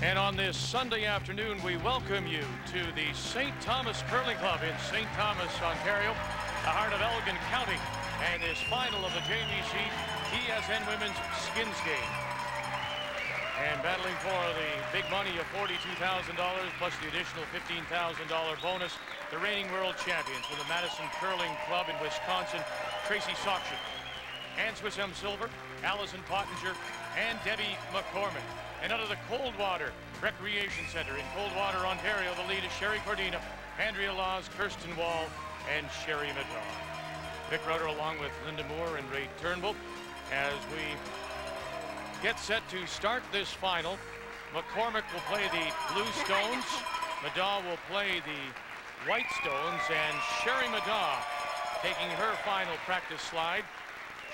And on this Sunday afternoon, we welcome you to the St. Thomas Curling Club in St. Thomas, Ontario, the heart of Elgin County, and this final of the JVC TSN Women's Skins Game. And battling for the big money of $42,000 plus the additional $15,000 bonus, the reigning world champions from the Madison Curling Club in Wisconsin, Tracy Soction, Ann Swissem Silver, Allison Pottinger, and Debbie McCormick. And out of the Coldwater Recreation Center in Coldwater, Ontario, the lead is Sherry Cordina, Andrea Laws, Kirsten Wall, and Sherry Middaugh. Vic Rutter along with Linda Moore and Ray Turnbull as we get set to start this final. McCormick will play the Blue Stones, Middaugh will play the White Stones, and Sherry Middaugh taking her final practice slide.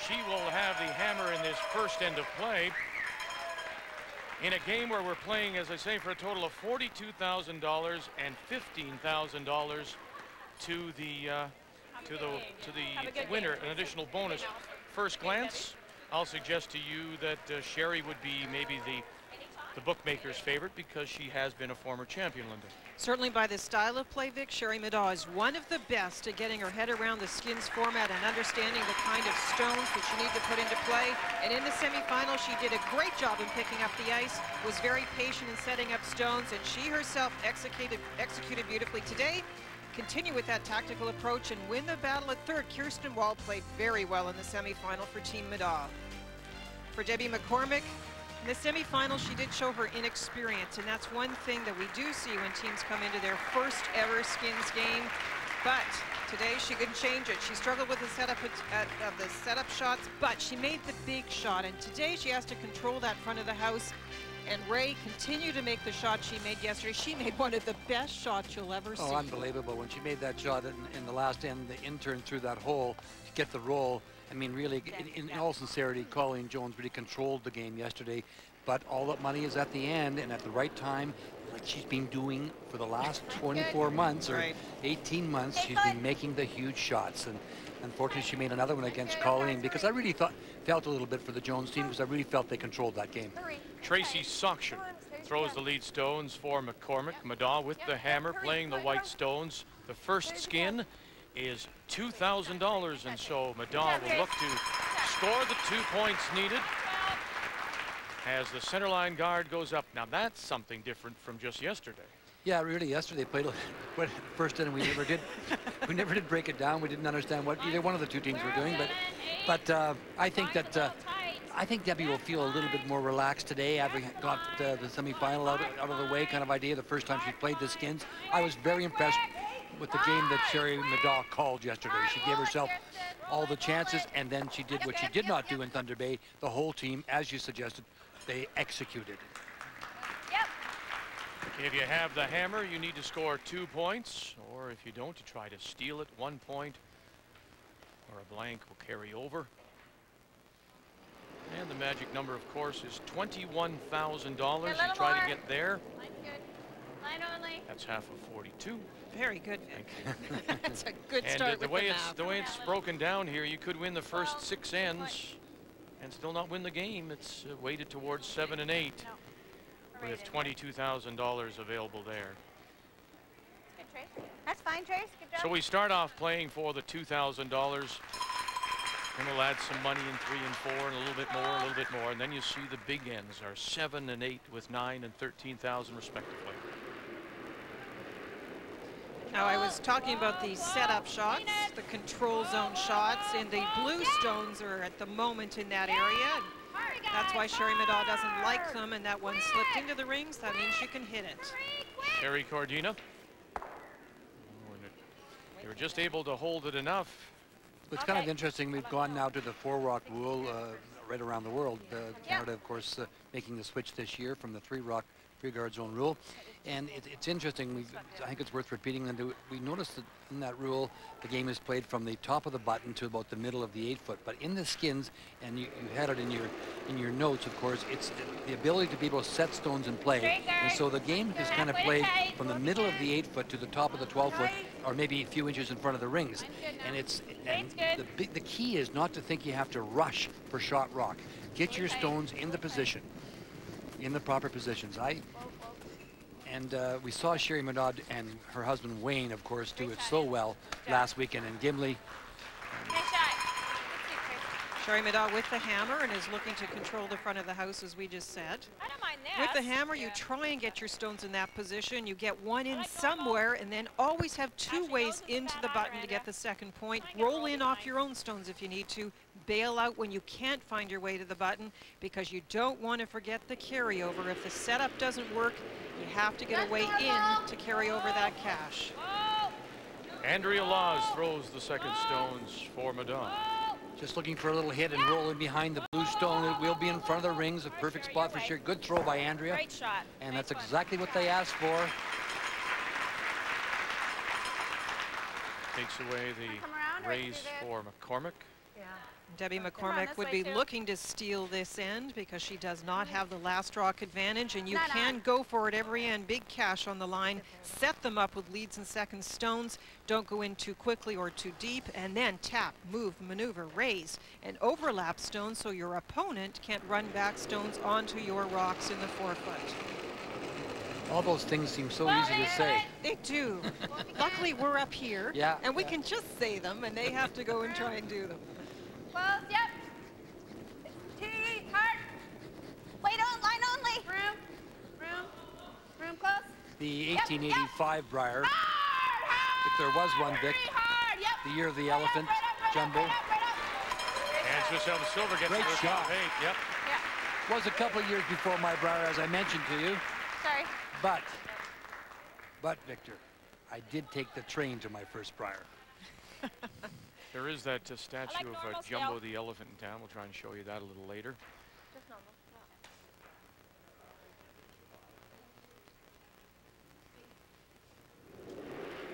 She will have the hammer in this first end of play in a game where we're playing, as I say, for a total of $42,000 and $15,000 to the winner, an additional bonus. First glance, I'll suggest to you that Sherry would be maybe the bookmaker's favorite because she has been a former champion, Linda. Certainly by the style of play, Vic, Sherry Middaugh is one of the best at getting her head around the skins format and understanding the kind of stones that you need to put into play. And in the semifinal, she did a great job in picking up the ice, was very patient in setting up stones, and she herself executed beautifully. Today, continue with that tactical approach and win the battle at third. Kirsten Wall played very well in the semifinal for Team Middaugh. For Debbie McCormick, in the semifinal, she did show her inexperience, and that's one thing that we do see when teams come into their first ever skins game. But today she could change it. She struggled with the setup of the setup shots, but she made the big shot. And today she has to control that front of the house. And Ray continued to make the shot she made yesterday. She made one of the best shots you'll ever see. Oh, unbelievable. When she made that shot in the last end, the intern through that hole to get the roll. I mean, really, in all sincerity, Colleen Jones really controlled the game yesterday. But all that money is at the end and at the right time, like she's been doing for the last 24 months or 18 months. She's been making the huge shots. And unfortunately, she made another one against Colleen because I really felt a little bit for the Jones team because I really felt they controlled that game. Tracy Soction throws the lead stones for McCormick. Middaugh with the hammer playing the White Stones. The first skin is $2,000, and so Middaugh will look to score the 2 points needed as the center line guard goes up. Now that's something different from just yesterday. Yeah, really, yesterday played first inning. We never did break it down. We didn't understand what either one of the two teams were doing. But I think that I think Debbie will feel a little bit more relaxed today, having got the semifinal out of the way, kind of idea. The first time she played the skins, I was very impressed with the game that Sherry Middaugh called yesterday. She gave herself all the chances, and then she did what she did not do in Thunder Bay. The whole team, as you suggested, they executed. If you have the hammer, you need to score 2 points, or if you don't, you try to steal it. 1 point or a blank will carry over. And the magic number, of course, is $21,000. You try to get there. Line only. That's half of 42. Very good. Thank you. That's a good start And the way it's broken down here, you could win the first 6 ends and still not win the game. It's weighted towards 7 and 8 with $22,000 available there. Good, Trace. That's fine, Trace. Good job. So we start off playing for the $2,000, and we'll add some money in 3 and 4 and a little bit more, and then you see the big ends are 7 and 8 with 9 and 13,000 respectively. Now, I was talking about the setup shots, the control zone shots, and the Blue Stones are at the moment in that area. That's why Sherry Middaugh doesn't like them, and that one slipped into the rings. That means you can hit it. Sherry Cordina. They were just able to hold it enough. It's kind of interesting. We've gone now to the 4-rock rule right around the world. Canada, of course, making the switch this year from the 3-rock 3-guard zone rule. And it's interesting. I think it's worth repeating. And we noticed that in that rule, the game is played from the top of the button to about the middle of the 8-foot. But in the skins, and you had it in your notes, of course, it's the ability to be able to set stones in play. And so the game is kind of played from the middle of the 8-foot to the top of the 12-foot, or maybe a few inches in front of the rings. And the key is not to think you have to rush for shot rock. Get your stones in the position, in the proper positions. And we saw Sherry Middaugh and her husband Wayne, of course, do it so well last weekend in Gimli. Sherry Middaugh with the hammer and is looking to control the front of the house, as we just said. I don't mind this. With the hammer, you try and get your stones in that position. You get one in somewhere, and then always have two ways into the button to get the second point. Roll in off your own stones if you need to. Bail out when you can't find your way to the button, because you don't want to forget the carryover. If the setup doesn't work, you have to get a way in to carry over that cash. Andrea Laws throws the second stones for Middaugh. Just looking for a little hit and rolling behind the blue stone. It will be in front of the rings. A perfect spot for Sherry. Good throw by Andrea. Great shot. And that's exactly what they asked for. Takes away the raise for McCormick. Debbie McCormick would be looking to steal this end because she does not have the last rock advantage, and you can go for it every end. Big cash on the line. Set them up with leads and second stones. Don't go in too quickly or too deep, and then tap, move, maneuver, raise, and overlap stones so your opponent can't run back stones onto your rocks in the forefoot. All those things seem so easy to say. They do. Luckily, we're up here, and we can just say them, and they have to go and try and do them. Close, yep. T, hard. Wait on, line only. Room, close. The 1885 Briar, if there was one, Vic, the year of the elephant, jumbo. And Giselle Silver gets great shot. 8. Yep. Was a couple of years before my Briar, as I mentioned to you. Sorry. But Victor, I did take the train to my first Briar. There is that statue of Jumbo the elephant in town. We'll try and show you that a little later. Just normal.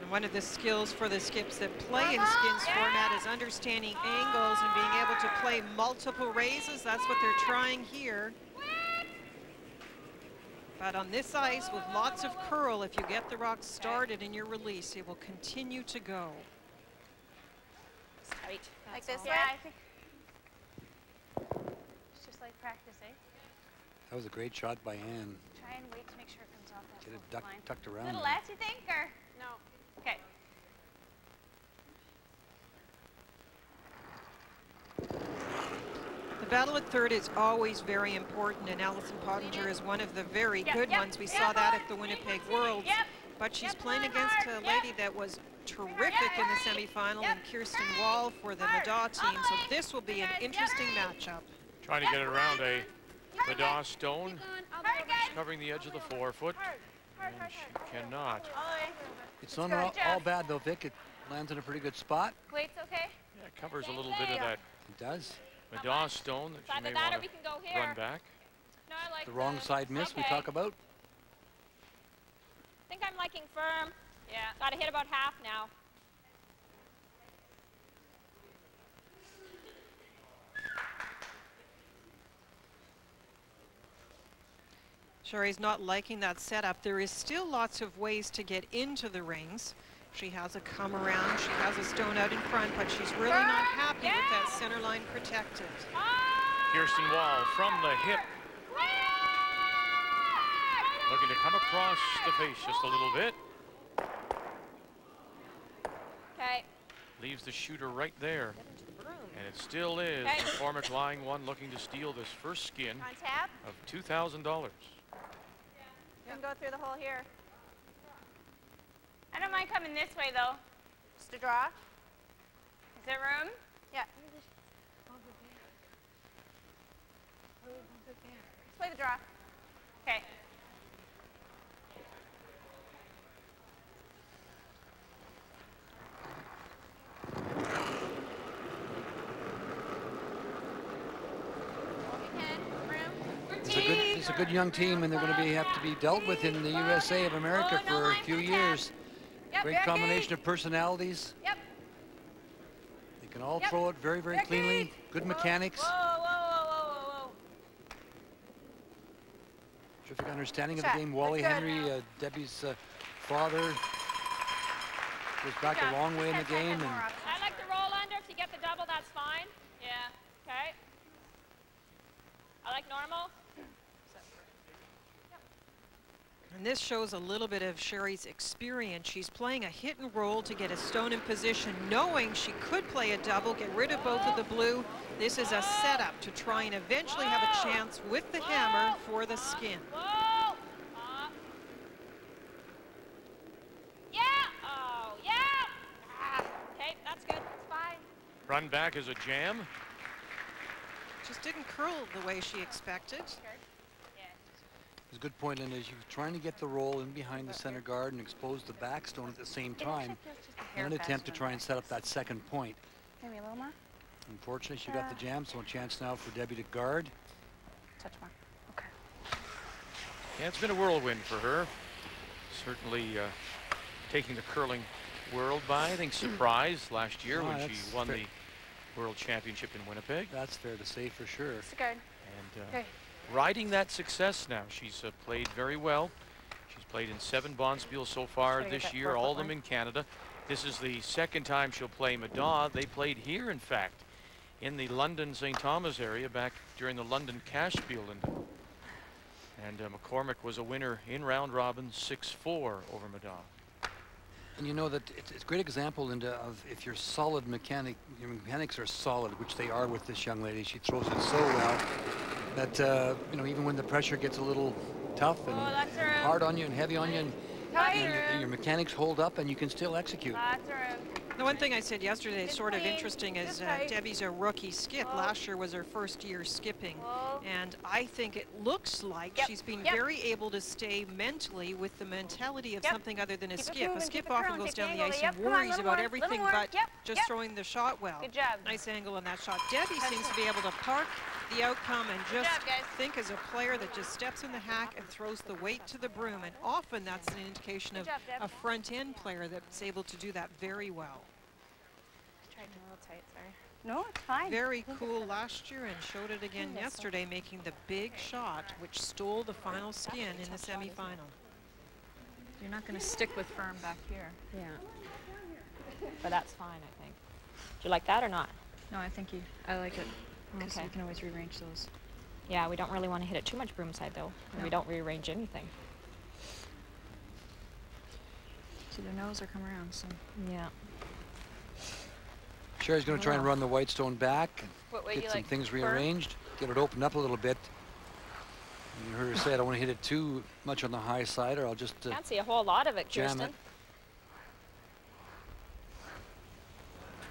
And one of the skills for the skips that play in skins format is understanding angles and being able to play multiple raises. That's what they're trying here. But on this ice with lots of curl, if you get the rock started in your release, it will continue to go. Right. Like this way? I think it's just like practicing. That was a great shot by Ann. Try and wait to make sure it comes off that Get it line. tucked around. Little less, you think, or no? Okay. The battle at third is always very important, and Allison Pottinger is one of the very good ones. We saw that at the Winnipeg Worlds. But she's playing against a lady that was terrific in the semifinal, and Kirsten Wall for the Middaugh team. So this will be an interesting matchup. Trying to get it around a Middaugh stone. She's covering the edge of the forefoot, and she cannot. It's not all bad though, Vic. It lands in a pretty good spot. Weight's okay? Yeah, it covers a little bit of that It does. Middaugh stone that you may want to run back. No, I like The wrong side miss we talk about. I think I'm liking firm. Yeah, got to hit about half now. Sherry's not liking that setup. There is still lots of ways to get into the rings. She has a come around, she has a stone out in front, but she's really not happy with that center line protected. Kirsten Wall from the hip. Looking to come across the face just a little bit. Okay. Leaves the shooter right there. And it still is McCormick lying one, looking to steal this first skin On tap. of $2,000. You can go through the hole here. I don't mind coming this way though. Just a draw. Is there room? Yeah. Let's play the draw. Okay. It's a good young team, and they're going to have to be dealt with in the USA of America for a few years. Great combination of personalities. Yep. They can all throw it very, very cleanly. Good mechanics. Whoa. Terrific understanding of the game. Wally Henry, Debbie's father, goes back a long way in the game. And I like to roll under. If you get the double, that's fine. Yeah. Okay. I like normal. And this shows a little bit of Sherry's experience. She's playing a hit and roll to get a stone in position, knowing she could play a double, get rid of both of the blue. This is a setup to try and eventually have a chance with the hammer for the skin. Yeah! Oh, yeah! Okay, that's good. That's fine. Run back is a jam. Just didn't curl the way she expected. It's a good point, Linda. She's trying to get the roll in behind the center guard and expose the back stone at the same time. In an attempt to try and set up that second point. Maybe a little more. Unfortunately, she got the jam, so a chance now for Debbie to guard. Touch more. Okay. Yeah, it's been a whirlwind for her. Certainly taking the curling world by, I think, surprise last year when she won the World Championship in Winnipeg. That's fair to say for sure. It's good. And riding that success now. She's played very well. She's played in 7 Bonspiels so far this year, all of them in Canada. This is the second time she'll play Middaugh. They played here, in fact, in the London St. Thomas area back during the London Cash Spiel. And McCormick was a winner in round robin 6-4 over Middaugh. And you know that it's a great example, Linda, of if you're solid mechanic, your mechanics are solid, which they are with this young lady. She throws it so well that, you know, even when the pressure gets a little tough and hard on you and heavy on you, and your mechanics hold up and you can still execute. The one thing I said yesterday is sort of interesting is Debbie's a rookie skip. Last year was her first year skipping. And I think it looks like she's been very able to stay mentally with the mentality of something other than a skip. A skip often goes down the ice and worries about everything but just throwing the shot well. Good job. Nice angle on that shot. Debbie seems to be able to park the outcome and just think as a player that just steps in the hack and throws the weight to the broom. And often that's an indication of a front-end player that's able to do that very well. Tried a little tight, sorry. No, it's fine. Very cool last year and showed it again yesterday, making the big shot, which stole the final skin in the semifinal. You're not going to stick with firm back here. Yeah. But that's fine, I think. Do you like that or not? No, I think I like it. Because we can always rearrange those. Yeah, we don't really want to hit it too much broom side, though. No. We don't rearrange anything. It's either nose or come around, so. Yeah. Sherry's going to try and run the white stone back, get some like things rearranged, get it opened up a little bit. And you heard her say, I don't want to hit it too much on the high side, or I'll just can't see a whole lot of it, jam Kirsten. it.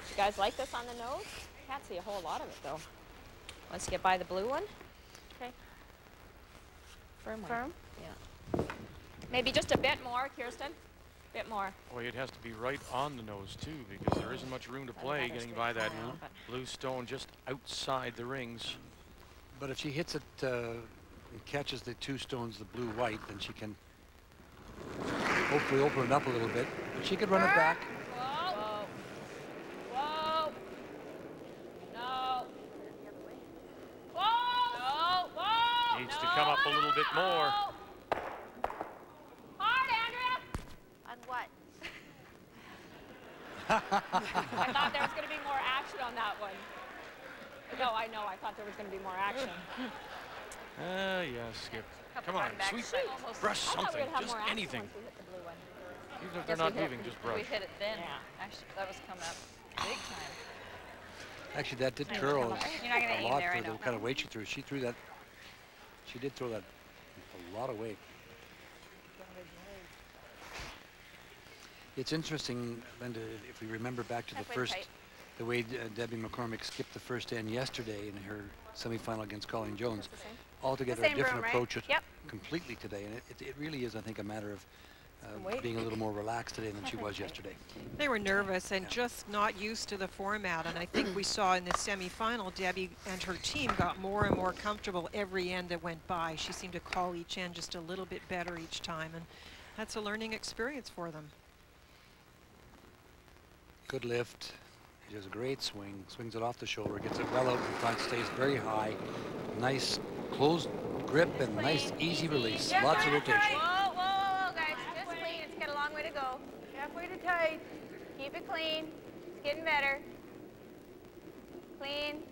You guys like this on the nose? Can't see a whole lot of it, though. Let's get by the blue one. Okay. Firm one. Firm? Yeah. Maybe just a bit more, Kirsten. Bit more. Boy, it has to be right on the nose, too, because there isn't much room to play getting by that blue stone just outside the rings. But if she hits it and catches the 2 stones, the blue-white, then she can hopefully open it up a little bit. But she could run it back. Whoa. Whoa. No. Whoa. No. Whoa. Needs to come up a little bit more. I thought there was going to be more action on that one. No, I know. I thought there was going to be more action. Yeah, Skip. Come on, sweep, brush something, just anything. Even if they're not moving, just brush. We hit it thin. Yeah. Actually, that was coming up big time. Actually, that did curl You're not gonna a lot either, for I the know. kind of weight she threw. She threw that. She did throw that a lot of weight. It's interesting, Linda, if we remember back to the way Debbie McCormick skipped the first end yesterday in her semifinal against Colleen Jones. Altogether a different approach completely today, and it really is, I think, a matter of being a little more relaxed today than she was yesterday. They were nervous and just not used to the format, and I think we saw in the semifinal, Debbie and her team got more and more comfortable every end that went by. She seemed to call each end just a little bit better each time, and that's a learning experience for them. Good lift. She has a great swing. Swings it off the shoulder, gets it well out in front, stays very high. Nice closed grip and nice easy release. Lots of rotation. Whoa, whoa, whoa, guys. Just clean. It's got a long way to go. Halfway to tight. Keep it clean. It's getting better. Clean.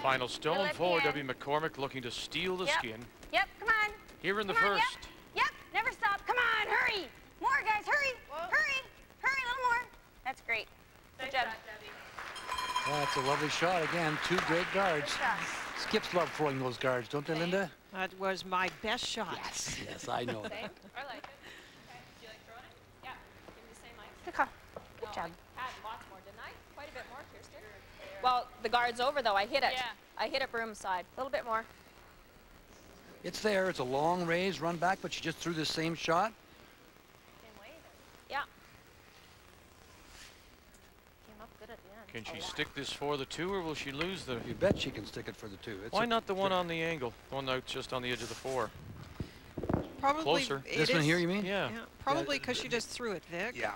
Final stone for Debbie McCormick, looking to steal the skin. Yep, come on. Here in the Come on, first. Yep, never stop. That's great. Good job. Well, that's a lovely shot. Again, 2 great guards. Skips love throwing those guards, don't they, Linda? That was my best shot. Yes, yes, I know that. Same? I like it. Okay. Do you like throwing it? Yeah. Give me the same ice. Good call. Good job. I had lots more, didn't I? Quite a bit more, Kirsten. Well, the guard's over, though. I hit it. Yeah. I hit it broom side. A little bit more. It's there. It's a long raise, run back, but she just threw the same shot. Same way. Yeah. Came up good at the end. Can she stick this for the 2, or will she lose the... You bet she can stick it for the 2. Why not the one on the angle? The one that's just on the edge of the 4. Probably Closer. This one here, you mean? Yeah. Yeah, probably because she just threw it, Vic. Yeah.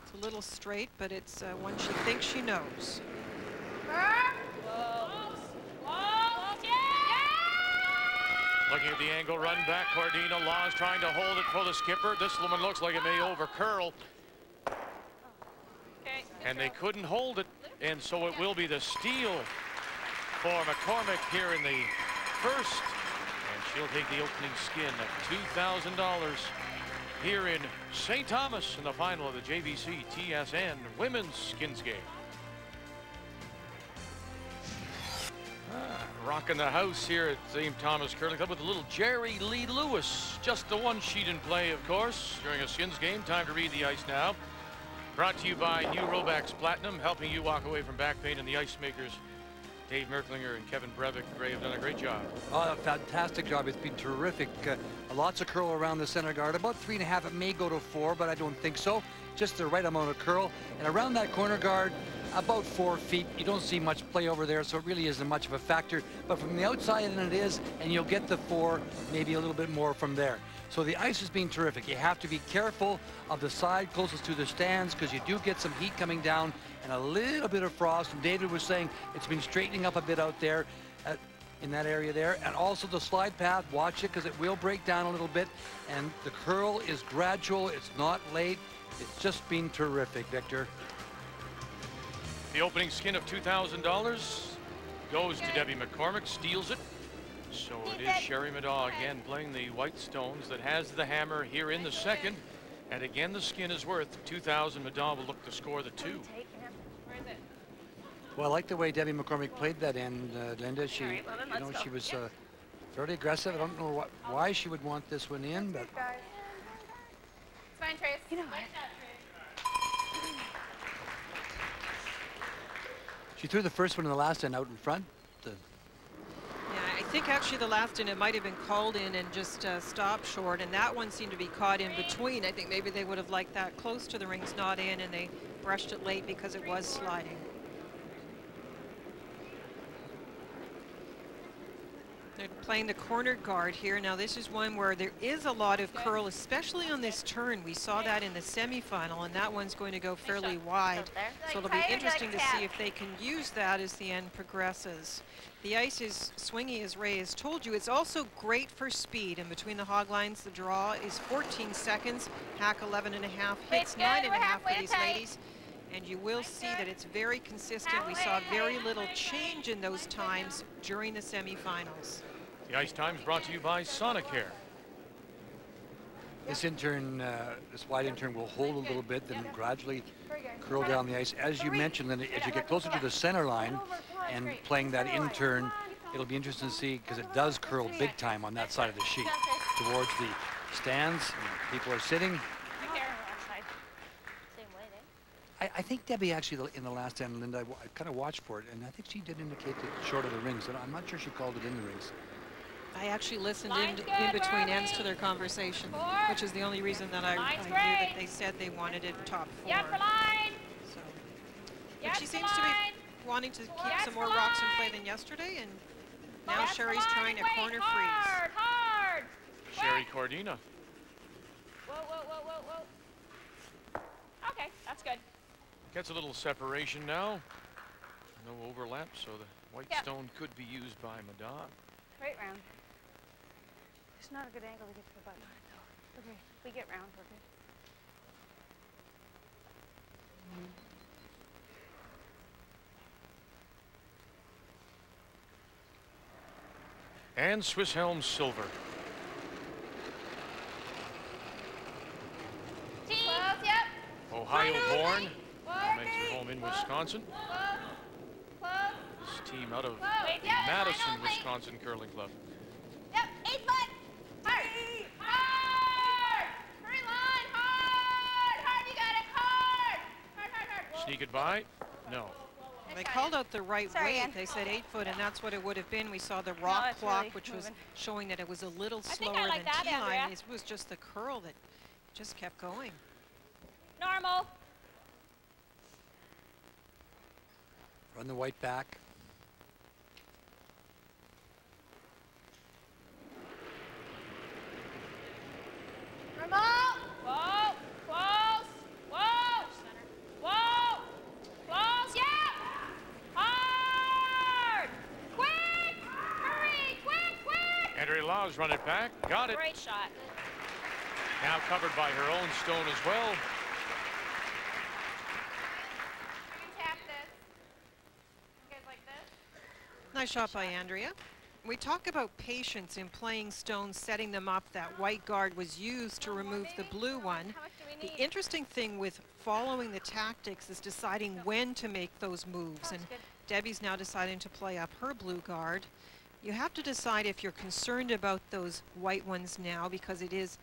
It's a little straight, but it's one she thinks she knows. Looking at the angle, run back. Cordina Laws trying to hold it for the skipper. This woman looks like it may over curl. Okay. And they couldn't hold it, and so it will be the steal for McCormick here in the first. And she'll take the opening skin of $2,000 here in St. Thomas in the final of the JVC TSN Women's Skins Game. Rocking the house here at St. Thomas Curling Club with a little Jerry Lee Lewis. Just the one sheet in play, of course, during a skins game. Time to read the ice now. Brought to you by New Robax Platinum, helping you walk away from back pain, and the ice makers, Dave Merklinger and Kevin Breivik. Ray have done a great job. Oh, a fantastic job. It's been terrific. Lots of curl around the center guard. About 3.5. It may go to 4, but I don't think so. Just the right amount of curl. And around that corner guard, about 4 feet. You don't see much play over there, so it really isn't much of a factor. But from the outside, and it is, and you'll get the 4, maybe a little bit more from there. So the ice has been terrific. You have to be careful of the side closest to the stands because you do get some heat coming down and a little bit of frost. And David was saying it's been straightening up a bit out there in that area there. And also the slide path, watch it because it will break down a little bit. And the curl is gradual. It's not late. It's just been terrific, Victor. The opening skin of $2,000 goes to Debbie McCormick, steals it. So it is Sherry Middaugh again playing the White Stones that has the hammer here in the second. And again, the skin is worth $2,000. Middaugh will look to score the 2. Well, I like the way Debbie McCormick played that end, Linda. She, you know, she was fairly aggressive. I don't know why she would want this one in, but. It's fine, Trace. You know what? She threw the first one in the last end out in front. Yeah, I think actually the last end, it might have been called in and just stopped short, and that one seemed to be caught in between. I think maybe they would have liked that close to the rings, not in, and they brushed it late because it was sliding. They're playing the corner guard here. Now this is one where there is a lot of curl, especially on this turn. We saw that in the semifinal, and that one's going to go fairly wide. So it'll be interesting to see if they can use that as the end progresses. The ice is swingy, as Ray has told you. It's also great for speed. And between the hog lines, the draw is 14 seconds. Hack 11.5, hits 9.5 for these ladies. And you will see that it's very consistent. We saw very little change in those times during the semifinals. The ice times brought to you by Sonicare. This intern, this wide intern will hold a little bit, then gradually curl down the ice. As you mentioned, then as you get closer to the center line and playing that intern, it'll be interesting to see because it does curl big time on that side of the sheet towards the stands. People are sitting. I think Debbie actually in the last end, Linda, I kind of watched for it, and I think she did indicate that short of the rings. And I'm not sure she called it in the rings. I actually listened in between ends to their conversation, which is the only reason that I knew that they said they wanted it top 4. So, but she seems to be wanting to keep some more rocks in play than yesterday, and now Sherry's trying a corner freeze. Hard. Sherry Cordina. Whoa. Okay, that's good. Gets a little separation now. No overlap, so the white stone could be used by Middaugh. Right round. It's not a good angle to get to the button, though. Okay, we get round, we're good. And Swiss Helm silver. Close, yep. Ohio-born. Makes her home in Wisconsin. This team out of the Madison, Wisconsin Curling Club. Yep, 8 foot. Hard. Hard. Hurry line. Hard. Hard. You got it. Hard. Hard, hard, hard. Sneak it by? No. They called out the right Sorry, weight. Ann. They said 8 foot, and that's what it would have been. We saw the rock it's clock, really which was moving. showing that it was a little think slower I like than that, T-line. Andrea. It was just the curl that just kept going. Normal. Run the white back. Remote. Whoa. Close. Whoa. Center. Whoa. Close. Yeah. Hard. Quick. Hurry. Quick. Quick. Andrea Laws run it back. Got it. Great shot. Now covered by her own stone as well. You can tap this. You guys like this? Nice shot by Andrea. We talk about patience in playing stones, setting them up. That white guard was used to remove the blue one. How much do we The need? interesting thing with following the tactics is deciding when to make those moves. And good. Debbie's now deciding to play up her blue guard. You have to decide if you're concerned about those white ones now because it is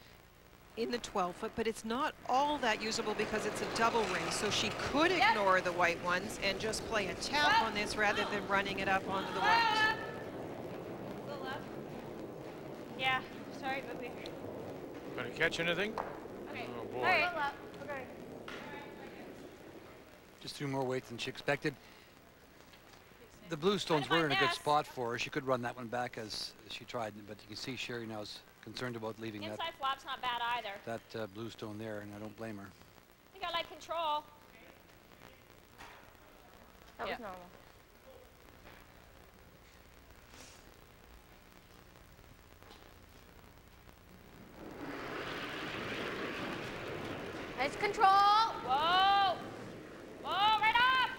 in the 12 foot, but it's not all that usable because it's a double race. So she could ignore the white ones and just play a tap on this rather than running it up onto the white. Go left. Yeah. Sorry, but we. Gonna catch anything? Okay. Oh boy. All right. Go left. Okay. Just threw more weight than she expected. The blue stones Right in were in my a good nest. spot for her. She could run that one back as she tried, but you can see Sherry now is concerned about leaving that, Inside flop's not bad either. that blue stone there, and I don't blame her. I think I like control. That Yeah. was normal. Nice control. Whoa. Whoa, right up.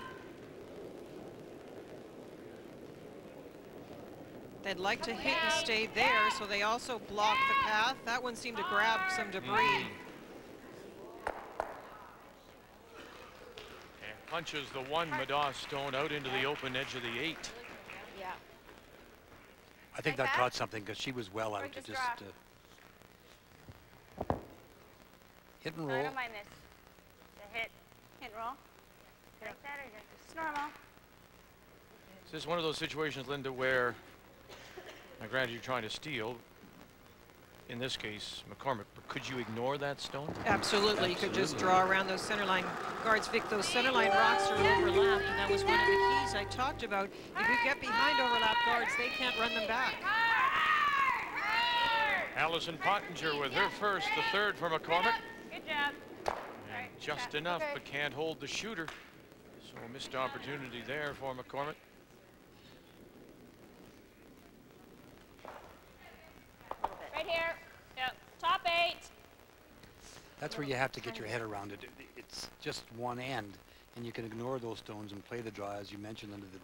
They'd like to hit and stay there, so they also block the path. That one seemed to grab some debris. And punches the one Middaugh stone out into the open edge of the 8. Yeah. I think Like that that? caught something because she was well out Break to this just draw. hit and I roll. don't mind this. The hit and roll. Like that or just normal? Is this one of those situations, Linda, where, now granted you're trying to steal, in this case, McCormick, but could you ignore that stone? Absolutely, you could just Absolutely. draw around those centerline guards. Vic, those centerline rocks are overlapped, and that was one of the keys I talked about. If you get behind overlap guards, they can't run them back. Allison Pottinger with her first, the third for McCormick. Good job. And just enough, but can't hold the shooter. So a missed opportunity there for McCormick. Right here. Yep. Top 8. That's where you have to get your head around it. It's just one end, and you can ignore those stones and play the draw, as you mentioned, under the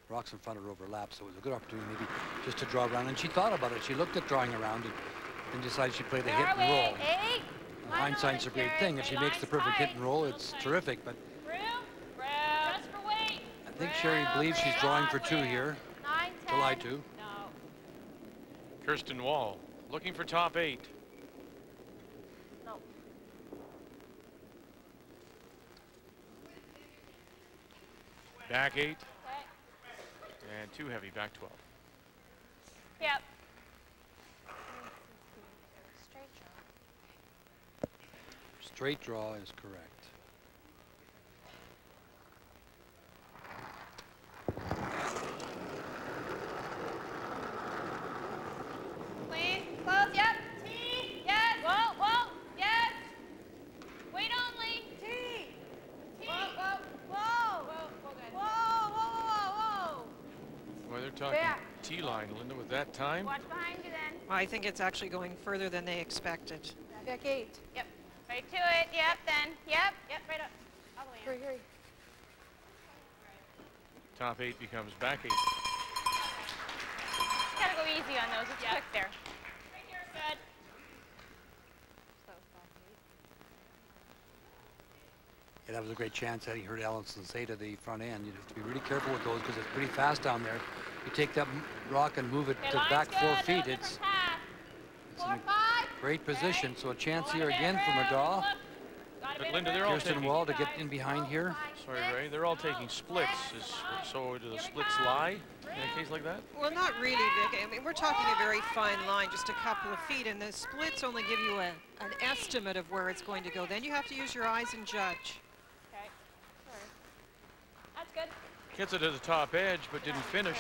rocks in front of her overlap. So it was a good opportunity maybe just to draw around. And she thought about it. She looked at drawing around it and decided she'd play the hit and roll. 8. And hindsight's a great thing. If she makes the perfect hit and roll, it's terrific. But Room. Just for weight. I think Sherry believes she's drawing for 2 here. 9, 10. July 2. No. Kirsten Wall looking for top 8. No. Back 8 Okay. and too heavy, back 12. Yep. Straight draw. Straight draw is correct. Clean. Close. Yep. T. Yes. Whoa, whoa. Yes. Wait only. T. T. Whoa. Whoa. Whoa. Whoa, guys. Whoa. Whoa. Whoa. Well, they're talking Back. T-line, Linda, with that time. Watch behind you then. I think it's actually going further than they expected. Back 8. Yep. Right to it. Yep. Then. Yep. Yep. Right up. All the way. Hurry. Hurry. Top 8 becomes back 8. Gotta go easy on those. It's quick there. Right here. Good. Yeah, that was a great chance that he heard Allison say to the front end. You have to be really careful with those because it's pretty fast down there. You take that rock and move it Okay, to line's back good, 4 little feet. different It's path. in 4, a 5. great position. So a chance Got here it, again for Ray. Middaugh. Look. Got a But bit Linda, of they're room. all Kirsten taking- Wall to get in behind here. Sorry, Ray. They're all taking splits. So do the splits lie in a case like that? Well, not really, Vic. I mean, we're talking a very fine line, just a couple of feet, and the splits only give you an estimate of where it's going to go. Then you have to use your eyes and judge. Okay. Sorry. That's good. Gets it to the top edge, but didn't finish.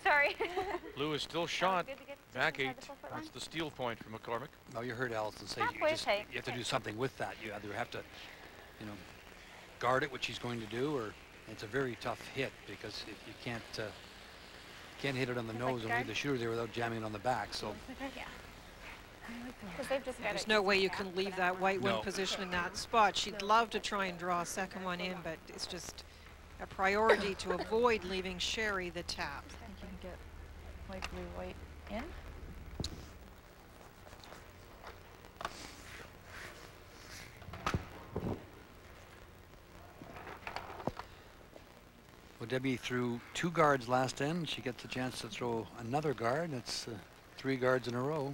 Sorry. Blue is still shot. Good to get Back inside 8. the 4-foot That's line. the steal point for McCormick. Well, you heard Allison say Halfway you tight. have to do something with that. You either have to, you know, guard it, which he's going to do, or it's a very tough hit because if you can't hit it on the nose and leave the shooter there without jamming it on the back. So Yeah. Because they've just got There's it no just way you back can for leave that that white one No. position in that spot. She'd love to try and draw a second one in, but it's just a priority to avoid leaving Sherry the tap. I think you can get white, blue, white in. well, Debbie threw 2 guards last end. She gets a chance to throw another guard. That's 3 guards in a row.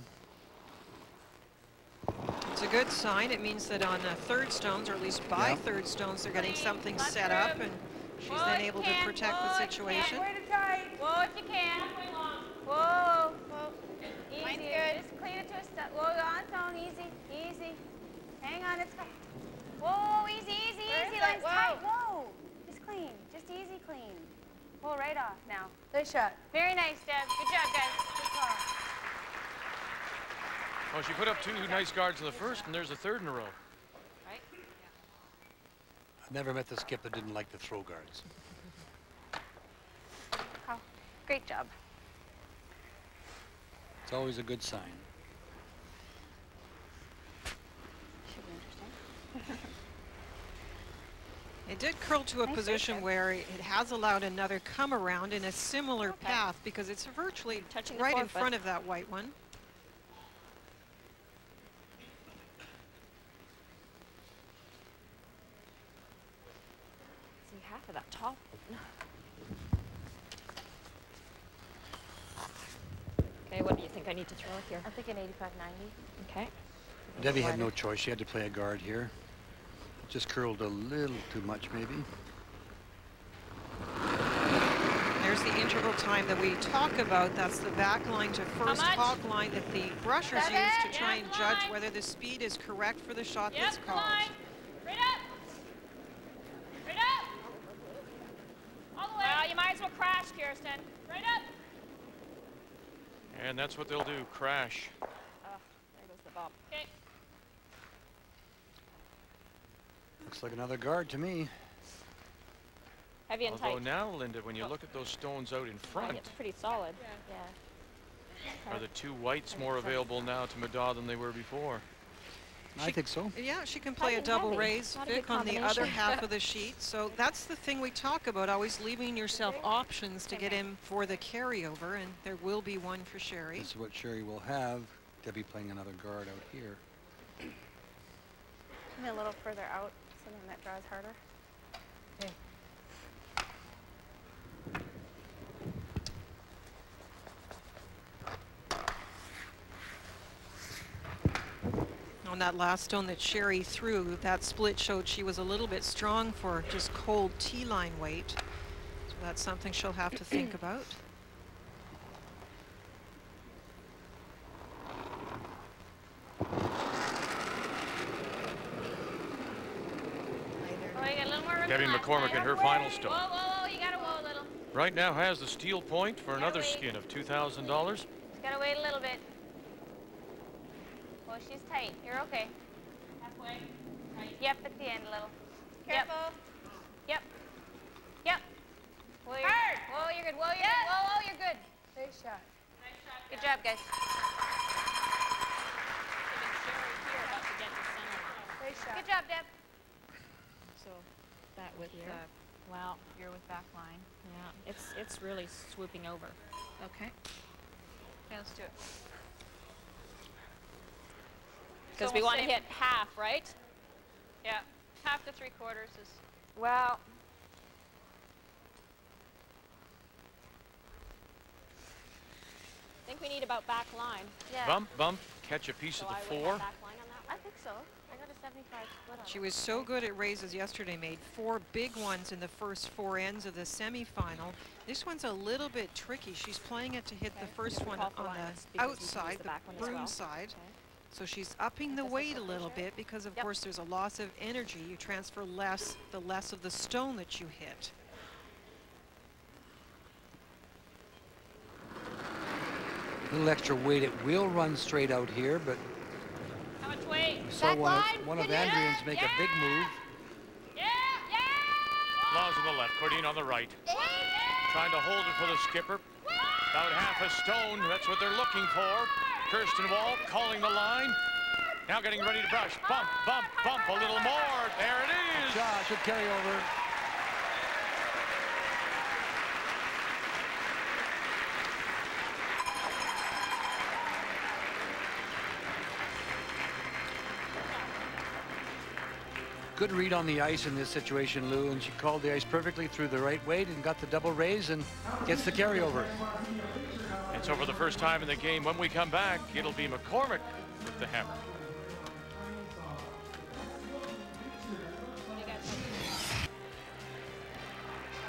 It's a good sign. It means that on third stones, or at least by Yeah. third stones, they're getting something Lots of set up, room. and she's Whoa, then if able you to can. protect Whoa, the if you can. situation. Whoa, if you can. Whoa. Whoa. Easy. Mine's good. Just clean it to a step. Whoa, on tone. Easy. Easy. Hang on. It's fine. Whoa, easy, easy, Where easy. is it? Line's Whoa. tight. Whoa. Just clean. Just easy clean. Pull right off now. Nice shot. Very nice, Deb. Good job, guys. Good call. Well, she put up 2 nice guards in the first, and there's a third in a row. Right? I've never met the skip that didn't like to throw guards. Oh, great job. It's always a good sign. Should be interesting. It did curl to a Nice position right there. where it has allowed another come around in a similar Okay. path because it's virtually Touching the right in 4-foot. front of that white one. See half of that top. Okay, what do you think I need to throw here? I'm thinking 85, 90. Okay. Debbie had no choice. She had to play a guard here. Just curled a little too much, maybe. There's the interval time that we talk about. That's the back line to first much? hawk line that the brushers 7, use to try yeah, and the judge line. whether the speed is correct for the shot Yep, that's the called. line. Right up. Right up. All the way. Well, you might as well crash, Kirsten. Right up. And that's what they'll do, crash. There goes the bop. Okay. Looks like another guard to me. Heavy and Although tight. now, Linda, when you look at those stones out in front, It's pretty solid. Yeah. are the 2 whites more available now to Middaugh than they were before? I think so. Yeah, she can play a Heavy, double heavy. raise, Not a Vic, good on the other combination. half of the sheet. So that's the thing we talk about, always leaving yourself options to get in for the carryover, and there will be one for Sherry. This is what Sherry will have. Debbie playing another guard out here. Maybe a little further out, something that draws harder. On that last stone that Sherry threw, that split showed she was a little bit strong for just cold T-line weight. So that's something she'll have to think about. Oh, you got a little more room Debbie than last McCormick time. in her final stone. Whoa, whoa, whoa, you gotta whoa a little. Right now has the steal point for another wait. skin of $2,000. Just gotta wait a little bit. Oh, she's tight. You're okay. Halfway. Tight. Yep, at the end a little. Careful. Yep. Yep. Whoa, you're, whoa, you're good. Whoa, you're good. Whoa, whoa, you're good. Nice shot. Good job, guys. Nice shot. Good job, Deb. So that with Well, you're with back line. Yeah, it's really swooping over. Okay. Yeah, let's do it. Because we want to hit half, right? Yeah, half to 3/4 is. Well, I think we need about back line. Yeah. Bump, bump, catch a piece So of the I would 4. have back line on that I one. think so. I got a 75 split on She it. was so good at raises yesterday, made 4 big ones in the first 4 ends of the semifinal. This one's a little bit tricky. She's playing it to hit the first one Call for on lines the because we can use outside, the the back one as broom well. side. Okay. So she's upping the This is weight a what little they bit because, of Yep. course, there's a loss of energy. You transfer less, the less of the stone that you hit. A little extra weight. It will run straight out here, but How much weight? we saw one of Andrian's make a big move. Yeah, yeah! Laws on the left, Cordine on the right. Trying to hold it for the skipper. About half a stone, that's what they're looking for. Kirsten Wall calling the line. Now getting ready to brush. Bump, bump, bump, a little more. There it is. Shot, good carryover. Good read on the ice in this situation, Lou, and she called the ice perfectly through the right weight and got the double raise and gets the carryover. And so for the first time in the game, when we come back, it'll be McCormick with the hammer.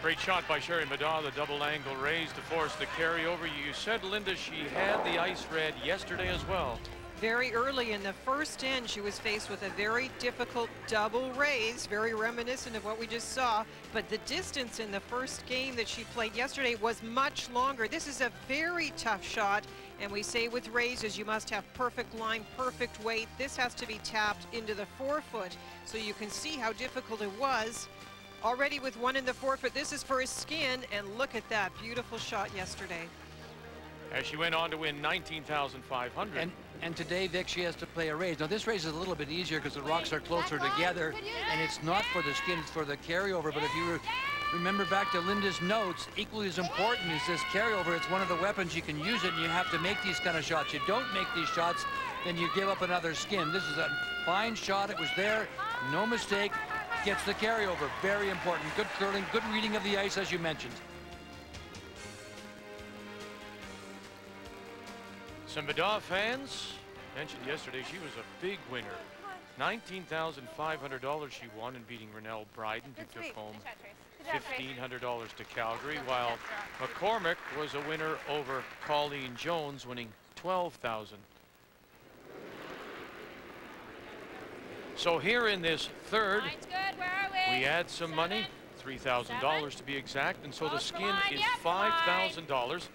Great shot by Sherry Middaugh, the double angle raise to force the carryover. You said, Linda, she had the ice read yesterday as well. Very early in the first end, she was faced with a very difficult double raise, very reminiscent of what we just saw. But the distance in the first game that she played yesterday was much longer. This is a very tough shot. And we say with raises, you must have perfect line, perfect weight. This has to be tapped into the 4-foot. So you can see how difficult it was. Already with 1 in the 4-foot, this is for his skin. And look at that beautiful shot yesterday. As she went on to win $19,500. And today, Vic, she has to play a raise. Now, this raise is a little bit easier because the rocks are closer together, and it's not for the skin, it's for the carryover. But if you remember back to Linda's notes, equally as important is this carryover. It's one of the weapons. You can use it, and you have to make these kind of shots. You don't make these shots, then you give up another skin. This is a fine shot. It was there, no mistake. Gets the carryover. Very important. Good curling, good reading of the ice, as you mentioned. Some Middaugh fans mentioned yesterday she was a big winner. $19,500 she won in beating Renelle Bryden, who took home $1,500 to Calgary, while McCormick was a winner over Colleen Jones, winning $12,000. So here in this third, Line's good. Where are we? we add some money, $3,000 to be exact, and so the skin is $5,000.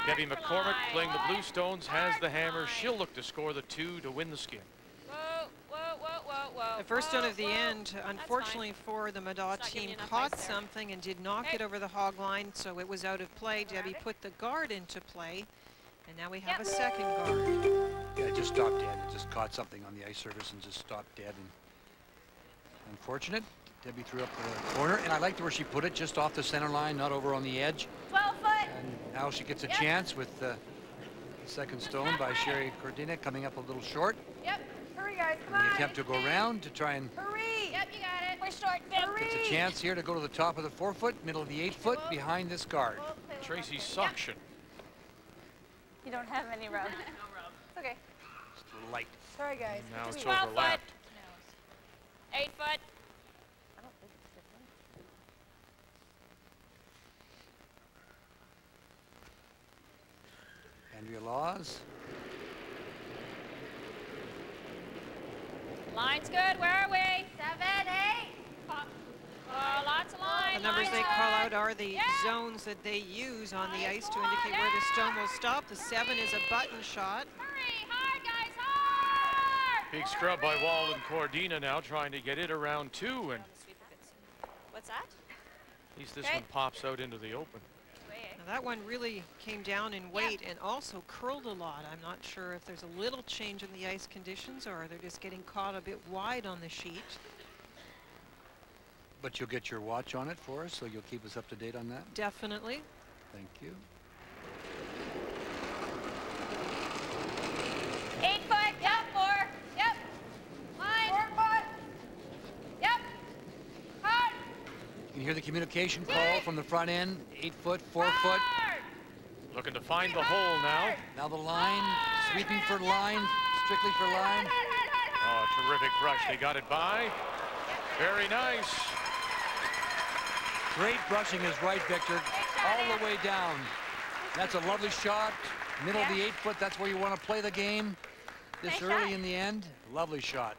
Debbie McCormick playing the Blue Stones has the hammer. She'll look to score the 2 to win the skin. Whoa, whoa, whoa, whoa, whoa. The first stone of the whoa. end, unfortunately for the Middaugh It's not giving team, you enough caught ice there. something and did not Hey. get over the hog line, so it was out of play. Grab Debbie it. put the guard into play, and now we have Yep. a second guard. Yeah, it just stopped dead. It just caught something on the ice surface and just stopped dead. And unfortunate. Debbie threw up the corner, and I liked where she put it, just off the center line, not over on the edge. 12-foot. And now she gets a Yep. chance with the second stone by Sherry Cordina coming up a little short. Yep. Hurry, guys. Come And on. the attempt to go around to try and Hurry. Yep, you got it. We're short, Bill. gets a chance here to go to the top of the 4-foot, middle of the 8-foot, behind this guard. Tracy suction. You don't have any rub. Okay. Just a little light. Sorry, guys. Now it's 12 overlapped. 8-foot. I don't think it's different. Andrea Laws. Line's good. Where are we? 7, 8. Lots of line. The numbers Line's they good. call out are the Yeah. zones that they use on the ice to indicate where the stone will stop. The 7 is a button shot. Hurry. Hard, guys. Hard. Big scrub by Wall and Cordina now trying to get it around 2, and What's that? at least this Okay. one pops out into the open. Now that one really came down in weight and also curled a lot. I'm not sure if there's a little change in the ice conditions or they're just getting caught a bit wide on the sheet. But you'll get your watch on it for us, so you'll keep us up to date on that? Definitely. Thank you. 8 foot. Yep. 4. Yep. Line. 4 foot. Yep. Hard. You can hear the communication call from the front end. 8 foot, 4 foot. Looking to find the hole now. Now the line, sweeping for line, strictly for line. Oh, terrific brush. They got it by. Very nice. Great brushing is right, Victor. All the way down. That's a lovely shot. Middle of the 8 foot, that's where you want to play the game. This early in the end, lovely shot.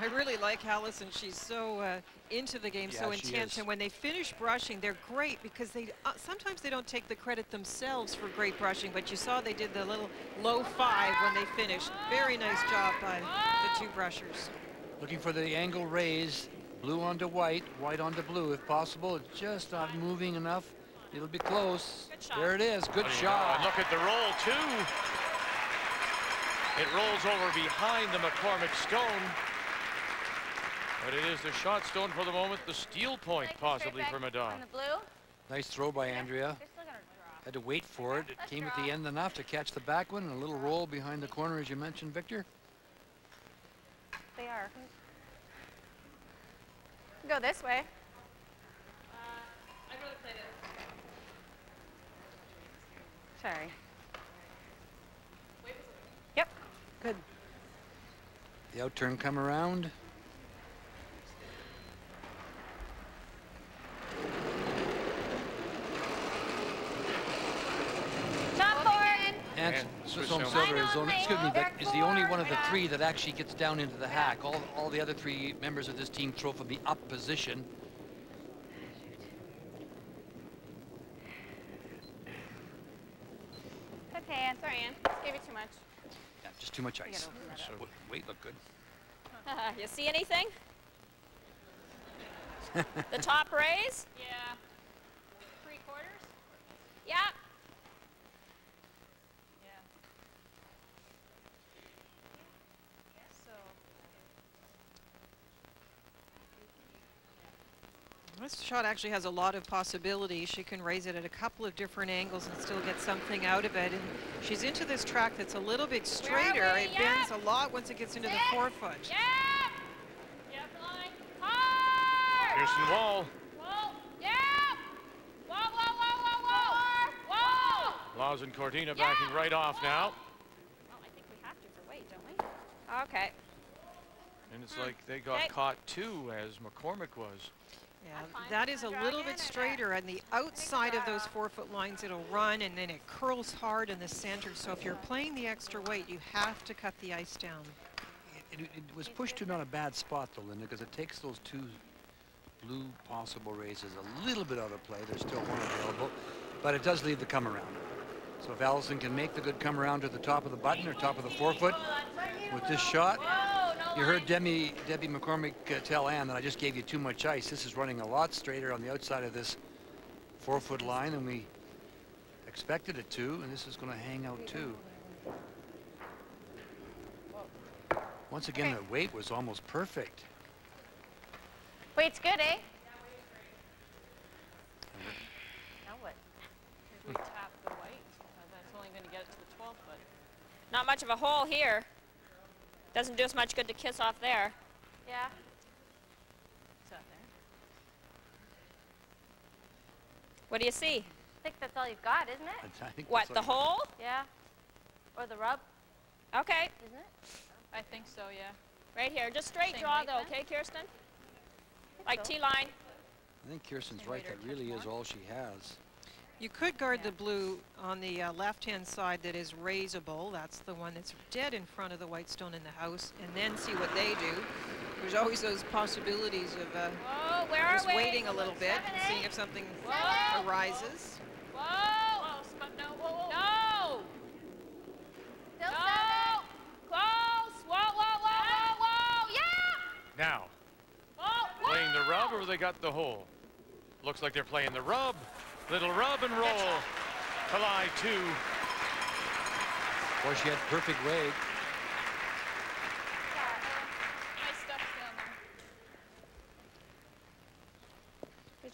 I really like Allison. She's so into the game, so intense. And when they finish brushing, they're great because they sometimes they don't take the credit themselves for great brushing. But you saw they did the little low 5 when they finished. Very nice job by the 2 brushers. Looking for the angle raise. Blue onto white, white onto blue if possible. It's just not moving enough. It'll be close. There it is. Good shot. Look at the roll, too. It rolls over behind the McCormick stone. But it is the shot stone for the moment. The steal point possibly for Middaugh. Nice throw by Andrea. Had to wait for it. It came at the end enough to catch the back one. And a little roll behind the corner, as you mentioned, Victor. They are. Go this way. I'd rather play this. Sorry. Yep. Good. The out turn come around. And Swiss Home Silver is only, is the only one of the 3 that actually gets down into the hack. All the other 3 members of this team throw from the up position. Okay, Ann. Sorry, Ann. Just gave you too much. Yeah, just too much ice. So weight looked good. You see anything? The top raise? Yeah. 3/4? Yeah. This shot actually has a lot of possibilities. She can raise it at a couple of different angles and still get something out of it. And she's into this track that's a little bit straighter. It bends a lot once it gets into the 4 foot. Yeah. Yeah, line. Hard. Kirsten Wall. Whoa. Yeah. Whoa, whoa, whoa, whoa, whoa. Whoa. Laws and Cortina backing right off now. Well, I think we have to for weight, don't we? Okay. And it's like they got caught too, as McCormick was. Yeah, that is a little bit straighter on the outside of those 4 foot lines. It'll run and then it curls hard in the center. So if you're playing the extra weight, you have to cut the ice down. It was pushed to not a bad spot though, Linda, because it takes those 2 blue possible raises a little bit out of play. There's still one available, but it does leave the come around. So if Allison can make the good come around to the top of the button or top of the 4 foot with this shot. You heard Debbie McCormick tell Ann that I just gave you too much ice. This is running a lot straighter on the outside of this 4 foot line than we expected it to, and this is going to hang out too. Once again, the weight was almost perfect. Weight's good, eh? Now what? We tap the white. That's only going to get it to the 12 foot. Not much of a hole here. Doesn't do us much good to kiss off there. Yeah. It's up there. What do you see? I think that's all you've got, isn't it? I think What, the hole? Yeah. Or the rub, Okay. isn't it? I think so, yeah. Right here. Just straight Same draw, weight though, then? okay, Kirsten? Like T-line. I think Kirsten's right. That really is all she has. You could guard the blue on the left-hand side that is raisable. That's the one that's dead in front of the white stone in the house, and then see what they do. There's always those possibilities of Whoa, where are just we? waiting a little bit and seeing if something arises. Whoa! Close, but no. Whoa, whoa. No! Still No! Close! Whoa, whoa, whoa, whoa, whoa! Yeah! Now, Whoa, whoa! playing the rub or they got the hole? Looks like they're playing the rub. Little rub and roll. Kalai 2. Boy, she had perfect weight. Nice stuff down there.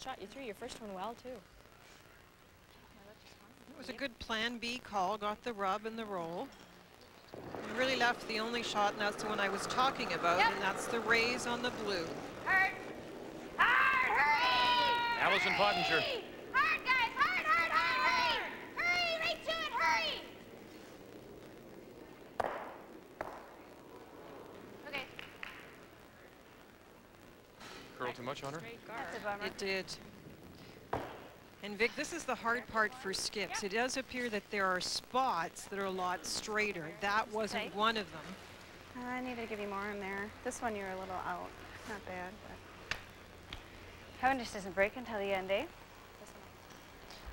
shot. You threw your first one well, too. It was a good plan B call, got the rub and the roll. And really left the only shot, and that's the one I was talking about, and that's the raise on the blue. Hard! Hard! Hurry! Allison Pottinger. Hard, guys! Hard, hard, hard! Hurry! Hurry! Right to it! Hurry! Okay. Curl too much on her? That's a bummer. It did. And Vic, this is the hard part for skips. It does appear that there are spots that are a lot straighter. That wasn't one of them. I need to give you more in there. This one you're a little out. Not bad, but Kevin just doesn't break until the end, eh?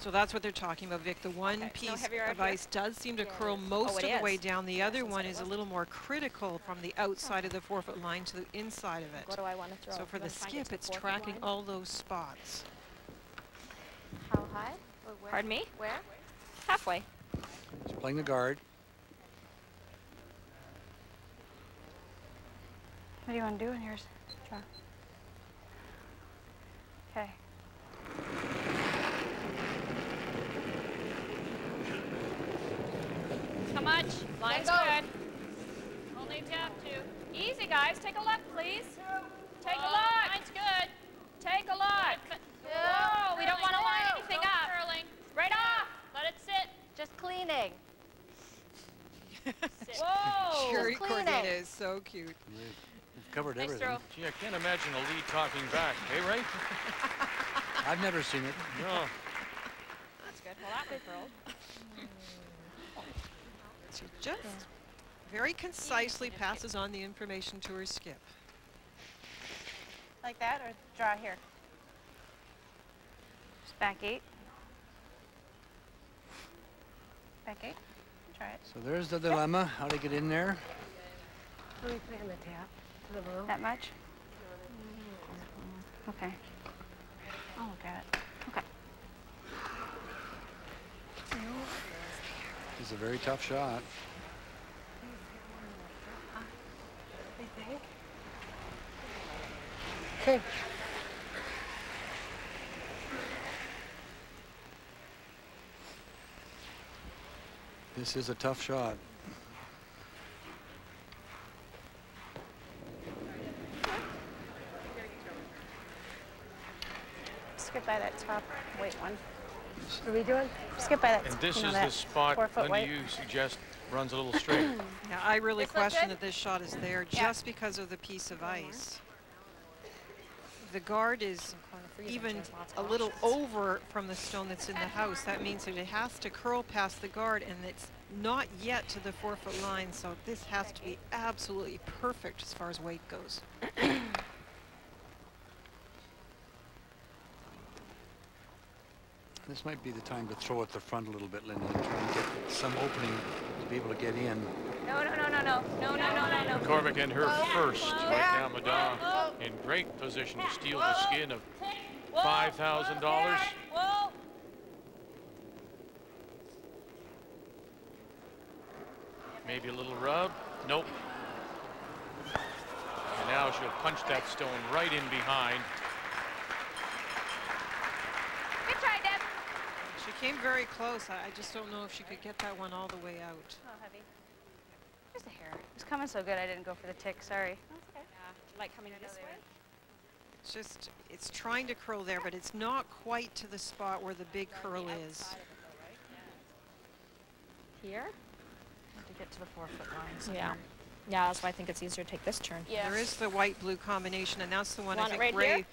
So that's what they're talking about, Vic. The one piece of ice does seem to curl most of the way down. The other one is a little more critical from the outside of the 4-foot line to the inside of it. What do I want to throw? So for the skip, it's tracking all those spots. How high? Pardon me? Where? Halfway. She's playing the guard. What do you want to do in yours? Draw. Okay. How much? Line's good. Only tap 2. Easy, guys. Take a look, please. Take a look. Line's good. Take a look. Whoa, we don't want to line anything up. Curling. Right off. Let it sit. Just cleaning. Whoa. Sherry cleaning. Cordina is so cute. We've covered Nice everything. throw. Gee, I can't imagine a lead talking back. Hey, Ray? I've never seen it. No. That's good. Well, that curled. She just very concisely passes on the information to her skip. Like that, or draw here? Just back 8. Back 8. Try it. So there's the dilemma, how to get in there. That much? Okay. I'll look at it. Okay. It's a very tough shot. Okay. This is a tough shot. Skip by that top weight one. What are we doing? Skip by that. And this you know, is that the spot, 4-foot Linda, weight. you suggest runs a little straight. Yeah, I really This look question good? that this shot is there just because of the piece of ice. The guard is even a little over from the stone that's in the house. That means that it has to curl past the guard, and it's not yet to the 4-foot line, so this has to be absolutely perfect as far as weight goes. This might be the time to throw at the front a little bit, Linda, and try and get some opening to be able to get in. No, no, no, no, no. No, no, no, no, no. McCormick in her first, right now Middaugh in great position to steal the skin of $5,000. Whoa. Maybe a little rub. Nope. And now she'll punch that stone right in behind. Good try, Deb. She came very close. I just don't know if she could get that one all the way out. Oh, heavy. Just a hair. It was coming so good I didn't go for the tick. Sorry. Yeah. Like coming this way? It's just, it's trying to curl there, but it's not quite to the spot where the big curl is. Here? To get to the 4-foot line. So Yeah. Yeah, that's why I think it's easier to take this turn. Yeah. There is the white-blue combination, and that's the one I Want it think right Ray, here?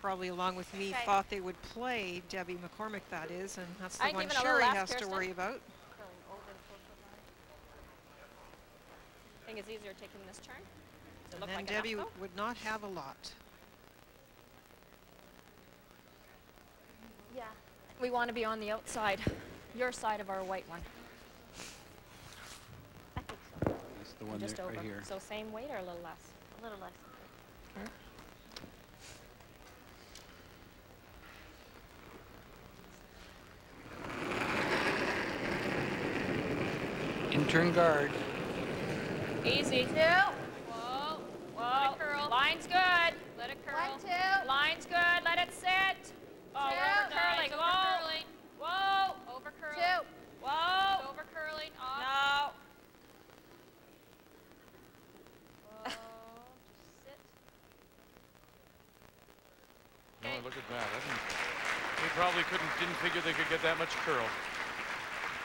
probably along with me, Okay. thought they would play. Debbie McCormick, that is, and that's the I'd one give it a little Sherry left, has to Kirsten. worry about. I think it's easier taking this turn. Does it And look then like Debbie enough, would not have a lot. though? We want to be on the outside, your side of our white one. I think so. That's the one Just there, over. right here. So same weight or a little less? A little less. In-turn guard. Easy. 2. Whoa. Whoa. Let it curl. Line's good. Let it curl. 1, 2. Line's good. Let it sit. Oh, over curling. Whoa. Whoa. Over curling. 2. Whoa. Over curling. Off. No. Whoa. Just sit. Okay. Oh, look at that. They probably didn't figure they could get that much curl.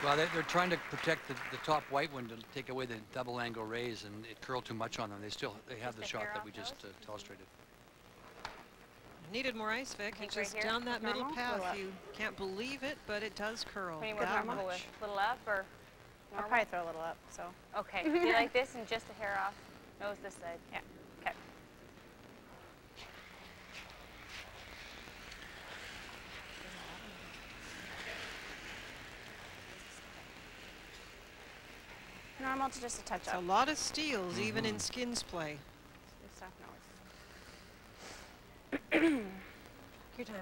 Well, they're trying to protect the top white one to take away the double angle raise, and it curled too much on them. They have the shot that we just illustrated. Needed more ice, Vic. It's just right here, down that middle normal, path. little up. You can't believe it, but it does curl. What do you that want much. a little up or I'll probably throw a little up, so. Okay. Do you like this and just a hair off? Nose this side. Yeah. Okay. Normal to just a touch It's a up. lot of steals, even in skins play. Good stuff, nose. Your time.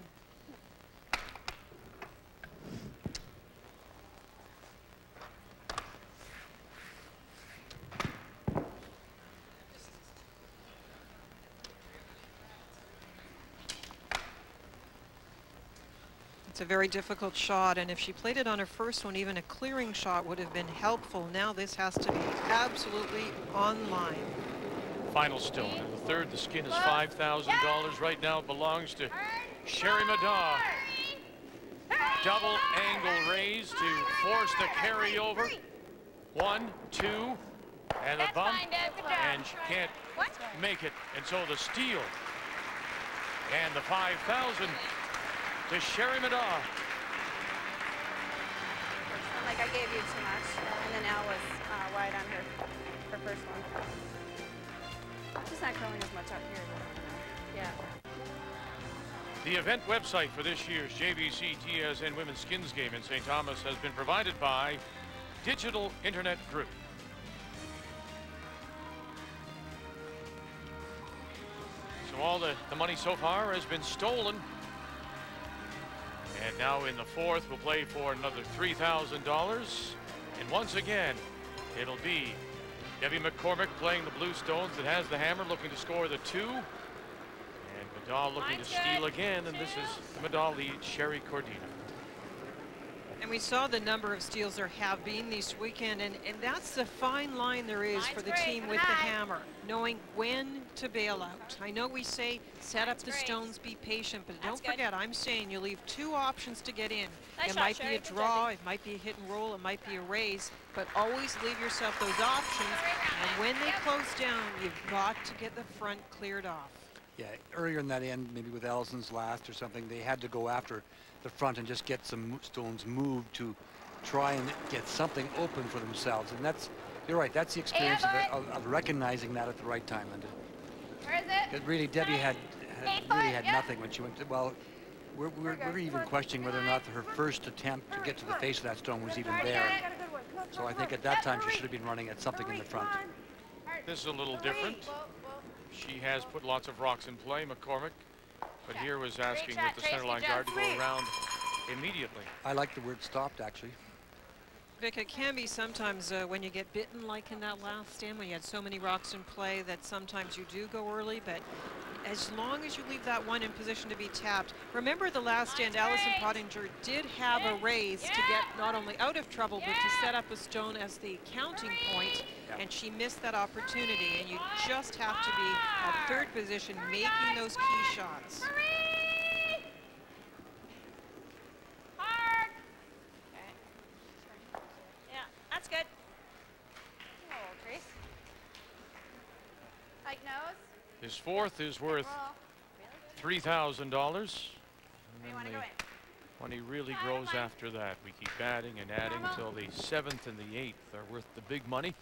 It's a very difficult shot, and if she played it on her first one, even a clearing shot would have been helpful. Now this has to be absolutely online. Final stone. In the third, the skin is $5,000. Right now it belongs to Sherry Middaugh. Double angle raise to force the carryover. 1, 2, and a bump, and she can't make it. And so the steal and the 5,000 to Sherry Middaugh. It's not like I gave you too much, and then Al was wide on her first one. She's not curling as much out here. Yeah. The event website for this year's JVC TSN Women's Skins Game in St. Thomas has been provided by Digital Internet Group. So all the money so far has been stolen. And now in the fourth, we'll play for another $3,000. And once again, it'll be Debbie McCormick playing the blue stones that has the hammer, looking to score the 2. And Middaugh looking to steal again, and this is Middaugh lead Sherry Cordina. And we saw the number of steals there have been this weekend, and that's the fine line there is for the team with the hammer, knowing when to bail out. I know we say set up the stones, be patient, but don't forget, I'm saying you leave 2 options to get in. It might be a draw, it might be a hit and roll, it might be a raise, but always leave yourself those options, and when they close down, you've got to get the front cleared off. Yeah, earlier in that end, maybe with Allison's last or something, they had to go after the front and just get some stones moved to try and get something open for themselves. And that's, you're right, that's the experience of recognizing that at the right time, Linda. Where is it? Because really, Debbie had nothing when she went to, well, we're even questioning whether or not her first attempt to get to the face of that stone was even there. So I think at that time she should have been running at something in the front. This is a little different. She has put lots of rocks in play, McCormick, but here was asking with the center line guard to go around immediately. I like the word stopped, actually. Vic, it can be sometimes when you get bitten, like in that last stand, when you had so many rocks in play, that sometimes you do go early, but as long as you leave that one in position to be tapped. Remember the last stand, Allison Pottinger did have a raise to get not only out of trouble, but to set up a stone as the counting point, and she missed that opportunity, and you just have to be at third position making those key shots. Hard. Okay. Yeah, that's good. Oh, Grace. Like nose? His fourth is worth $3,000. When he really grows after that, we keep adding and adding until the 7th and the 8th are worth the big money,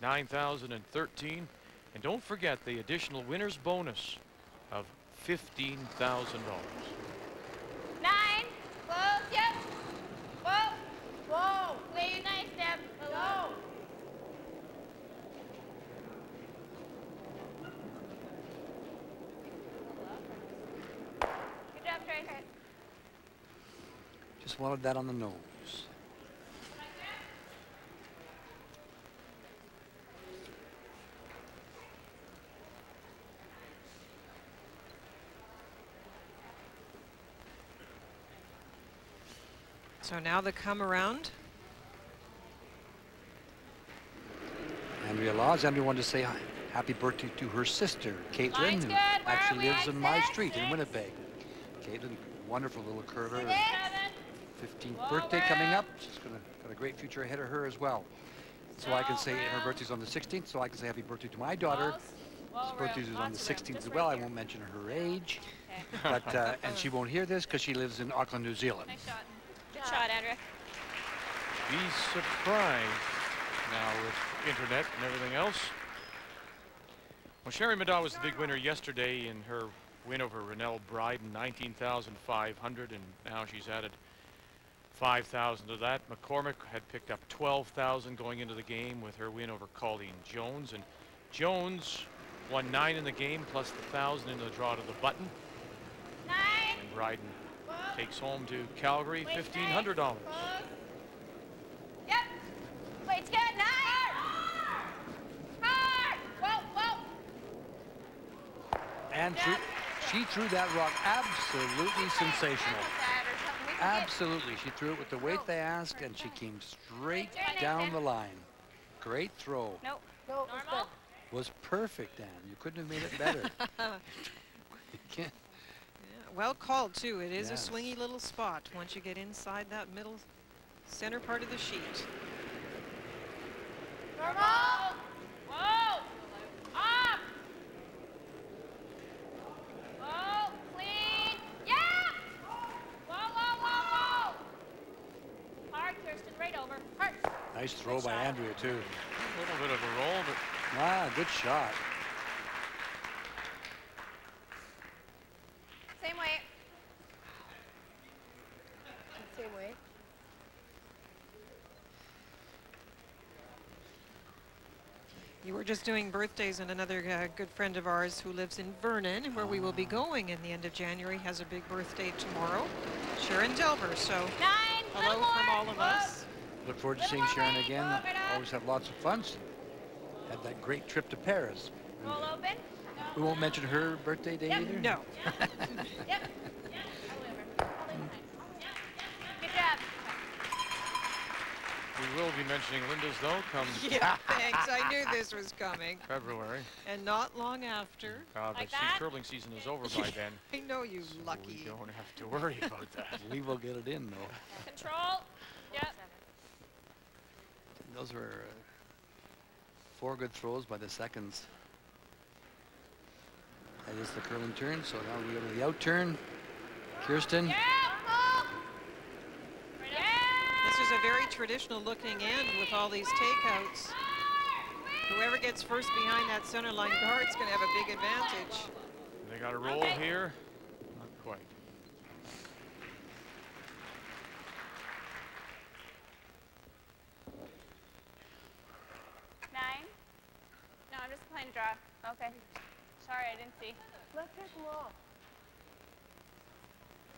$9,013. And don't forget the additional winner's bonus of $15,000. 9. Close. Yep. Whoa. Whoa. Play nice, Deb. Hello. Good job, Trace. Just wanted that on the nose. So now the come around. Andrea Laws. Andrea wanted to say happy birthday to her sister, Caitlin, Line's who good. Where actually are we lives at? in my Six, street in six. Winnipeg. Caitlin, wonderful little curler. 7. 15th Whoa, birthday Red. coming up. She's got a great future ahead of her as well. So I can say her birthday's on the 16th, so I can say happy birthday to my daughter. Her birthday is on the 16th as well. I won't mention her age, Okay. but and she won't hear this because she lives in Auckland, New Zealand. Nice shot. Good shot, Andrea. Be surprised now with internet and everything else. Well, Sherry Middaugh was the big winner yesterday in her win over Renelle Bryden, 19,500, and now she's added 5,000 to that. McCormick had picked up 12,000 going into the game with her win over Colleen Jones, and Jones won 9 in the game plus the 1,000 into the draw to the button. 9. And Bryden takes home to Calgary $1,500. Yep. Wait's good. 9. Hard. Whoa, whoa. And she threw that rock absolutely sensational. Absolutely. She threw it with the weight they asked, and she came straight down the line. Great throw. Nope. Normal. Was perfect, Dan. You couldn't have made it better. You can't. Yeah, well called, too. It is Yes. a swingy little spot once you get inside that middle center part of the sheet. Normal. Whoa. Up. Whoa. Clean. Yeah. Whoa, whoa, whoa, whoa. Hard, Kirsten. Right over. Hard. Nice throw by Andrea, too. A little bit of a roll, but Ah, good shot. Same way. Same way. You were just doing birthdays, and another good friend of ours who lives in Vernon, where we will be going in the end of January, has a big birthday tomorrow. Sharon Delver. So 9. hello Little from more. all of us. Look forward to seeing Sharon again. Always have lots of fun. Had that great trip to Paris. Roll open. We won't mention her birthday date either? No. Yep. Good job. we will be mentioning Linda's, though, come Yeah, thanks. I knew this was coming. February. And not long after. The Like that? curling season is over by then. I know you So lucky. we don't have to worry about that. We will get it in, though. Control. Yep. Those were 4 good throws by the seconds. That is the curling turn, so now we go to the out turn. Kirsten. Yeah. This is a very traditional looking end with all these takeouts. Whoever gets first behind that center line guard is going to have a big advantage. They got a roll Okay. here. Not quite. 9. No, I'm just playing draw. Okay. Sorry, I didn't see. Let's hit and roll.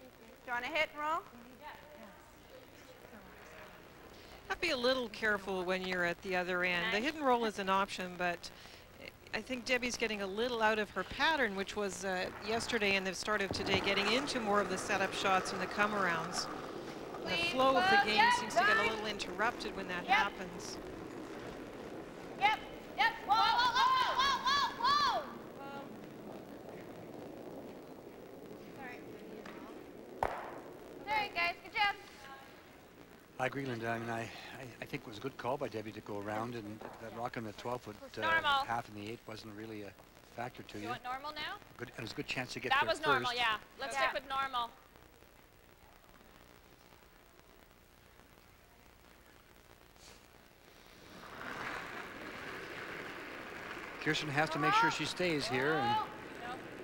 Do you want to hit and roll? Have to be a little careful when you're at the other end. The hit and roll is an option, but I think Debbie's getting a little out of her pattern, which was yesterday and the start of today, getting into more of the setup shots and the come-arounds. The flow of the game seems to get a little interrupted when that happens. Yep. Yep. Whoa, whoa, whoa, whoa, whoa, whoa. Sorry, guys. Good job. I agree, Linda. I mean, I think it was a good call by Debbie to go around, and that rock on the 12-foot Normal. half in the 8 wasn't really a factor to You you. want normal now? Good, it was a good chance to get That there was first. normal, yeah. Let's stick with normal. Kirsten has to make sure she stays here and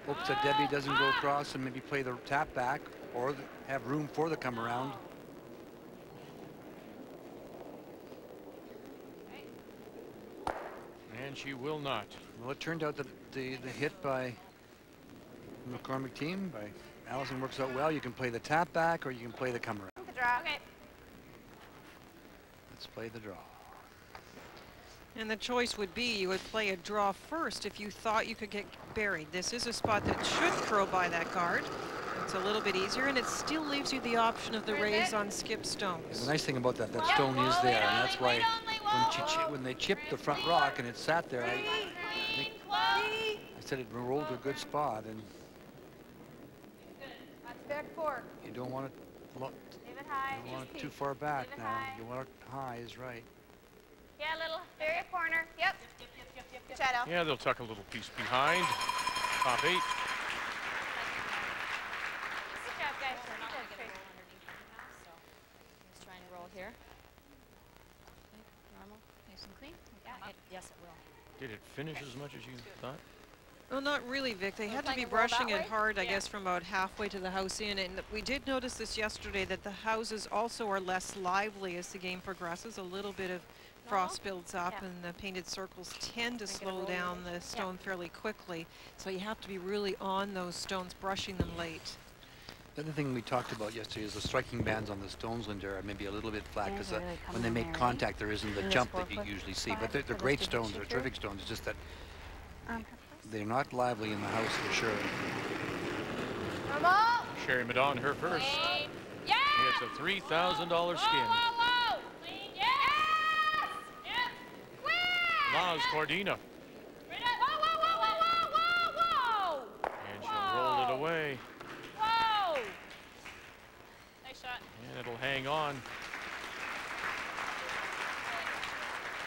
hopes that Debbie doesn't go across and maybe play the tap back or have room for the come around. And she will not. Well, it turned out that the hit by the McCormick team, by Allison, works out well. You can play the tap back or you can play the come around. The draw. Okay. Let's play the draw. And the choice would be you would play a draw first if you thought you could get buried. This is a spot that should curl by that guard. it's a little bit easier, and it still leaves you the option of the raise on skip And stones. the nice thing about that stone is there, and that's why when they chipped the front rock and it sat there, I said it rolled to a good spot, and Back 4. you don't want it Leave it high. you don't want it too far back Leave it now. high. You want it high is right. Yeah, little area corner. Yep. Good shot, Al. Yeah, they'll tuck a little piece behind. Top 8. Good job, guys. We're not going to get a roll underneath it now, so let's try and roll here. Okay, normal, nice and clean. Yeah, yes, it will. Did it finish as much as you thought? Well, not really, Vic. They had to playing be a roll that brushing it way? hard, I guess, from about halfway to the house in. And we did notice this yesterday, that the houses also are less lively as the game progresses. A little bit of frost builds up, Yeah. and the painted circles tend to Make it a slow roll down the stone fairly quickly. So you have to be really on those stones, brushing them late. The other thing we talked about yesterday is the striking bands on the stones, Linda, are maybe a little bit flat because really when coming they in make there, right? contact, there isn't the And this jump that 4 you foot usually see. five But they're for this great big stones. They're shooter. terrific stones. It's just that Purpose. they're not lively in the house for sure. Normal. Sherry Middaugh in her first. Clean. Yeah! It's a $3,000 skin. Whoa, whoa, whoa! Clean. Yes! Yes! Laz Cordina. Right up. Whoa, whoa, whoa, whoa, whoa, whoa, whoa! And she'll roll it away. Whoa! Nice shot. And it'll hang on.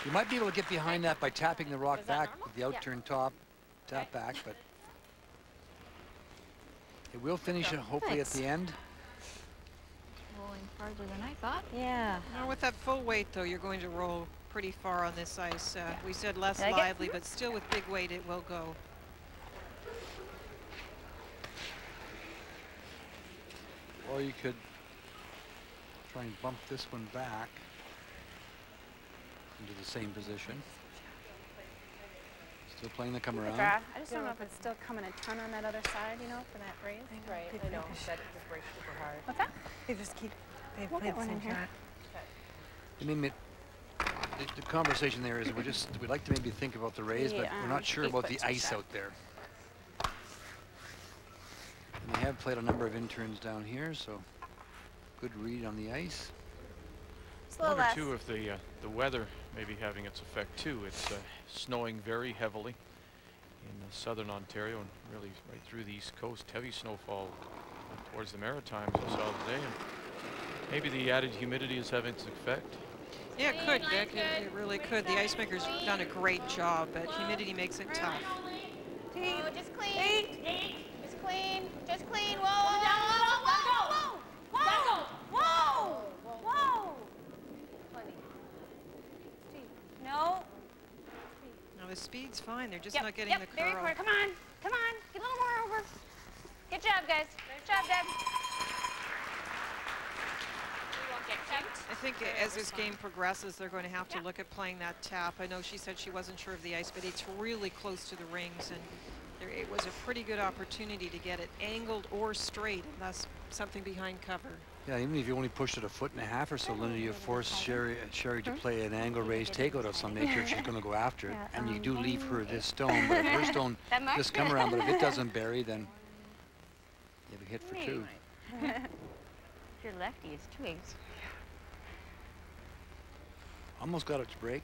You might be able to get behind that by tapping the rock Was that back normal? with the out-turn top, tap back, but it will finish hopefully at the end. Rolling farther than I thought. Yeah. Now, with that full weight, though, you're going to roll pretty far on this ice. We said less Like it? lively, but still with big weight, it will go. Or you could try and bump this one back into the same position. Still playing the come around. I just don't know if it's still coming a ton on that other side, you know, for that raise. Right, I know, that just breaks super hard. What's that? They just keep, they We'll play get the one same in here. shot. I mean, the conversation there is we'd like to maybe think about the raise, but we're not sure about the 8-foot ice shot. out there. And they have played a number of interns down here, so good read on the ice. Just I a little wonder less. too if the weather may be having its effect too. It's snowing very heavily in southern Ontario and really right through the east coast. Heavy snowfall towards the Maritimes I saw today, and maybe the added humidity is having its effect. Yeah, it could, Clean, Vic. line good. It really could. The ice maker's done a great job, but humidity makes it tough. Team. Just clean. 8. Just clean. Just clean. Whoa, whoa, whoa, whoa, whoa, whoa, whoa, whoa. No. Now, the speed's fine. They're just Yep, not getting yep, the very curl. quick. Come on. Come on. Get a little more over. Good job, guys. Good job, Deb. We won't get kicked. I think as this game progresses, they're going to have to look at playing that tap. I know she said she wasn't sure of the ice, but it's really close to the rings, and it was a pretty good opportunity to get it angled or straight, and thus something behind cover. Yeah, even if you only pushed it 1.5 feet or so, Linda, you force Sherry to play an angle raise takeout of some nature if she's going to go after it. And you do leave her this stone, but if her stone That much? just come around, but if it doesn't bury, then you have a hit for 2. If you're lefty, it's 2 eggs. Almost got it to break.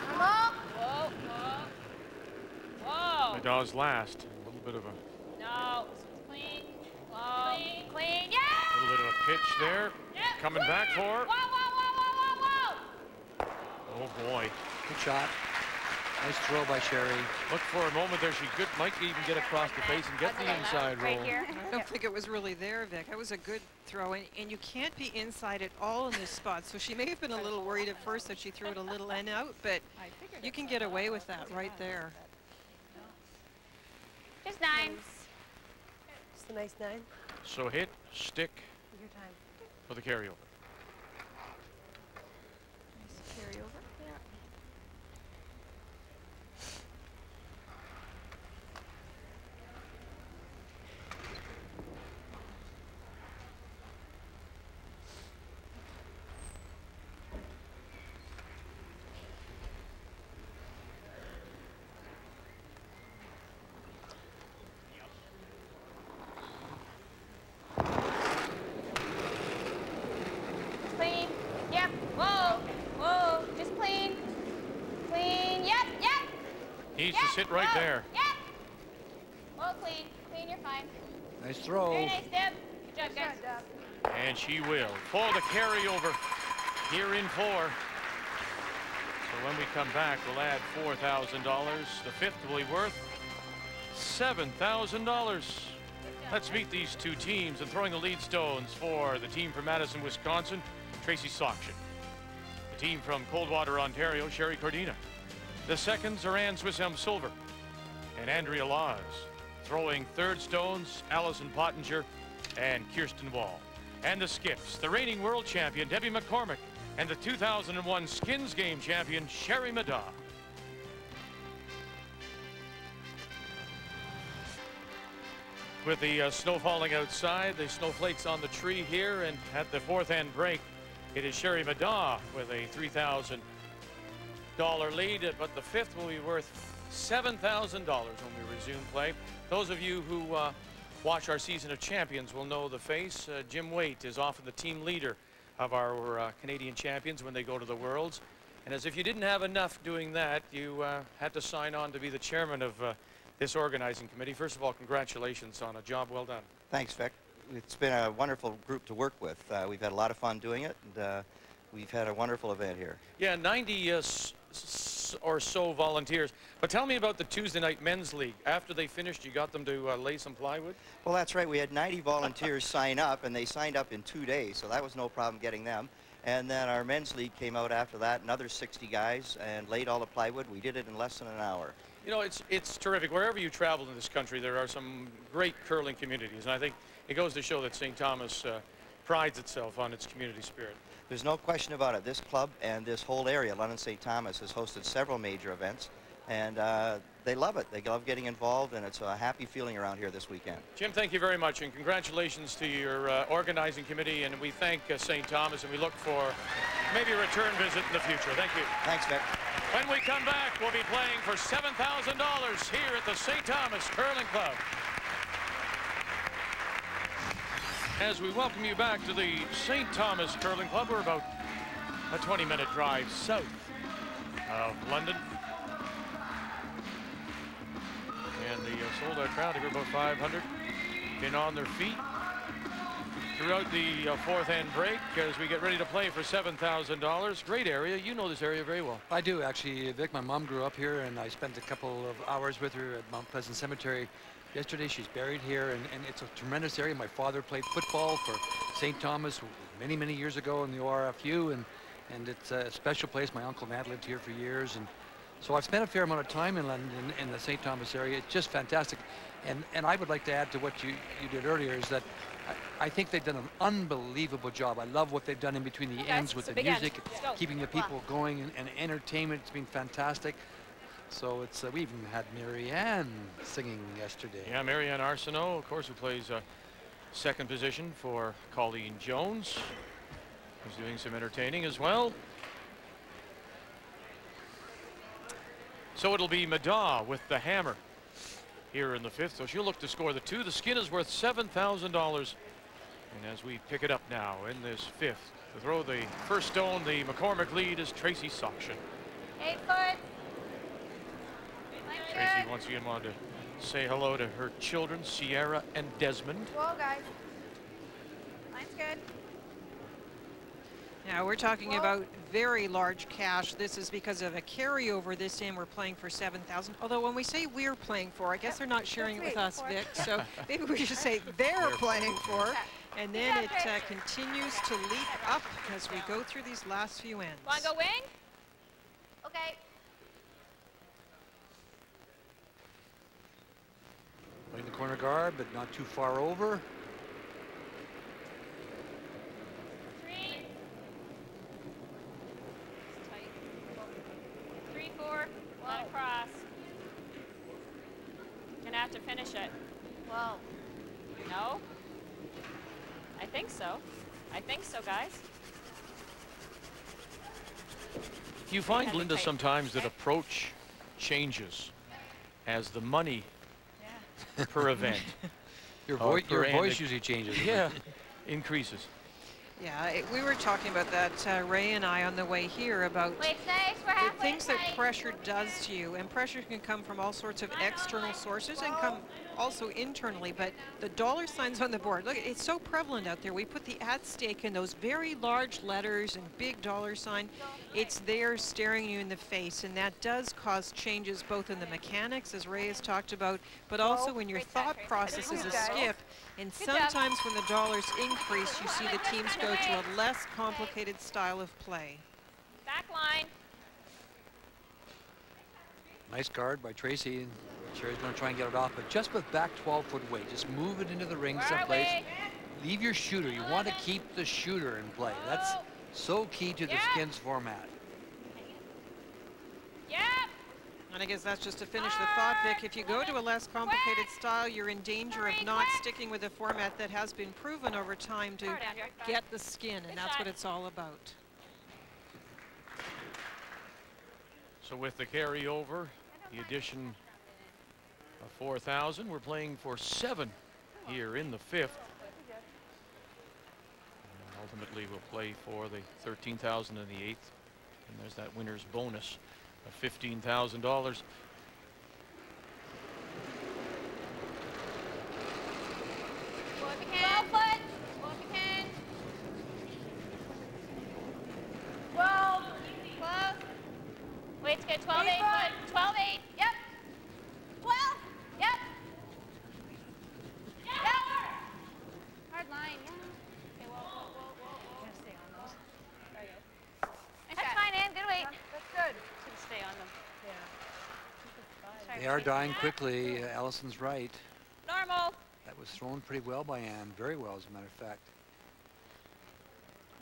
Normal. Whoa, whoa. Whoa. Middaugh's last. A little bit of a No, this one's clean. Whoa. Clean, clean. Yeah! little bit of a pitch there. Yeah. Coming back for her. Whoa, whoa, whoa, whoa, whoa, whoa. Oh boy. Good shot. Nice throw by Sherry. Look for a moment there. She might even get across the face and get the inside roll. Right here. I don't think it was really there, Vic. That was a good throw, and you can't be inside at all in this spot. So she may have been a little worried at first that she threw it a little in out, but you can get away with that right there. Just 9. Just a nice 9. So hit, stick Your time. for the carryover. Nice carry over. Needs to sit right there. Yep. Well, clean. Clean, you're fine. Nice throw. Very nice, Deb. Good job, guys. And she will. For the carryover here in 4. So when we come back, we'll add $4,000. The fifth will be worth $7,000. Let's meet these two teams. And throwing the lead stones for the team from Madison, Wisconsin, Tracy Sokshin. The team from Coldwater, Ontario, Sherry Cordina. The seconds are Ann Swissham Silver and Andrea Laws. Throwing third stones, Allison Pottinger and Kirsten Wall. And the skips, the reigning world champion, Debbie McCormick, and the 2001 Skins Game champion, Sherry Middaugh. With the snow falling outside, the snowflakes on the tree here, and at the fourth end break, it is Sherry Middaugh with a $3,000 lead, but the fifth will be worth $7,000 when we resume play. Those of you who watch our season of champions will know the face. Jim Waite is often the team leader of our Canadian champions when they go to the Worlds. And as if you didn't have enough doing that, you had to sign on to be the chairman of this organizing committee. First of all, congratulations on a job well done. Thanks, Vic. It's been a wonderful group to work with. We've had a lot of fun doing it, and we've had a wonderful event here. Yeah, 90 or so volunteers. But tell me about the Tuesday night men's league. After they finished, you got them to lay some plywood? Well, that's right. We had 90 volunteers sign up, and they signed up in 2 days, so that was no problem getting them. And then our men's league came out after that, another 60 guys, and laid all the plywood. We did it in less than an hour. You know, it's terrific. Wherever you travel in this country, there are some great curling communities, and I think it goes to show that St. Thomas prides itself on its community spirit. There's no question about it. This club and this whole area, London St. Thomas, has hosted several major events, and they love it. They love getting involved, and it's a happy feeling around here this weekend. Jim, thank you very much, and congratulations to your organizing committee, and we thank St. Thomas, and we look for maybe a return visit in the future. Thank you. Thanks, Vic. When we come back, we'll be playing for $7,000 here at the St. Thomas Curling Club. As we welcome you back to the St. Thomas Curling Club, we're about a 20-minute drive south of London. And the sold-out crowd here, about 500, been on their feet throughout the fourth end break as we get ready to play for $7,000. Great area. You know this area very well. I do, actually, Vic. My mom grew up here, and I spent a couple of hours with her at Mount Pleasant Cemetery yesterday. She's buried here, and it's a tremendous area. My father played football for St. Thomas many, many years ago in the ORFU, and it's a special place. My Uncle Matt lived here for years, and so I've spent a fair amount of time in London, in the St. Thomas area. It's just fantastic. And I would like to add to what you did earlier is that I think they've done an unbelievable job. I love what they've done in between the ends with the music, keeping the people going, and entertainment. It's been fantastic. So it's we even had Marianne singing yesterday. Yeah, Marianne Arsenault, of course, who plays second position for Colleen Jones, who's doing some entertaining as well. So it'll be Middaugh with the hammer here in the fifth. So she'll look to score the two. The skin is worth $7,000. And as we pick it up now in this fifth, to throw the first stone, the McCormick lead is Tracy Sokshin. 8 foot. Tracy once again wanted to say hello to her children, Sierra and Desmond. Whoa, guys. Line's good. Now we're talking about very large cash. This is because of a carryover this time. We're playing for $7,000. Although when we say we're playing for, I guess they're not sharing it with us, Vic. So maybe we should say they're playing for. And then it continues to leap up as we go through these last few ends. Want to go wing? Okay. Playing the corner guard, but not too far over. 3. Tight. 3, 4. One across. Gonna have to finish it. Whoa. No? I think so. I think so, guys. You find, Linda, sometimes that approach changes as the money per event. Your voice usually changes. Yeah, increases. Yeah, we were talking about that, Ray and I, on the way here, about Wait, Stace, we're the halfway things that tight. pressure does to you. And pressure can come from all sorts of external sources and come also internally. But the dollar signs on the board, look, it's so prevalent out there. We put the at stake in those very large letters and big dollar sign. It's there staring you in the face, and that does cause changes both in the mechanics, as Ray has talked about, but also in your thought process as a skip. And sometimes when the dollars increase, you see the teams go to a less complicated style of play. Back line. Nice guard by Tracy. Sherry's going to try and get it off, but just with back 12-foot weight, just move it into the ring someplace. Leave your shooter. You want to keep the shooter in play. That's so key to the skins format. Yep. And I guess that's just to finish the thought, Vic. If you go to a less complicated style, you're in danger of not sticking with a format that has been proven over time to get the skin, and that's what it's all about. So with the carryover, the addition of 4,000, we're playing for 7 here in the 5th. And ultimately, we'll play for the 13,000 in the 8th. And there's that winner's bonus of $15,000. 12 if you can. 12 foot. 12 if you can. 12. 12. Weight's good. 12 8 foot. 12 8. Yep. 12. Yep. Yep. Hard line. Yeah. Okay, whoa. Gotta stay on those. There you go. Nice That's shot. fine, Ann. Good weight. That's good. Should stay on them. Yeah. They are dying quickly. Allison's right. Normal. That was thrown pretty well by Ann. Very well, as a matter of fact.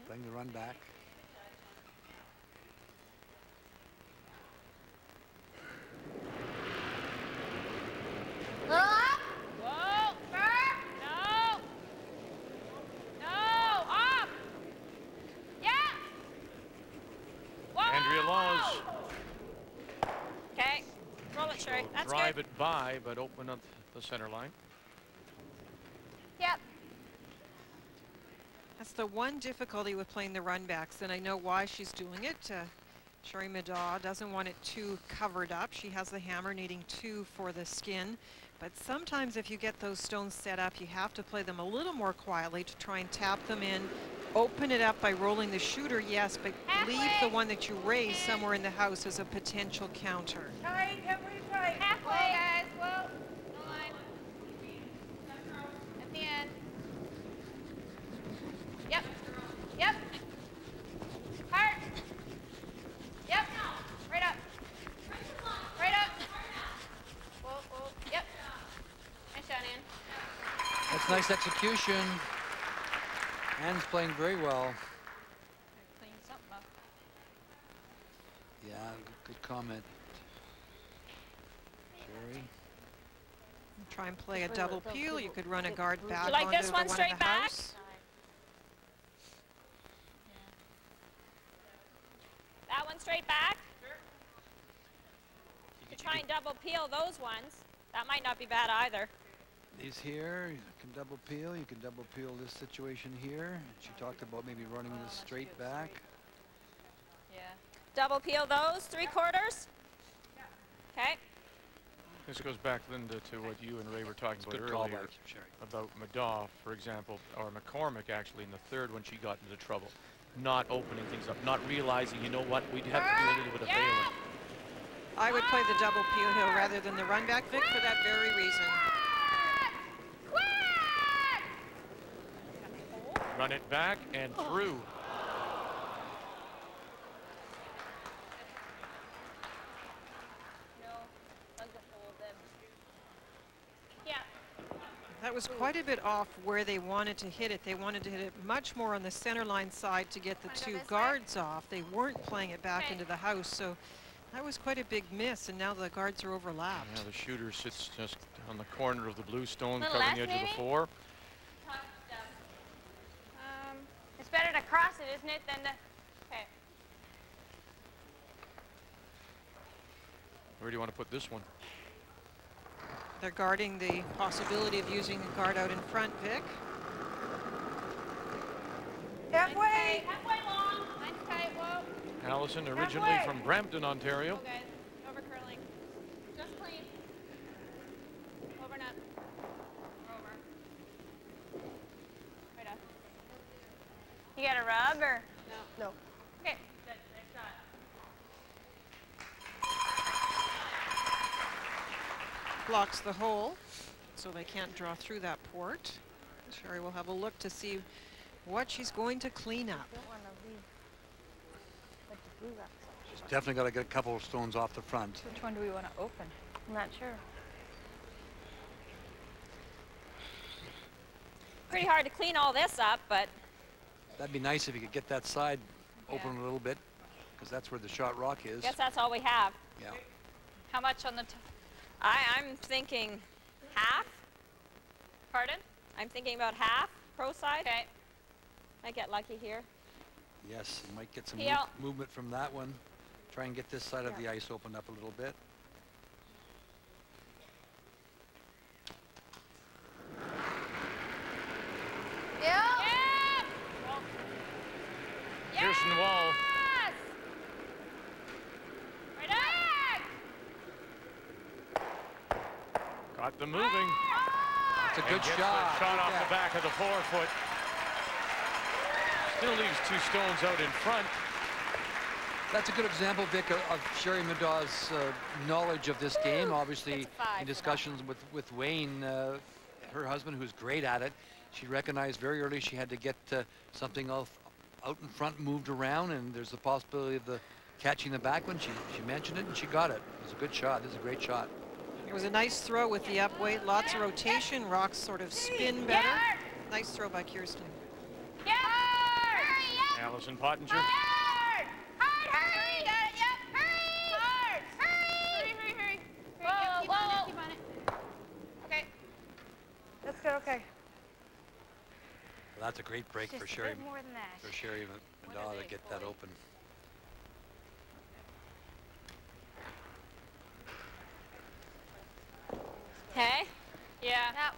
Playing the run back. Little up. Whoa. Firm. No. No. Off. Yeah. Whoa. Andrea Laws Okay. Roll it, Sherry. will That's drive good. it by, but open up the center line. Yep. That's the one difficulty with playing the run backs, and I know why she's doing it. Sherry Middaugh doesn't want it too covered up. She has the hammer needing 2 for the skin. But sometimes if you get those stones set up, you have to play them a little more quietly to try and tap them in. Open it up by rolling the shooter, yes, but leave the one that you raise somewhere in the house as a potential counter. Tight. Everybody tight. Halfway, guys. Whoa. No line. At the end. Yep. Yep. Heart. Yep. Right up. Right up. Whoa. Yep. Nice shot, Ann. That's nice execution. Ann's playing very well. Clean something up. Yeah, good comment. Sherry. Try and play a double peel. You could run a guard back like onto this the one in straight the back? house. That one straight back. You could try and double peel those ones. That might not be bad either. These here, you can double peel. You can double peel this situation here. She talked about maybe running this straight back. Yeah. Double peel those 3/4. Okay. This goes back, Linda, to what you and Ray were talking about Good call by earlier Sherry. about Middaugh, for example, or McCormick actually in the 3rd when she got into trouble. Not opening things up, not realizing, you know what, we'd have to do a little bit of bailing. I would play the double peel hill rather than the run back, Vic, for that very reason. Run it back and through. That was quite a bit off where they wanted to hit it. They wanted to hit it much more on the center line side to get the 2 guards off. They weren't playing it back into the house, so that was quite a big miss, and now the guards are overlapped. Yeah, the shooter sits just on the corner of the blue stone, Little covering the left, edge of the maybe? 4. It's better to cross it, isn't it, than to... Okay. Where do you want to put this one? They're guarding the possibility of using a guard out in front, Vic. Yep. Allison, originally from Brampton, Ontario. Go, guys. Over curling. Just clean. Over and up. Over. Right up. You got a rub or? No. Okay. Good. Nice shot. Blocks the hole, so they can't draw through that port. Sherry will have a look to see what she's going to clean up. Don't want to leave the blue rocks. She's definitely got to get a couple of stones off the front. Which one do we want to open? I'm not sure. Pretty hard to clean all this up, but That'd be nice if you could get that side open a little bit, because that's where the shot rock is. guess that's all we have. Yeah. How much on the I'm thinking half. Pardon? I'm thinking about half pro side. Okay. I get lucky here. Yes, you might get some Heel. movement from that one. Try and get this side of the ice opened up a little bit. Yeah. Pearson Wall. Yes! Right up! Got them moving. It's a good And gets shot. the shot Look off at the back of the 4-foot. Still leaves 2 stones out in front. That's a good example, Vic, of Sherry Middaugh's knowledge of this game. Obviously, It's 5 in for discussions with Wayne, her husband, who's great at it, she recognized very early she had to get something out in front, moved around, and there's the possibility of the catching the back one. She mentioned it, and she got it. It was a good shot. This is a great shot. It was a nice throw with the upweight, lots of rotation, rocks sort of spin better. Nice throw by Kirsten. Allison Pottinger. Hard! Hurry! Got it, yep. Hurry! Hard! Hurry! Hurry! Keep on it, keep on it. Okay. That's good, okay. Well, that's a great break Just for a Sherry bit more than that. Middaugh to get that open. Okay. Yeah. Now.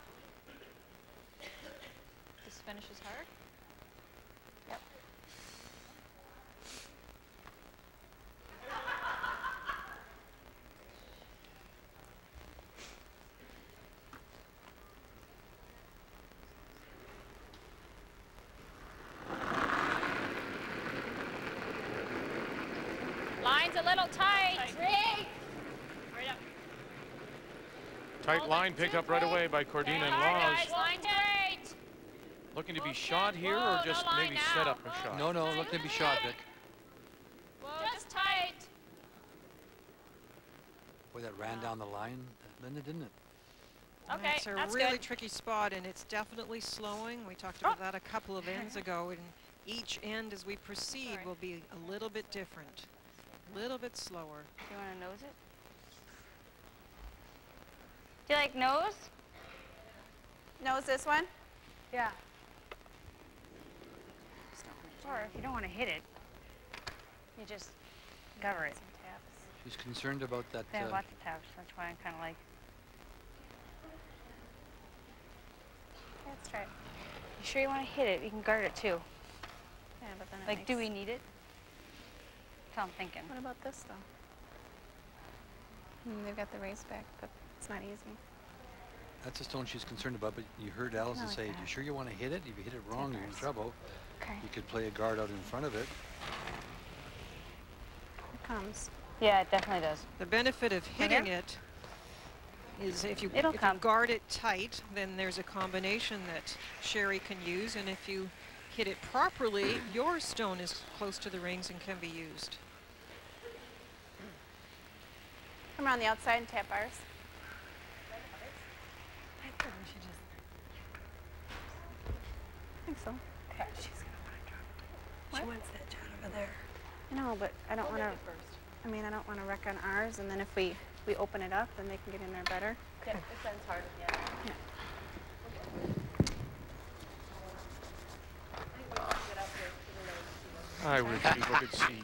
This finishes hard. Yep. Line's a little tight. Three. Right up. Tight line picked up right away by Cordina and Hard, Laws. guys. Line's great. Looking to be shot here or Whoa, just no line maybe now. set up a shot? No, look to be shot, Vic. Whoa, just tight. Boy, that ran down the line, Linda, didn't it? Okay, It's a that's really good. tricky spot, and it's definitely slowing. We talked about that a couple of ends ago, and each end as we proceed Sorry. will be a little bit different, a little bit slower. Do you want to nose it? Do you like nose? Nose this one? Yeah. Or if you don't want to hit it, you just cover it. She's concerned about that. They have lots of tabs. That's why I'm kind of like. Let's try it. You sure you want to hit it? You can guard it too. Yeah, but then it Like, makes... do we need it? That's how I'm thinking. What about this, though? They've got the race back, but it's not easy. That's a stone she's concerned about, but you heard Allison like say, that. you sure you want to hit it? If you hit it wrong, you're in trouble. Okay. You could play a guard out in front of it. It comes. Yeah, it definitely does. The benefit of hitting it is if you guard it tight, then there's a combination that Sherry can use, and if you hit it properly, your stone is close to the rings and can be used. Come around the outside and tap ours. I think we should just... I think so. Okay, she's gonna want to drop it. She wants that shot over there. No, but I don't want to... I mean, I don't want to wreck on ours, and then if we open it up, then they can get in there better. Okay. This end's hard with the other. Yeah. I wish people could see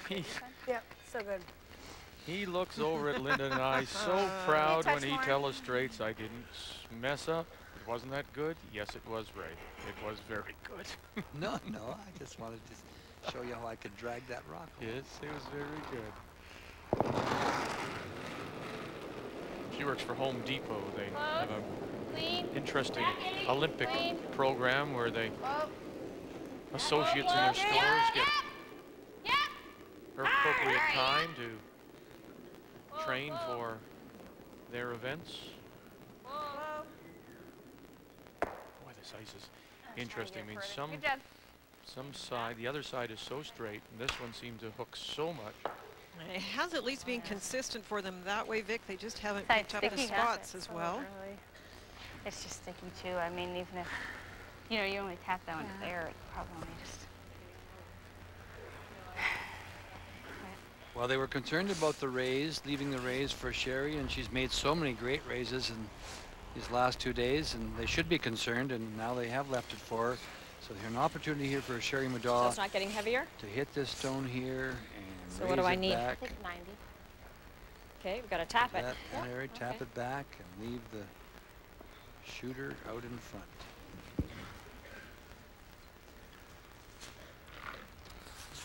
you. Yep, so good. He looks over at Linda and I so proud when he illustrates I didn't mess up. It wasn't that good? Yes, it was, Ray. It was very good. No, I just wanted to Show you how I could drag that rock. Yes, it was very good. She works for Home Depot. They have a interesting Olympic program where they associates in their stores get appropriate time to train for their events. Boy, this ice is interesting. I mean, some side, the other side is so straight, and this one seemed to hook so much. It has at least been consistent for them that way, Vic. They just haven't picked up the spots as well. It's just sticky too. I mean, even if you know you only tap that one there, it probably only just. Well, they were concerned about the raise, leaving the raise for Sherry, and she's made so many great raises in these last 2 days, and they should be concerned, and now they have left it for her. So there's an opportunity here for Sherry Middaugh. So it's not getting heavier? To hit this stone here and so what do I need? Back. I think 90. Okay, we've got to tap it. Tap it back and leave the shooter out in front.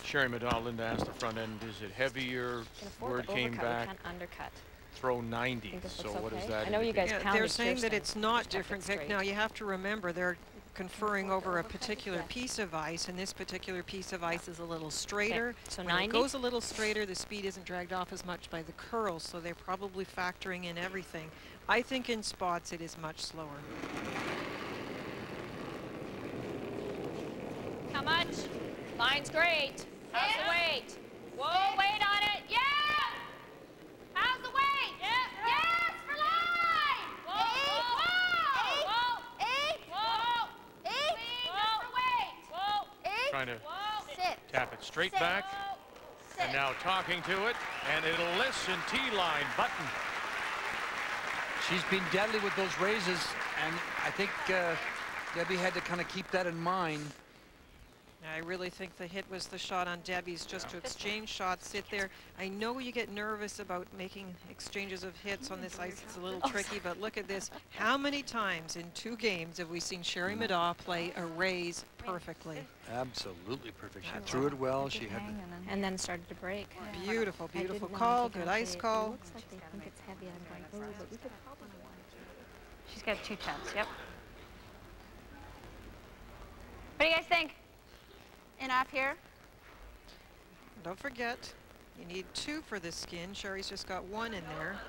Sherry Middaugh, Linda asked the front end, is it heavier? Word came back. We can't undercut. Throw 90. So what does that I know you guys yeah, they're saying that it's not different, Vic. Now you have to remember they're conferring over a particular piece of ice, and this particular piece of ice is a little straighter. Okay. So when 90? it goes a little straighter, the speed isn't dragged off as much by the curls, so they're probably factoring in everything. I think in spots it is much slower. How much? Line's great. How's the weight? Whoa, weight on it. Yeah! How's the weight? Yeah. Yes, for line! Whoa, whoa, whoa, just for weight. Whoa. Trying to Sit. tap it straight Sit. back. Sit. And now talking to it, and it'll listen T-line button. She's been deadly with those raises, and I think Debbie had to kind of keep that in mind. I really think the hit was the shot on Debbie's, just to exchange shots, sit there. I know you get nervous about making exchanges of hits on this ice. It's a little tricky, but look at this. How many times in 2 games have we seen Sherry Middaugh play a raise perfectly? Absolutely perfect. She threw it well. She had And then started to break. Beautiful, beautiful call. Good ice call. Looks like they think it's heavy. I'm going, but we could probably. She's got 2 taps. Yep. What do you guys think? And off here. Don't forget, you need 2 for this skin. Sherry's just got 1 in there.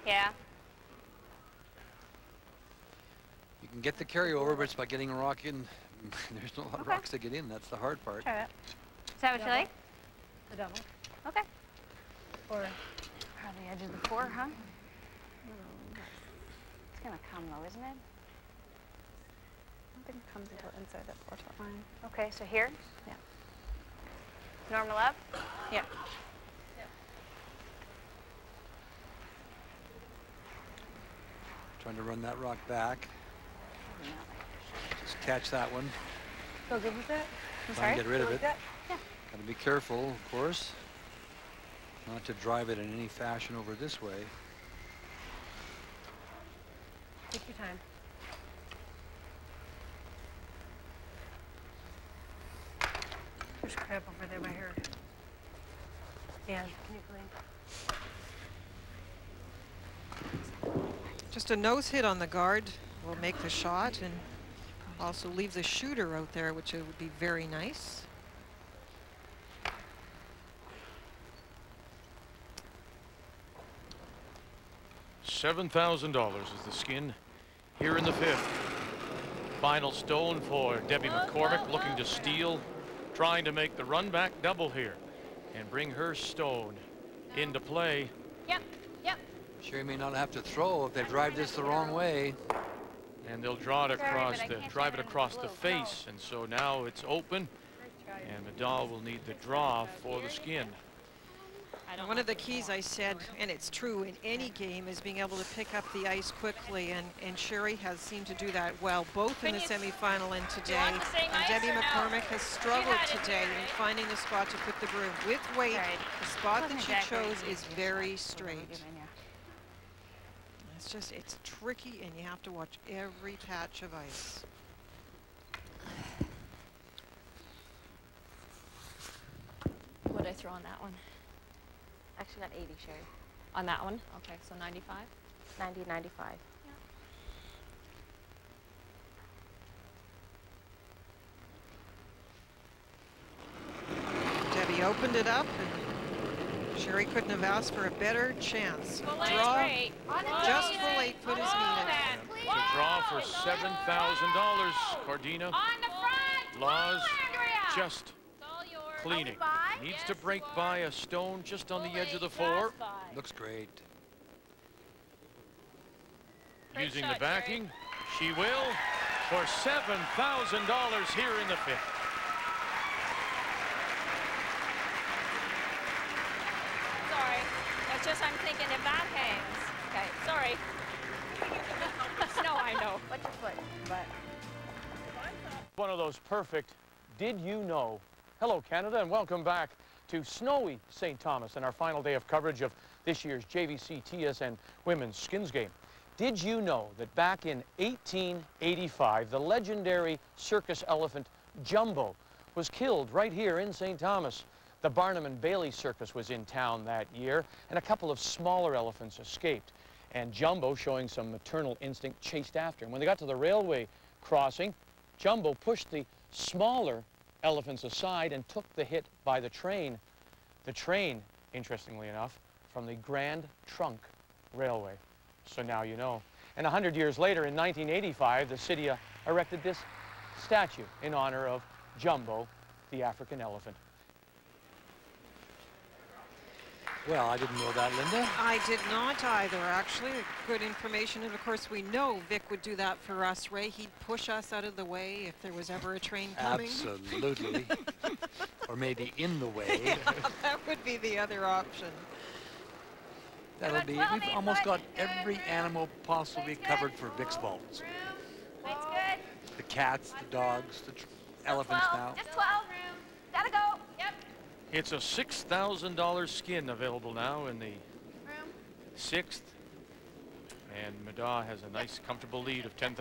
Yeah. You can get the carryover, but it's by getting a rock in. There's not a lot of rocks to get in. That's the hard part. Try it. Is that what you like? The double. Okay. Or Probably edge of the 4, huh? It's gonna come though, isn't it? I think it comes until inside that 4-foot line. Okay, so here? Yeah. Normal up? Yeah. Trying to run that rock back. Just catch that one. feel good with that? I'm Try and sorry? get rid of Feel it. like that? Got to be careful, of course, not to drive it in any fashion over this way. Take your time. There's crap over there by her. Dan, can you clean? Just a nose hit on the guard will make the shot and also leave the shooter out there, which would be very nice. $7,000 is the skin here in the 5th. Final stone for Debbie McCormick, looking to steal, trying to make the run back double here and bring her stone into play. Yep, yep. Sherry may not have to throw if they drive this the wrong way. And they'll draw it across but I the, can't drive it turn it across into the blue. face. And so now it's open, and Middaugh will need the draw for the skin. One of the keys I said, and it's true in any game, is being able to pick up the ice quickly, and Sherry has seemed to do that well, both in the semifinal and today. want the same And ice Debbie or no? McCormick has struggled had it today here, in finding the spot to put the broom. With weight, the spot that she chose is very straight. It's just, it's tricky, and you have to watch every patch of ice. throw on that one? Actually got 80, Sherry. On that one? Okay, so 95? 90, 95. Debbie opened it up, and Sherry couldn't have asked for a better chance. Full eight's Draw, great. just full 8 foot is needed. It's a draw for $7,000. Cordina On the front. Laws Andrea. just It's all yours. cleaning. Needs to Yes, break you are. by a stone just on the Full edge of the eight, 4. just fine. Looks great. Great Using shot, the backing, she will for $7,000 here in the 5th. Sorry. It's just I'm thinking if that hangs. Okay, sorry. No, I know. What's your foot? But One of those perfect did you know. Hello, Canada, and welcome back to snowy St. Thomas and our final day of coverage of this year's JVC TSN Women's Skins Game. Did you know that back in 1885, the legendary circus elephant Jumbo was killed right here in St. Thomas? The Barnum and Bailey Circus was in town that year, and a couple of smaller elephants escaped. And Jumbo, showing some maternal instinct, chased after him. When they got to the railway crossing, Jumbo pushed the smaller elephants aside and took the hit by the train. The train, interestingly enough, from the Grand Trunk Railway. So now you know. And 100 years later, in 1985, the city erected this statue in honor of Jumbo, the African elephant. Well, I didn't know that, Linda. I did not either, actually. Good information. And of course, we know Vic would do that for us, Ray. He'd push us out of the way if there was ever a train coming. Absolutely. Or maybe in the way. Yeah, that would be the other option. That'll be, we've almost got every animal possibly covered for Vic's Falls. That's good. The cats, the dogs, the elephants now. Just 12. Gotta go. Yep. It's a $6,000 skin available now in the 6th. And Middaugh has a nice, comfortable lead of $10,000.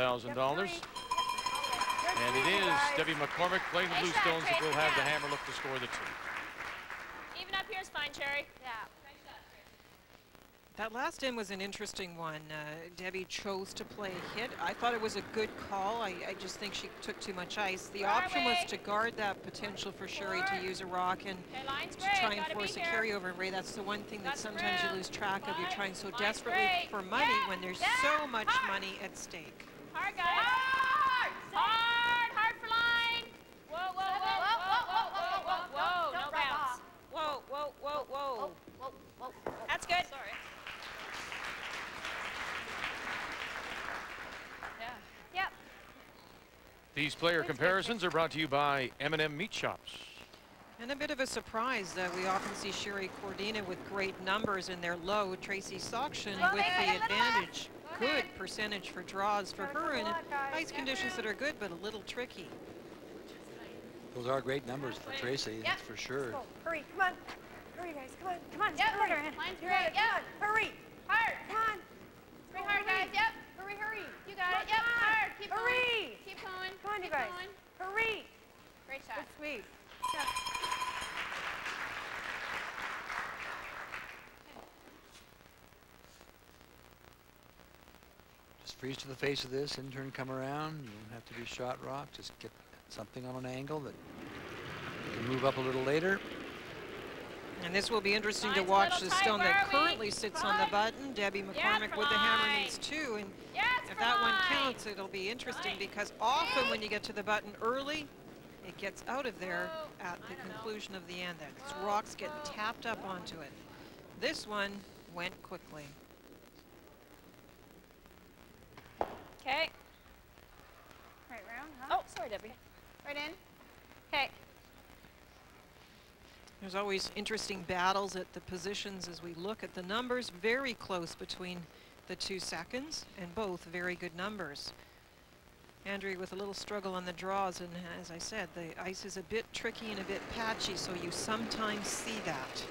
And it is Debbie McCormick playing the blue stones that will have the hammer look to score the 2. Even up here is fine, Cherry. Yeah. That last in was an interesting one. Debbie chose to play a hit. I thought it was a good call. I just think she took too much ice. The option was to guard that potential for Sherry to use a rock and to try and force a carryover. And Ray, that's the one thing that sometimes you lose track of. You're trying so desperately for money when there's so much money at stake. Hard, guys. Hard! Hard! Hard for line! Whoa, whoa, whoa, whoa, whoa, whoa, whoa, whoa, no bounce. Whoa, whoa, whoa, whoa. Whoa, whoa. That's good. Sorry. Yep. These player comparisons are brought to you by M&M Meat Shops. And a bit of a surprise that we often see Sherry Cordina with great numbers in their low. Tracy Sokshin with the advantage. Good percentage for draws for her in ice conditions that are good but a little tricky. Those are great numbers for Tracy, that's for sure. Hurry, come on. Hurry, guys, come on. Come on, Yep. hurry. Line's great. Yep. Hurry. Hard. Come on. Pretty hard, guys. Yep. Hurry, hurry. You got it. Yep. Hard. Keep going. Hurry. Keep going. Come on, you Keep guys. going. Hurry. Great shot. Good sweep. Just freeze to the face of this, in turn come around. You don't have to do shot rock, just get something on an angle that you can move up a little later. And this will be interesting to Line's a watch little the tight. stone Where that are we? currently sits on the button. Debbie McCormick for with the hammer line. needs 2. And Yes, if for that one line. counts, it'll be interesting because often when you get to the button early, it gets out of there at the conclusion of the end. Then its rocks getting tapped up onto it. This one went quickly. Okay. right round, huh? Oh, sorry, Debbie. Right in. Okay. There's always interesting battles at the positions as we look at the numbers. Very close between the 2 seconds, and both very good numbers. Andrea with a little struggle on the draws, and as I said, the ice is a bit tricky and a bit patchy, so you sometimes see that.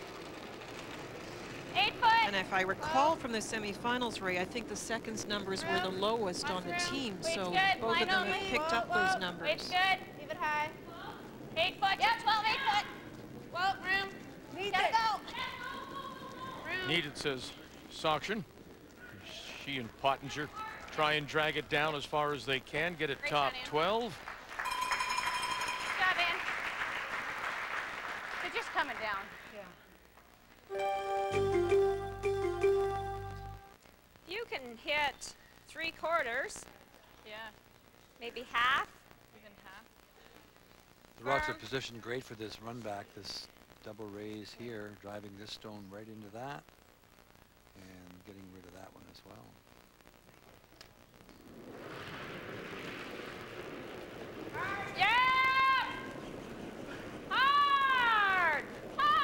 8 foot. And if I recall from the semifinals, Ray, I think the seconds numbers were the lowest on the team, so both of them have picked up those numbers. Weight's good. Leave it high. 8 foot. Yep. 12. 8 foot. Whoa. Room. Gotta go. Needed, says Sauction. She and Pottinger try and drag it down as far as they can, get it Great top shot, Ann. 12. Good job, Ann. They're just coming down. You can hit 3/4, Yeah. maybe half. Even half. The rocks are positioned great for this run back, this double raise here, driving this stone right into that and getting rid of that one as well. Yeah! Hard!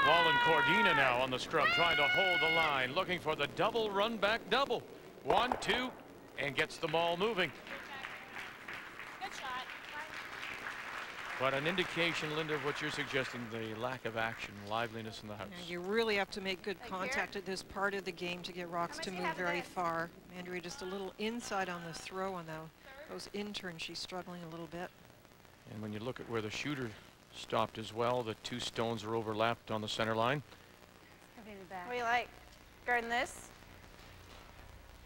Wallen Cordina now on the scrub, trying to hold the line, looking for the double run back double. 1, 2, and gets the ball moving. Good shot. But an indication, Linda, of what you're suggesting, the lack of action, liveliness in the house. Yeah, you really have to make good contact at this part of the game to get rocks to move very far. Andrea just a little inside on the throw, and now those interns, she's struggling a little bit. And when you look at where the shooter stopped as well, the two stones are overlapped on the center line. I'll be in the back. What do you like? Guarding this?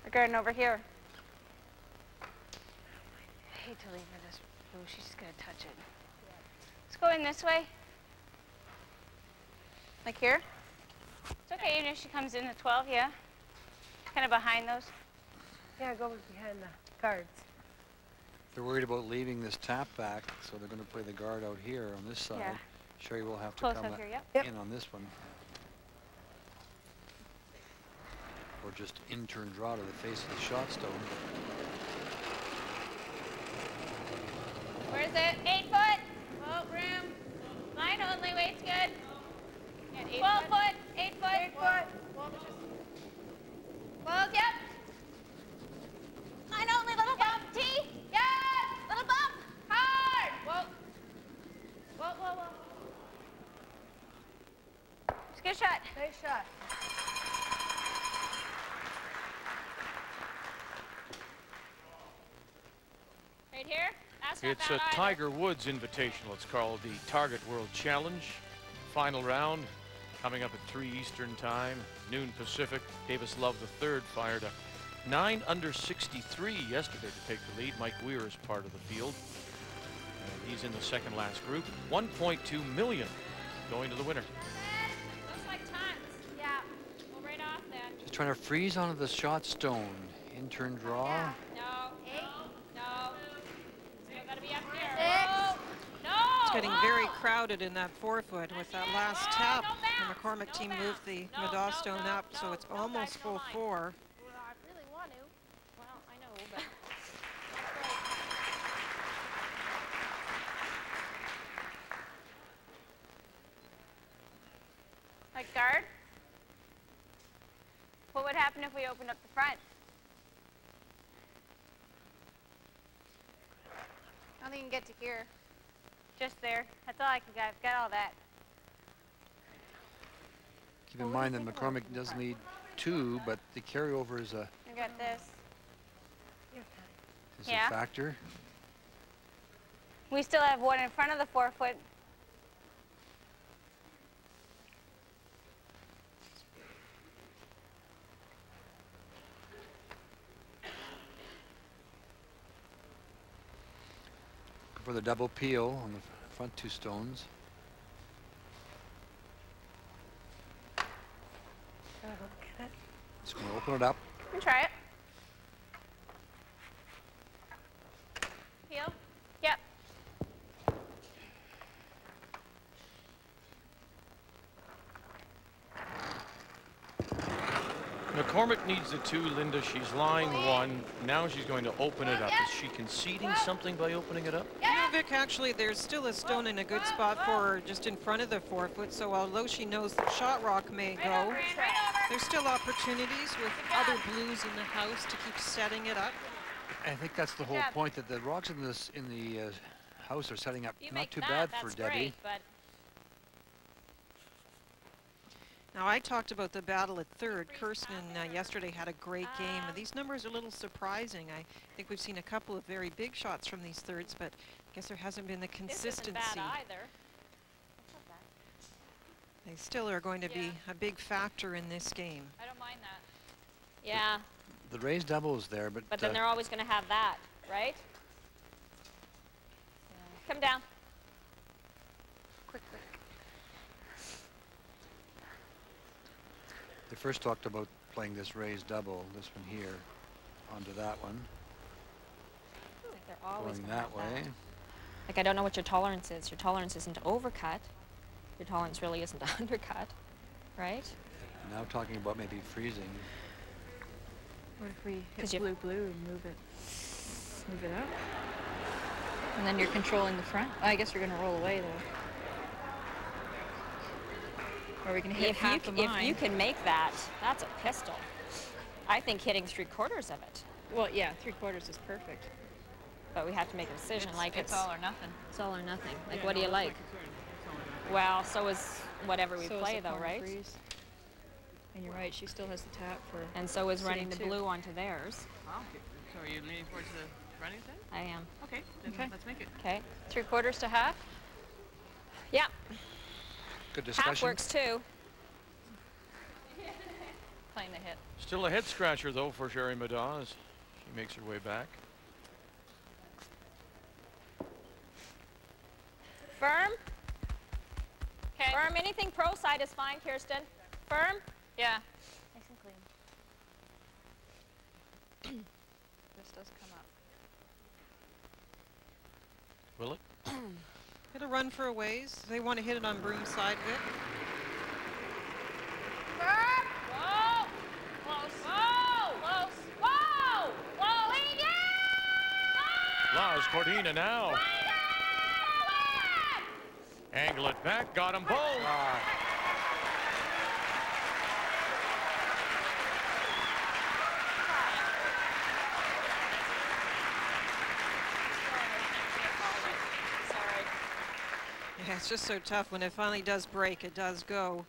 Or guarding over here? I hate to leave her this. Oh, she's just gonna touch it. Let's go in this way. Like here? It's okay, even if she comes in the 12, yeah. Kind of behind those. Yeah, go behind the cards. They're worried about leaving this tap back, so they're going to play the guard out here on this side. Yeah. Sherry will have to Close come up here, yep. in on this one. Or just in-turn draw to the face of the shot stone. Where is it? 8 foot. Oh, room. Line only, weight's good. 12 foot. 8 foot. 8 foot. 12, yep. Line only, little bump. T. Yes. Little bump. Hard. Whoa. Whoa, whoa, whoa. It's a good shot. Nice shot. Right here. That's not It's bad a either. Tiger Woods Invitational. It's called the Target World Challenge. Final round coming up at 3 Eastern time, noon Pacific. Davis Love III fired a 9 under 63 yesterday to take the lead. Mike Weir is part of the field. And he's in the second last group. 1.2 million going to the winner. Looks like tons. Yeah. Go right off then. Just trying to freeze onto the shot stone. In-turn draw. No. 8. No. Still gotta be up here. 6. No. It's getting very crowded in that 4 foot with that last tap. The McCormick team moved the Middaugh stone up, so it's almost full 4. Well, I really want to. Well, I know, but. Like guard. What would happen if we opened up the front? I don't think you can get to here. Just there. That's all I can get. I've got all that. Keep in mind that McCormick does need 2, but the carryover is a I got this. a factor. We still have one in front of the 4 foot. For the double peel on the front 2 stones. Just going to open it up. You can try it. Peel? Yep. McCormick needs the 2, Linda. She's lying 1. Now she's going to open it up. Is she conceding something by opening it up? Vic, actually, there's still a stone in a good spot for her just in front of the 4 foot, so although she knows the shot rock may go, there's still opportunities with other blues in the house to keep setting it up. I think that's the whole point, that the rocks in the house are setting up You not make too that, bad for that's Debbie. great, but Now, I talked about the battle at third. Kirsten yesterday had a great game, and these numbers are a little surprising. I think we've seen a couple of very big shots from these thirds, but I guess there hasn't been the this isn't consistency. bad either. They They still are going to be a big factor in this game. I don't mind that. Yeah, The raised double is there, but then they're always going to have that, right? Come down. Quick, quick. they first talked about playing this raised double, this one here, onto that one, Like they're always going gonna that have way. Like, I don't know what your tolerance is. Your tolerance isn't to overcut. Your tolerance really isn't to undercut, right? Now talking about maybe freezing. What if we 'Cause hit you- blue and move it up? And then you're controlling the front. I guess you're going to roll away though. Or we can hit If half of if mine. you can make that, that's a pistol. I think hitting 3/4 of it, Well, yeah, 3/4 is perfect. but we have to make a decision. It's all or nothing. It's all or nothing. Like, what do you like? Well, so is whatever we So is play, the though, corner right? freeze. And you're right, she still has the tap for. And so is running the sitting two. blue onto theirs. So are you leaning towards the running side? I am. Okay, then Okay. let's make it. Okay. 3/4 to half. Yeah. Good discussion. Half works too. Playing the hit. Still a head scratcher, though, for Sherry Middaugh as she makes her way back. Firm. Okay. Firm. Anything pro side is fine, Kirsten. Firm. Yeah. Nice and clean. This does come up. Will it? Hit a run for a ways. They want to hit it on broom side, Vic. Firm. Whoa. Close. Whoa. Close. Whoa. Whoa. Lead it. Allows Cordina now. Angle it back. Got them both. Yeah, it's just so tough when it finally does break. It does go.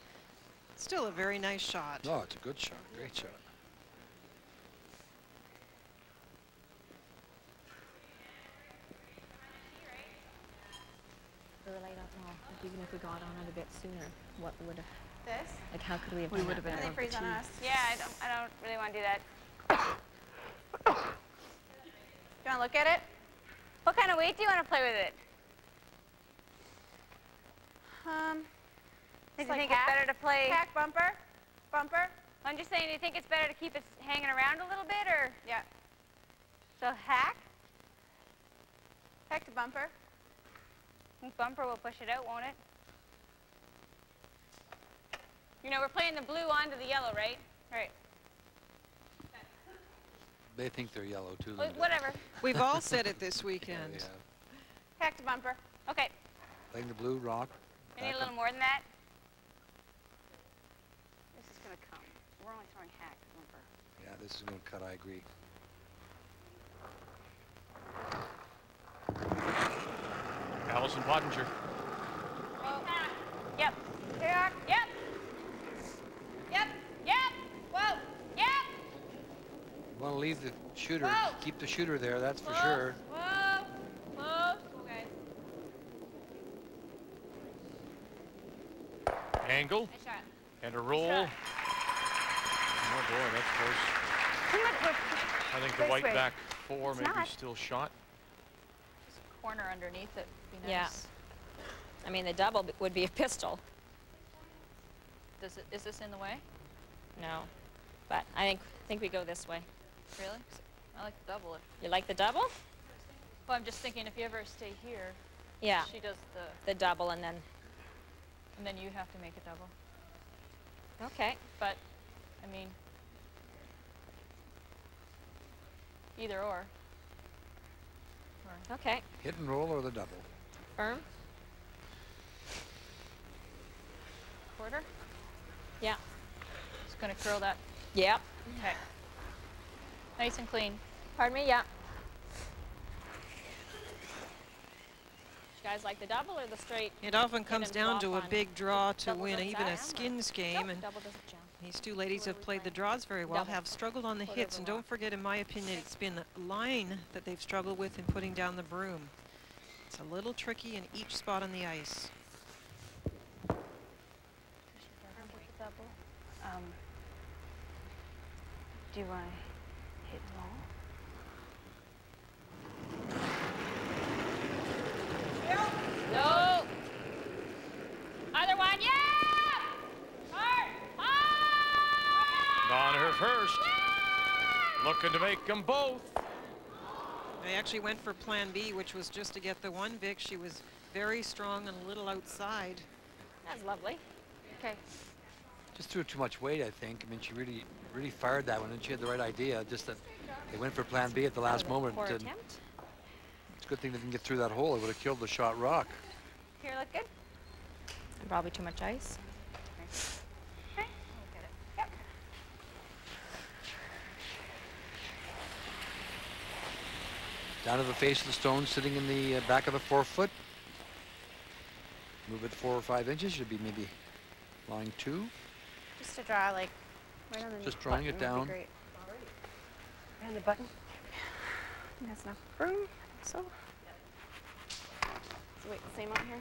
Still a very nice shot. Oh, it's a good shot. Great shot. We were late up now. Like, even if we got on it a bit sooner, what would have? This? Like, how could we have? We done would have that been better? They freeze on us. Yeah, I don't really want to do that. Do you want to look at it? What kind of weight do you want to play with it? Do you think it's better to play hack bumper? Bumper? I'm just saying, do you think it's better to keep it hanging around a little bit, or? Yeah. So hack? Hack to bumper. I think bumper will push it out, won't it? You know, we're playing the blue onto the yellow, right? Right. They think they're yellow too. Well, Linda. whatever. We've all said it this Yeah, weekend. we have. Hack to bumper. Okay. Playing the blue rock. I need back a little up. more than that. This is going to come. We're only throwing hack to bumper. Yeah, this is going to cut. I agree. Allison Pottinger. Yep. Hack. Yep. Yep. Yep. Whoa. Yep. You want to leave the shooter. Whoa. Keep the shooter there. That's for Close. sure. Whoa. Close. Okay. Angle. Nice shot. And a roll. shot. Oh, boy, that's close. Come on. I think the This white way. back four It's maybe not. still shot. Corner underneath it would be Yeah. nice. I mean, the double would be a pistol. Is this in the way? No, but I think we go this way. Really? I like the double. You like the double? Well, I'm just thinking if you ever stay here, Yeah. she does The double and then you have to make a double. okay. But, I mean, either or. Okay. Hit and roll or the double. Firm. Quarter? Yeah. Just going to curl that. Yep. Okay. Nice and clean. Pardon me. Yeah. You guys like the double or the straight? It often comes and down to flop a on. big draw to Double win doesn't even a jam, or- skins game, Nope, and double doesn't jam. these two ladies What are have we played the playing? draws very well, Double. have struggled on the Quarter hits, of and a don't rock. forget, in my opinion, it's been the line that they've struggled with in putting down the broom. It's a little tricky in each spot on the ice. Do you want to hit the wall? No. Other one, yeah! Hard, hard! On her first. Looking to make them both. They actually went for plan B, which was just to get the one Vic. She was very strong and a little outside. That's lovely. Okay. Just threw too much weight, I think. I mean, she really fired that one, and she had the right idea. Just that they went for plan B at the last moment. Poor And attempt. it's a good thing they didn't get through that hole. It would have killed the shot rock. Here, look good. And probably too much ice. Okay. Look at it. Yep. Down to the face of the stone, sitting in the back of the 4-foot. Move it 4 or 5 inches. Should be maybe line 2. Just to draw, like, right on the Just drawing it button would be down. great. And the button. That's enough room. So. So wait, same out here.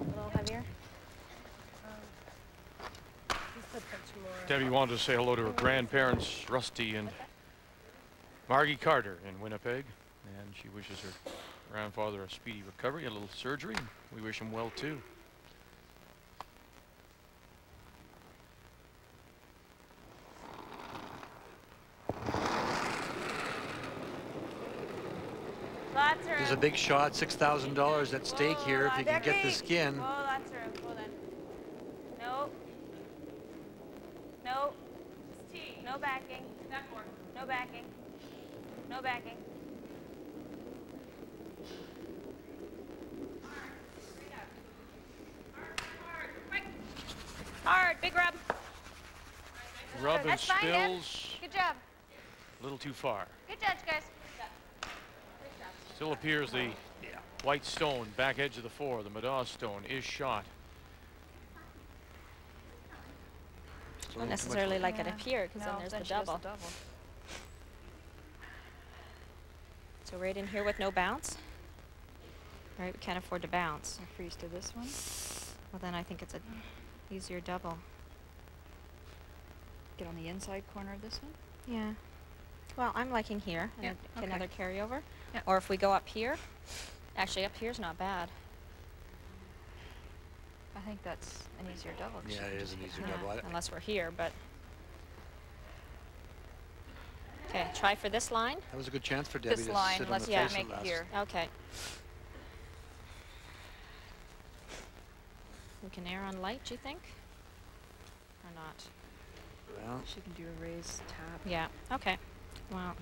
A little heavier. Debbie wanted to say hello to her grandparents, Rusty and Margie Carter in Winnipeg. And she wishes her grandfather a speedy recovery, a little surgery. We wish him well too. Lots of room. There's a big shot, $6,000 at stake here if you can get the skin. Oh, lots of room. Hold on. Nope. Nope. No backing. No backing. No backing. Hard, big rub. Rub and That's fine, Deb. spills Good job. a little too far. Good judge, guys. Still appears the white stone, back edge of the 4, the Middaugh stone, is shot. Don't necessarily like it up here because then there's the double. So right in here with no bounce. Right, we can't afford to bounce. I'll freeze to this one. Well, then I think it's a easier double. Get on the inside corner of this one. Yeah. Well, I'm liking here. And Yeah, another okay. carryover. Yeah. Or if we go up here. Actually, up here's not bad. I think that's an easier double. 'cause Yeah, you it can is just an hit easier that. double. Unless we're here, but. Okay, try for this line. That was a good chance for Debbie This to line, sit on let's the yeah, face make of it last. here. Okay. We can err on light, do you think? Or not? Well, She can do a raise tap. Yeah, okay. Well,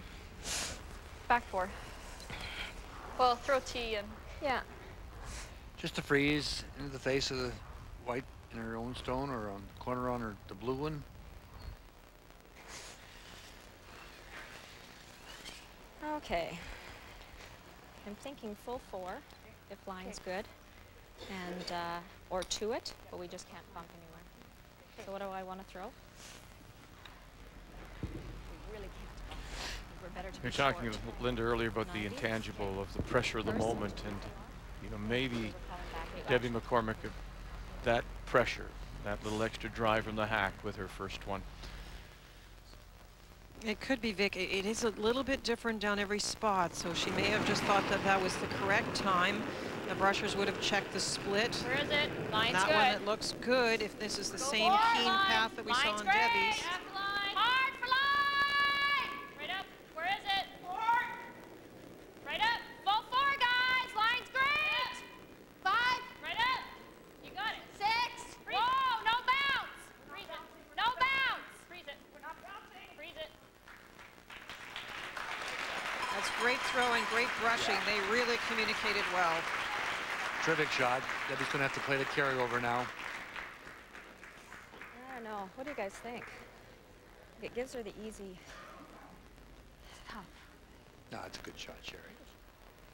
Back 4. Well, throw T in. yeah. just to freeze into the face of the white in her own stone or on the corner on her the blue one. Okay. I'm thinking full 4, if line's good. And, or to it, but we just can't bump anywhere. So what do I want to throw? We really can't bump. We're better to You're be talking short. to Linda earlier about the 90. intangible of the pressure of the First. moment, and you know, maybe We're calling back. Debbie McCormick, that pressure, that little extra drive from the hack with her first one. It could be, Vic. It is a little bit different down every spot, so she may have just thought that that was the correct time. The brushers would have checked the split. Where is it? Line's That good. one, it looks good if this is the Go same forward, keen line. path that we saw Line's on great. Debbie's. After line. Hard for line. Right up. Where is it? 4. Right up. Full 4, guys. Line's great. 5, Right up. You got it. 6, Whoa, no bounce. Freeze it. No bounce. Freeze it. We're not bouncing. Freeze it. That's great throwing, great brushing. They really communicated well. Terrific shot. Debbie's going to have to play the carryover now. I don't know. What do you guys think? It gives her the easy. Tough. No, it's a good shot, Sherry.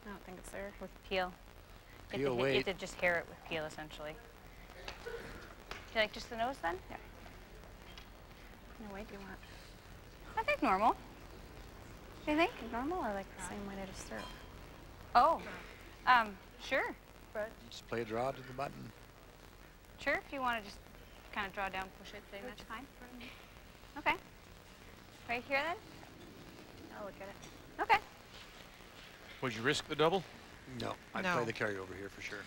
I don't think it's there with peel. Peel, You wait. have to just hair it with peel, essentially. Do you like just the nose, then? Yeah. No, wait, do you want? I think normal. Do you think normal or like the same way to just throw? Oh, sure. Just play a draw to the button. Sure, if you want to just kind of draw down, push it, say that's fine. Okay. Right here then? I'll look at it. Okay. Would you risk the double? No, I'd No. play the carryover here for sure.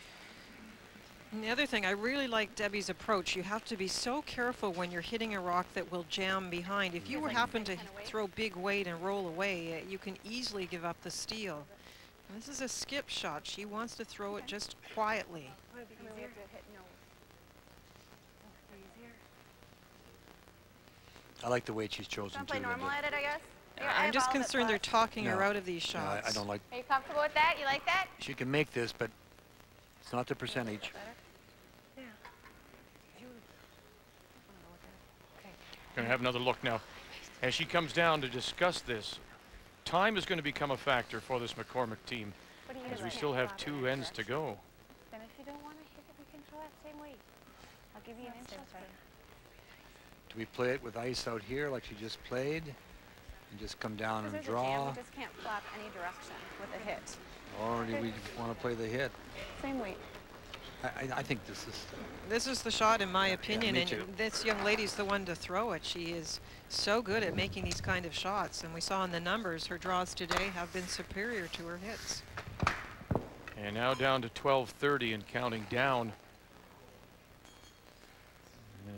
And the other thing, I really like Debbie's approach. You have to be so careful when you're hitting a rock that will jam behind. If you happen to throw big weight and roll away, you can easily give up the steal. And this is a skip shot. She wants to throw it just quietly. I like the weight she's chosen Don't to. play normal at it, I guess. Your I'm just eyeballs at concerned they're plus. talking her No. out of these No, shots. I don't like. Are you comfortable with that? You like that? She can make this, but it's not the percentage. Going to have another look now. As she comes down to discuss this, time is going to become a factor for this McCormick team, What do you as we like? still have 2 ends to go. Then if you don't want to hit it, we can throw that same weight. I'll give you an inch. Do we play it with ice out here like she just played, and just come down Because and there's a jam, draw, we just can't flap any direction with a hit. or do we want to play the hit? Same weight. I think this is. This is the shot, in my opinion, me and too. this young lady's the one to throw it. She is so good at making these kind of shots, and we saw in the numbers her draws today have been superior to her hits. And now down to 12:30 and counting down.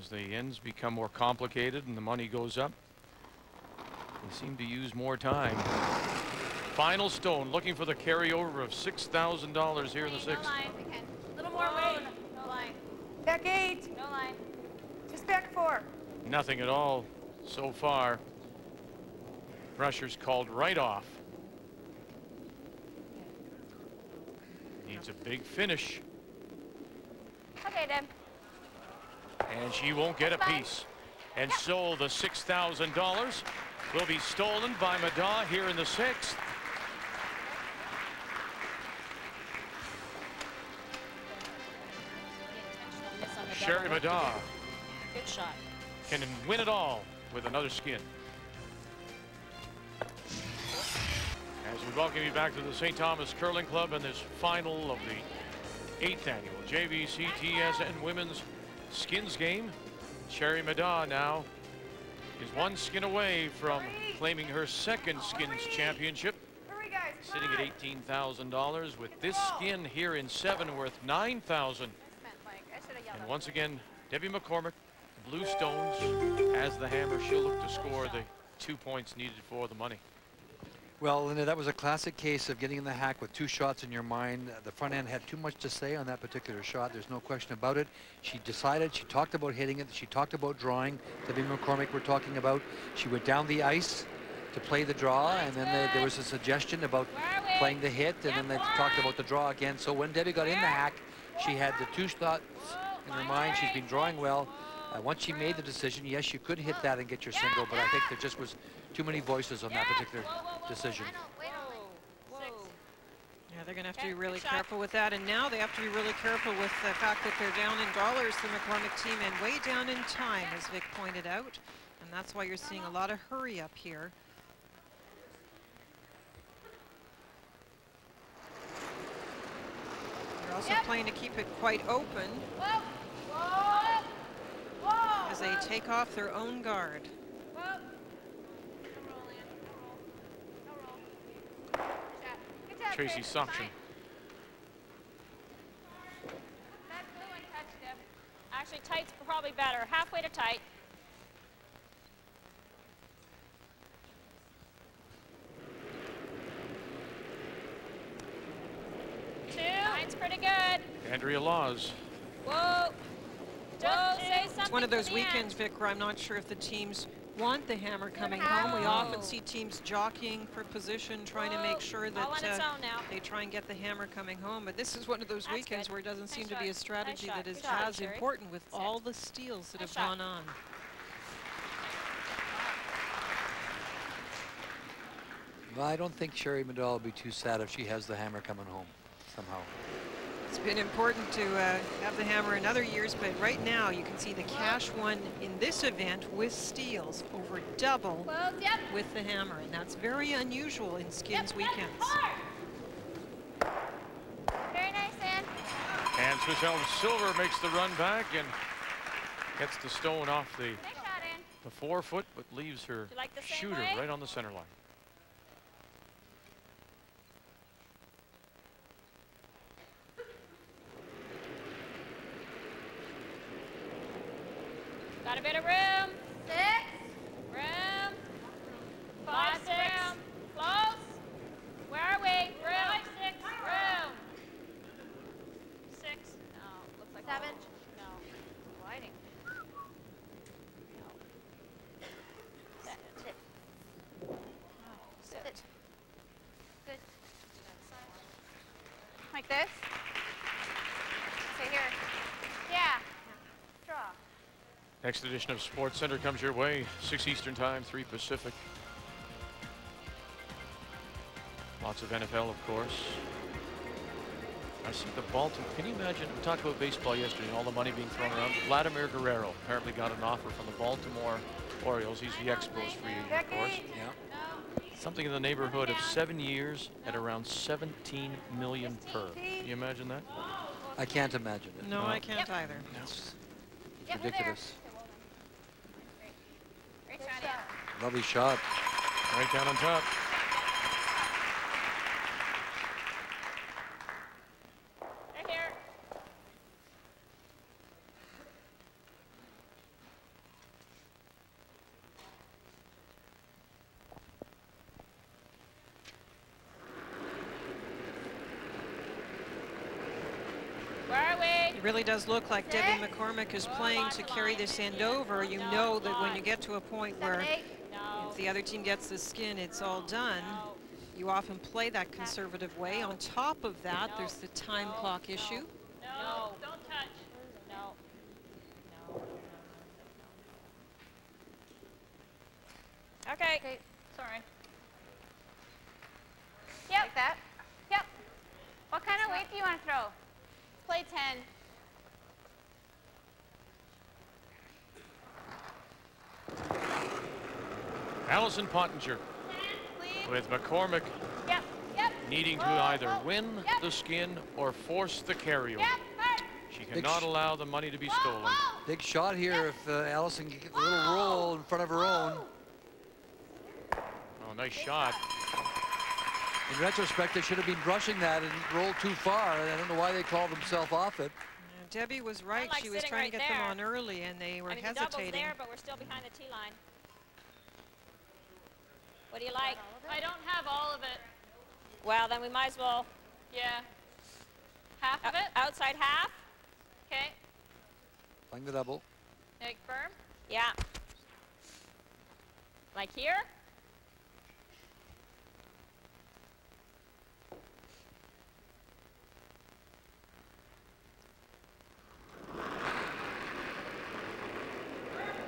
As the ends become more complicated and the money goes up, they seem to use more time. Final stone, looking for the carryover of $6,000 here in the 6th. No line. A little more weight. No line. Back 8. No line. Just back 4. Nothing at all so far. Pressure's called right off. Needs a big finish, Okay, Deb. and she won't get a piece. And so the $6,000 will be stolen by Middaugh here in the 6th. Sherry Middaugh Good shot. can win it all with another skin. As we welcome you back to the St. Thomas Curling Club and this final of the 8th annual JVC TSN Women's Skins Game. Sherry Middaugh now is 1 skin away from claiming her 2nd Skins Championship, Hurry, guys. sitting at $18,000 with this skin here in 7 worth $9,000. And once again, Debbie McCormick, the Blue Stones, as the hammer. She'll look to score the 2 points needed for the money. Well, Linda, that was a classic case of getting in the hack with 2 shots in your mind. The front end had too much to say on that particular shot. There's no question about it. She decided, she talked about hitting it, she talked about drawing. Debbie McCormick we're talking about. She went down the ice to play the draw, and then there was a suggestion about playing the hit, and then they talked about the draw again. So when Debbie got in the hack, she had the 2 shots in her mind. She's been drawing well. Once she made the decision, yes, you could hit that and get your single, but I think there just was too many voices on that particular decision. Yeah, they're going to have to be really careful with that. And now they have to be really careful with the fact that they're down in dollars, the McCormick team, and way down in time, as Vic pointed out. And that's why you're seeing a lot of hurry up here. They're also playing to keep it quite open as they take off their own guard. Tracy suction. Actually, tight's probably better. Halfway to tight. Nine's pretty good. Andrea Laws. Whoa. Don't say something. It's one of for those the weekends, end. Vic, where I'm not sure if the teams want the hammer coming home. We often see teams jockeying for position, trying to make sure that All on its own now. they try and get the hammer coming home. But this is one of those That's weekends good. where it doesn't seem to shot. be a strategy Nice that shot. is Good job, as Sherry. important with Sit. all the steals that Nice have shot. gone on. Well, I don't think Sherry Middaugh will be too sad if she has the hammer coming home somehow. It's been important to have the hammer in other years, but right now you can see the cash won in this event with steals over double with the hammer, and that's very unusual in Skins weekends. Very nice, Ann. And Swiss Elm Silver makes the run back and gets the stone off the Nice shot, Ann. The 4 foot, but leaves her you like the same shooter way? right on the center line. Got a bit of room. 6. Room. 5, 6. Close. Where are we? Room. 5, 6. Room. 6. No, looks like 7. No. Gliding. Sit. Sit. Good. Like this? Okay, here. Yeah. Draw. Next edition of Sports Center comes your way. 6 Eastern Time, 3 Pacific. Lots of NFL, of course. I see the Baltimore. Can you imagine? We talked about baseball yesterday and all the money being thrown around. Vladimir Guerrero apparently got an offer from the Baltimore Orioles. He's the Expos free agent, of course. Yeah. Something in the neighborhood of 7 years at around $17 million per. Can you imagine that? I can't imagine it. No, I can't either. It's Yep, we're there. ridiculous. Great shot, yeah. Lovely shot. Right down on top. Right here. Where are we? It really does look like Debbie McCormick is playing to carry this end over. You know that when you get to a point 7, where 8. No. if the other team gets the skin, it's all done. No. You often play that conservative way. On top of that, there's the time clock issue. No. Don't touch. No. No. Okay. Okay. Sorry. Yep. Like that? Yep. What kind of weight do you want to throw? Play 10. Allison Pottinger Please. with McCormick Yep. Yep. needing to Whoa, either whoa. win Yep. the skin or force the carryover. Yep. Hard. She cannot allow the money to be stolen. Whoa. Big shot here if Allison can get a little roll in front of her own. Oh, nice shot. In retrospect, they should have been brushing that and rolled too far. I don't know why they called themselves off it. Debbie was right. like She was sitting trying right to get them there. on early, and they were I mean, the double's hesitating. there, but we're still behind the tee line. What do you like? I don't have all of it. Well, then we might as well. Yeah. Half of it? Outside half. Okay. Playing the double. Make firm. Yeah. Like here.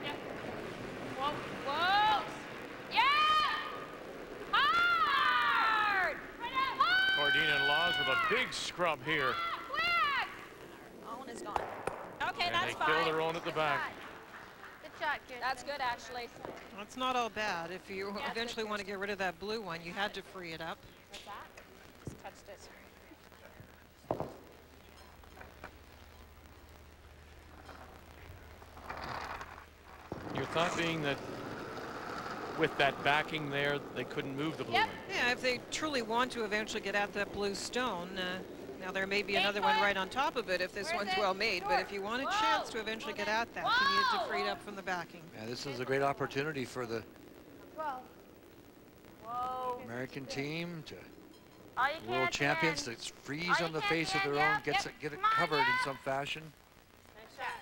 Yep. Whoa. Whoa. Yeah! Hard. Right up. Cordina and Laws with a big scrub here. Quick. Owen is gone. Okay, And that's they fine. kill their own at the back. Good shot, Kirsten. That's good, actually. It's not all bad. If you eventually want to get rid of that blue one, you had to free it up. What's that? Just touched it. Your thought being that with that backing there, they couldn't move the blue Yep. one. Yeah, if they truly want to eventually get at that blue stone, now there may be another one right on top of it if this Where's one's it? well made, but if you want a chance to eventually get at that, you needed to free it up from the backing. Yeah, this is a great opportunity for the 12. Whoa. American team to All you can world at the champions end. to freeze All on you the can face of at the their end, own, yep. get it Come on, covered in yeah. some fashion. Nice shot.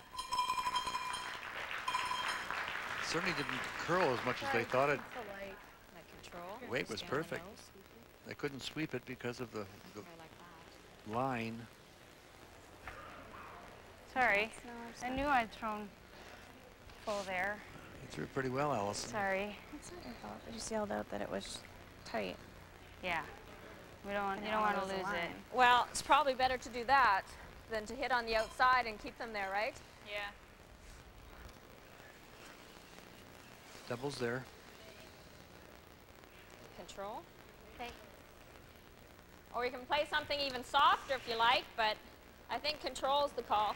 Certainly didn't curl as much as they thought it. That control. Weight was perfect. They couldn't sweep it because of the line. Sorry. I knew I'd thrown full there. You threw it pretty well, Allison. Sorry. It's not your fault. I just yelled out that it was tight. Yeah. We don't want, And you don't it want to was a lose line. it. Well, it's probably better to do that than to hit on the outside and keep them there, right? Yeah. Doubles there. Control. Okay. Or you can play something even softer if you like, but I think control's the call.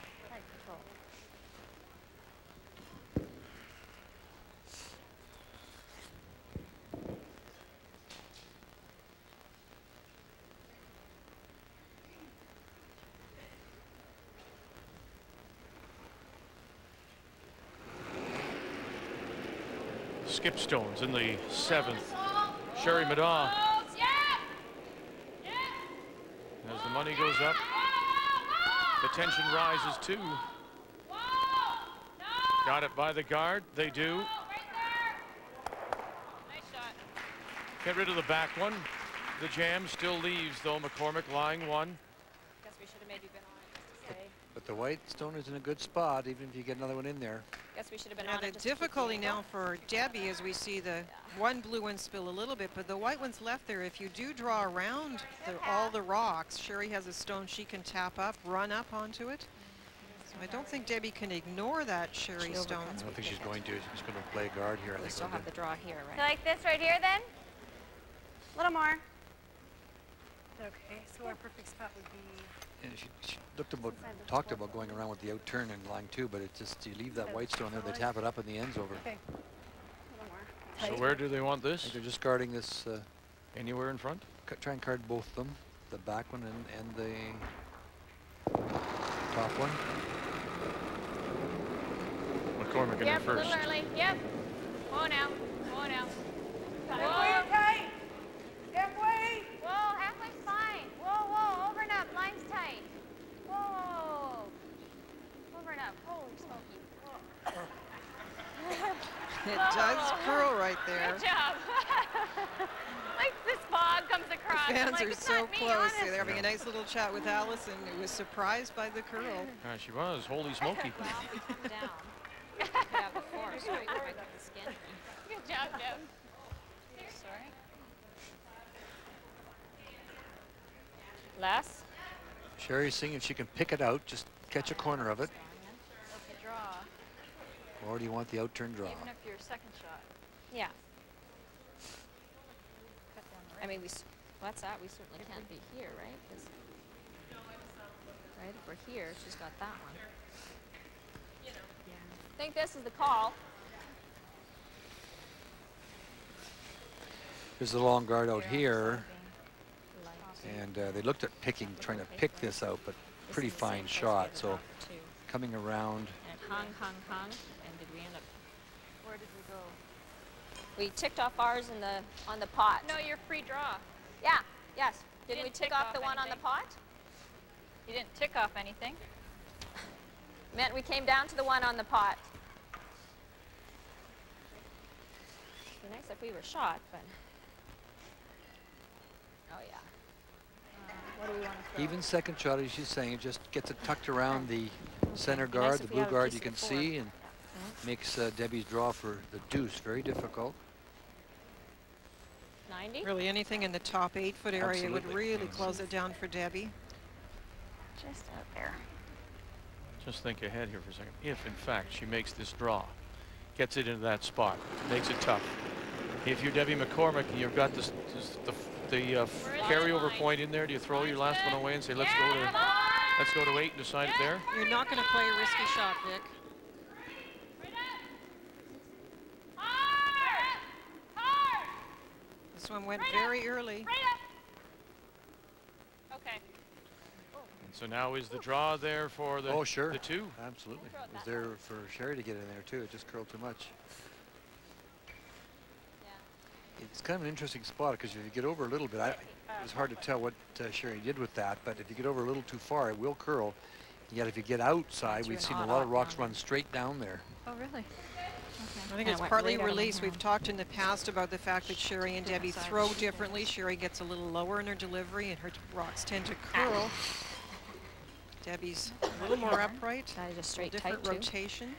skip stones in the 7th. Sherry Middaugh, as the money goes up, the tension rises too. Got it by the guard. They do. Get rid of the back one. The jam still leaves, though. McCormick lying one. Guess we should have maybe been on it just to say. But the white stone is in a good spot, even if you get another one in there. Guess we should have been Now on the it just to keep difficulty the now angle. for Debbie is we see the one blue one spill a little bit, but the white one's left there. If you do draw around all the rocks, Sherry has a stone she can tap up, run up onto it. So I don't think Debbie can ignore that Sherry stone. I don't think she's going to. She's going to play guard here. I We think still we're have the good. draw here, right? So like this right here then? A little more. Okay, so our perfect spot would be. And she talked about going around with the out turn in line 2, but it's just you leave that white stone there, they tap it up and the end's over. Okay. A little more. So where do they want I this? think they're just guarding this. Anywhere in front? Try and card both of them, the back one and the top one. McCormick in there Yep, a first. little early. Yep. Whoa now. Whoa now. Whoa. Whoa. Halfway. Whoa, halfway's fine. Whoa, whoa, over and up. Line's tight. Whoa. Over and up. Holy smoky. It does curl right there. Good job. Like this fog comes across. I'm Fans like, are it's so not me, close. honest. They're having a nice little chat with Allison, who was surprised by the curl. She was. Holy smoky. Well, if we come down. Yeah, before, so I got the skin. Good job, Deb. Sorry. Less. Sherry's seeing if she can pick it out, just catch a corner of it. If you draw, Or do you want the out turn draw? even if your second shot. Yeah. Cut down the I mean, what's that? We certainly can't be here, right? 'Cause- right, if we're here, she's got that one. I think this is the call. There's the long guard out here, and they looked at trying to pick this out, but pretty fine shot. So coming around. And it hung, and did we end up? Where did we go? We ticked off ours on the pot. No, your free draw. Yeah. Yes. Didn't we Didn't tick tick off off the one on the anything. pot? You didn't tick off anything. Meant we came down to the one on the pot. It'd be nice if we were shot, but. Oh yeah. What do we want to throw? Even second shot, as she's saying, just gets it tucked around the center Be nice guard, if the we blue had a guard piece you of can the four. see, and makes Debbie's draw for the deuce very difficult. 90? Really, anything in the top 8-foot area would Absolutely. really close it down for Debbie. Just out there. Just think ahead here for a second. If, in fact, she makes this draw, gets it into that spot, makes it tough. If you're Debbie McCormick and you've got the carryover point in there, do you throw your last one away and say, let's go to 8 and decide it there? You're not going to play a risky shot, Vic. This one went very early. Okay. And so now is the draw there for the, Oh, sure. the 2? Absolutely. It was there for Sherry to get in there, too. It just curled too much. It's kind of an interesting spot because if you get over a little bit, it was hard to tell what Sherry did with that, but if you get over a little too far, it will curl. Yet if you get outside, we've seen a lot of rocks run straight down there. Oh, really? I think it's partly release. We've talked in the past about the fact that Sherry and Debbie throw differently. Sherry gets a little lower in her delivery and her rocks tend to curl. Debbie's a little more upright, That is just straight different tight, too. rotation.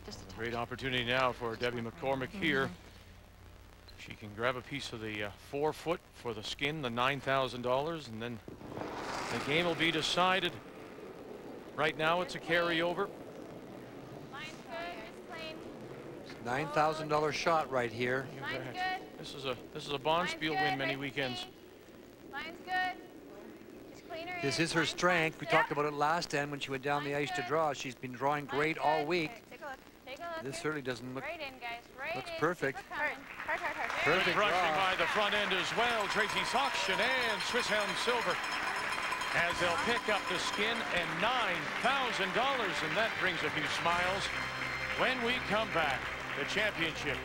Just a touch. Great opportunity now for Debbie McCormick here. She can grab a piece of the 4-foot for the skin, the $9,000, and then the game will be decided. Right now it's a carryover. Line's good. It's clean. $9,000 shot right here. Line's good. This is a Bonspiel win many weekends. Line's good. It's cleaner. This is her strength. We talked about it last end when she went down the ice to draw. She's been drawing great all week. Take a look. Take a look. This certainly doesn't look Right in, guys. Right looks in. perfect. Keep her coming. Hard. perfect Rushing draw. by the front end as well. Tracy Soxton and Swiss Hound Silver as they'll pick up the skin and $9,000, and that brings a few smiles when we come back. the championship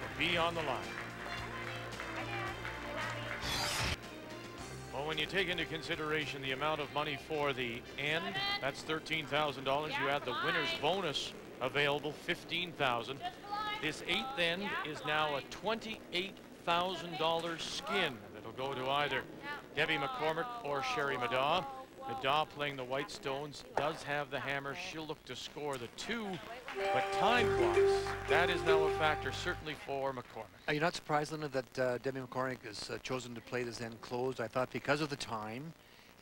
will be on the line. Well, when you take into consideration the amount of money for the end, that's $13,000. You add the winner's bonus available, $15,000. This eighth end is now a $28,000 skin that'll go to either Debbie McCormick or Sherry Middaugh. Middaugh playing the white stones does have the hammer. She'll look to score the 2, but time clocks, that is now a factor certainly for McCormick. Are you not surprised, Linda, that Debbie McCormick has chosen to play this end closed? I thought because of the time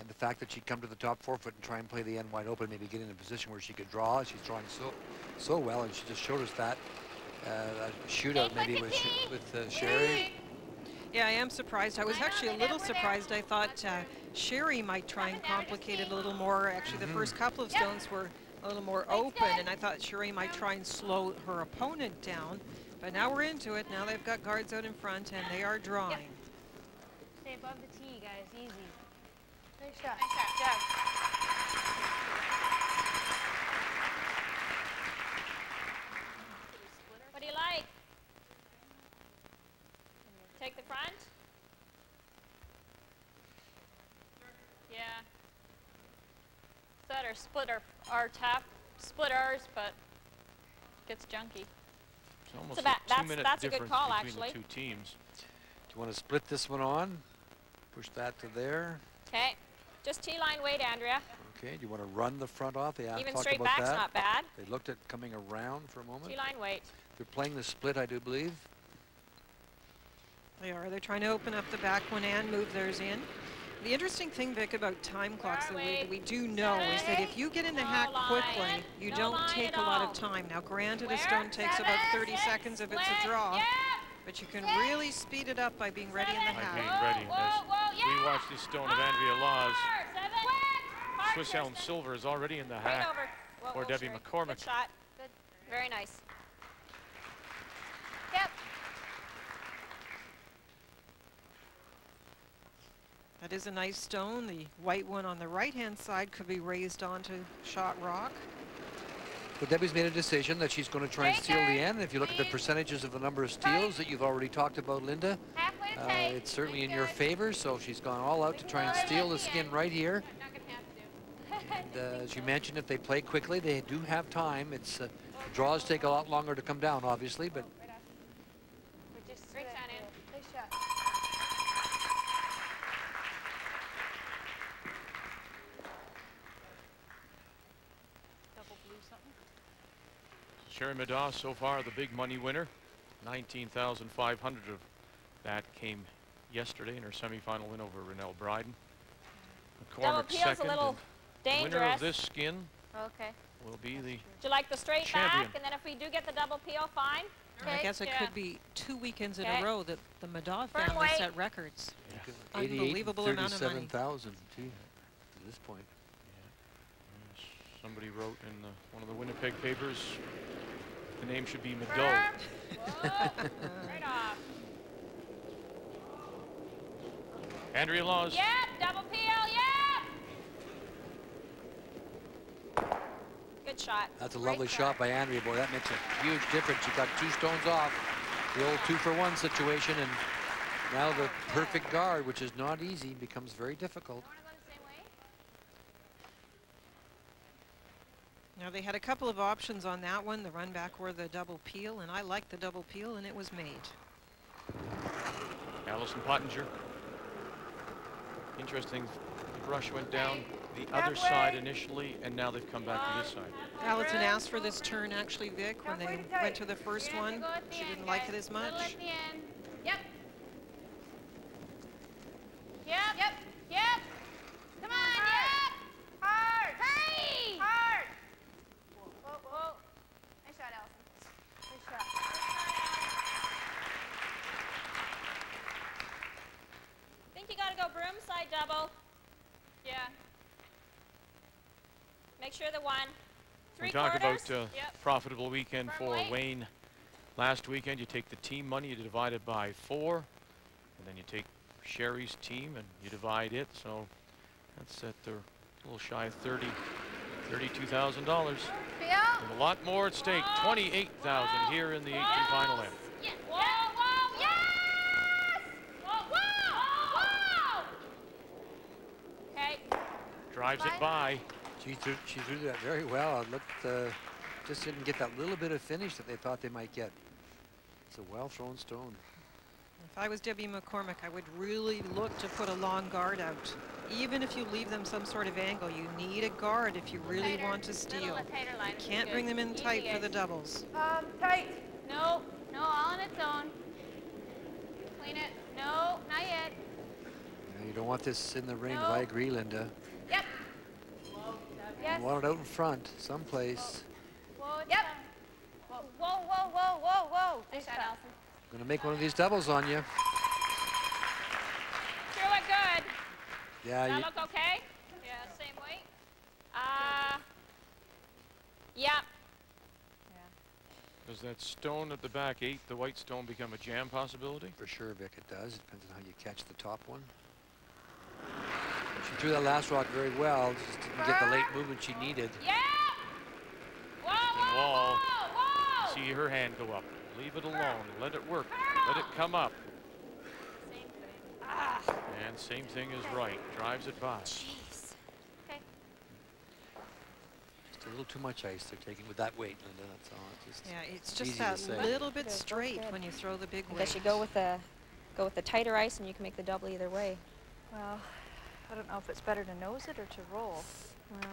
and the fact that she'd come to the top forefoot and try and play the end wide open, maybe get in a position where she could draw. She's drawing so well, and she just showed us that shootout maybe with Sherry. Yeah, I am surprised. I was actually a little surprised. I thought Sherry might try and complicate it a little more. Actually, the first couple of stones were a little more open, and I thought Sherry might try and slow her opponent down. But now we're into it. Now they've got guards out in front, and they are drawing. Stay above the tee, guys. Easy. Nice shot. Nice shot. Jab. What do you like? Take the front? Yeah. That or split our tap, split ours, but gets junky. It's almost So a 2-minute that's a good difference call, between actually. the two teams. Do you want to split this one on? Push that to there. Okay, just T-line weight, Andrea. Okay, do you want to run the front off? They Even talked straight about back's that. not bad. They looked at coming around for a moment. T-line weight. They're playing the split, I do believe. They are. They're trying to open up the back one and move theirs in. The interesting thing, Vic, about time clocks that we do know is that if you get in the hack quickly, you don't take a lot of time. Now, granted, a stone takes about 30 seconds if it's a draw, but you can really speed it up by being ready in the By hack. being ready. As we watch this stone of Andrea Law's, Swiss Elm Silver is already in the Right hack over. for Debbie Sherry. McCormick. Good shot. Good. Very nice. Yep. That is a nice stone. The white one on the right-hand side could be raised onto shot rock. But Debbie's made a decision that she's going to try and steal the end. If you look at the percentages of the number of steals that you've already talked about, Linda, Halfway to take. it's certainly in your favor. So she's gone all out to try and steal the skin right here. Not gonna have to. And as you mentioned, if they play quickly, they do have time. It's draws take a lot longer to come down, obviously, but Great shot, Ann. Nice shot. Double blue something. Sherry Middaugh so far the big money winner. 19,500 of that came yesterday in her semifinal win over Renelle Bryden. Double McCormick peel's second. a little and the winner dangerous. of this skin Okay. will be the Do you like the straight champion. back? And then if we do get the double peel, fine. And I guess it Yeah. could be 2 weekends in Okay. a row that the Middaugh Firm family weight. set records. 88 Unbelievable and amount of money. 37,000 too at this point. Somebody wrote in one of the Winnipeg papers, the name should be Middaugh. Right off. Andrea Laws. Yep, double peel, yep. Good shot. That's a Great lovely shot by Andrea. Boy, that makes a huge difference. She got 2 stones off. The old 2-for-1 situation, and now the perfect guard, which is not easy, becomes very difficult. Wanna go the same way? Now, they had a couple of options on that one, the run back or the double peel, and I liked the double peel, and it was made. Allison Pottinger. Interesting, the brush went down the other side initially, and now they've come back to this side. Allison asked for this turn, actually, Vic, when they went to the first one. She didn't like it as Little much. at the end. Yep. Yep. Yep. Yep. Come on. Yep. Hard. Hurry. Hard. Whoa, whoa. Nice shot, Allison. Nice shot. I think you gotta go broom side double. Yeah. Make sure the one. We 3/4. talk about Yep. profitable weekend Firm for weight. Wayne. Last weekend, you take the team money, you divide it by 4, and then you take Sherry's team and you divide it. So that's at the little shy of $32,000. Feel? And a lot more at stake. 28,000 here in the 8th final end. Yeah. Whoa, whoa, yes! Whoa, whoa, whoa! Okay. Drives it by. She threw that very well. It looked, just didn't get that little bit of finish that they thought they might get. It's a well-thrown stone. If I was Debbie McCormick, I would really look to put a long guard out. Even if you leave them some sort of angle, you need a guard if you really want to steal. You can't bring them in tight for the doubles. Tight. No, no, all on its own. Clean it. No, not yet. You don't want this in the ring. No. I agree, Linda. Yep. Yes. You want it out in front, someplace. Whoa, yep. Whoa, whoa, whoa, whoa, whoa, whoa. Nice shot, Allison. Going to make one of these doubles on you. Sure look good. Yeah. Does that look okay? Yeah, same weight. Yeah. Does that stone at the back 8, the white stone, become a jam possibility? For sure, Vic, it does. It depends on how you catch the top one. She threw that last rock very well. Just didn't get the late movement she needed. Yeah. Whoa, whoa, Wall. whoa, whoa. See her hand go up. Leave it alone. Let it work. Let it come up. Same thing. Ah. And same thing is right. Drives it by. Jeez. Okay. Just a little too much ice they're taking with that weight, Linda. That's all. Yeah, it's just easy to that say. little bit Good, straight good. when you throw the big I weight. guess you go with the tighter ice and you can make the double either way. Well, I don't know if it's better to nose it or to roll. Well,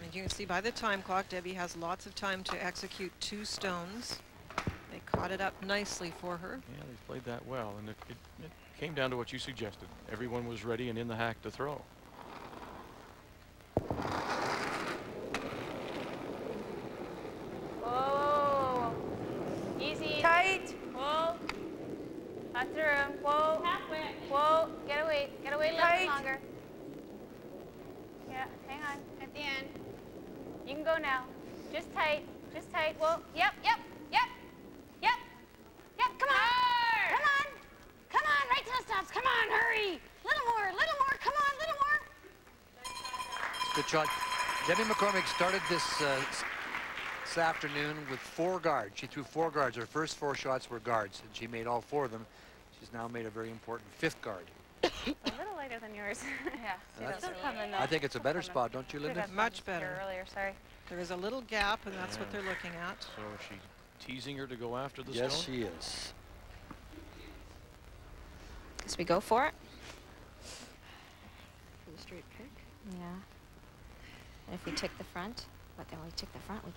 And you can see by the time clock, Debbie has lots of time to execute 2 stones. They caught it up nicely for her. Yeah, they played that well. And it came down to what you suggested. Everyone was ready and in the hack to throw. Whoa. Easy. Tight. Whoa. Not through. Whoa. Halfway. Whoa. Get away. Get away a little bit longer. Yeah, hang on. At the end. You can go now. Just tight. Just tight. Whoa. Yep, yep, yep. Yep. Yep. Come on. Come on. Come on. Right to the stops. Come on. Hurry. Little more. Little more. Come on. Little more. Good shot. Debbie McCormick started this afternoon with 4 guards. She threw 4 guards. Her first 4 shots were guards, and she made all 4 of them. She's now made a very important 5th guard. A little lighter than yours. Yeah. That's- Still coming I think it's a better spot, don't you, Linda? Much better. Earlier, sorry. There is a little gap, and that's what Yeah. they're looking at. So is she teasing her to go after the Yes, stone? she is. guess we go for it. For the straight pick. Yeah. And if we tick the front, but then we tick the front, we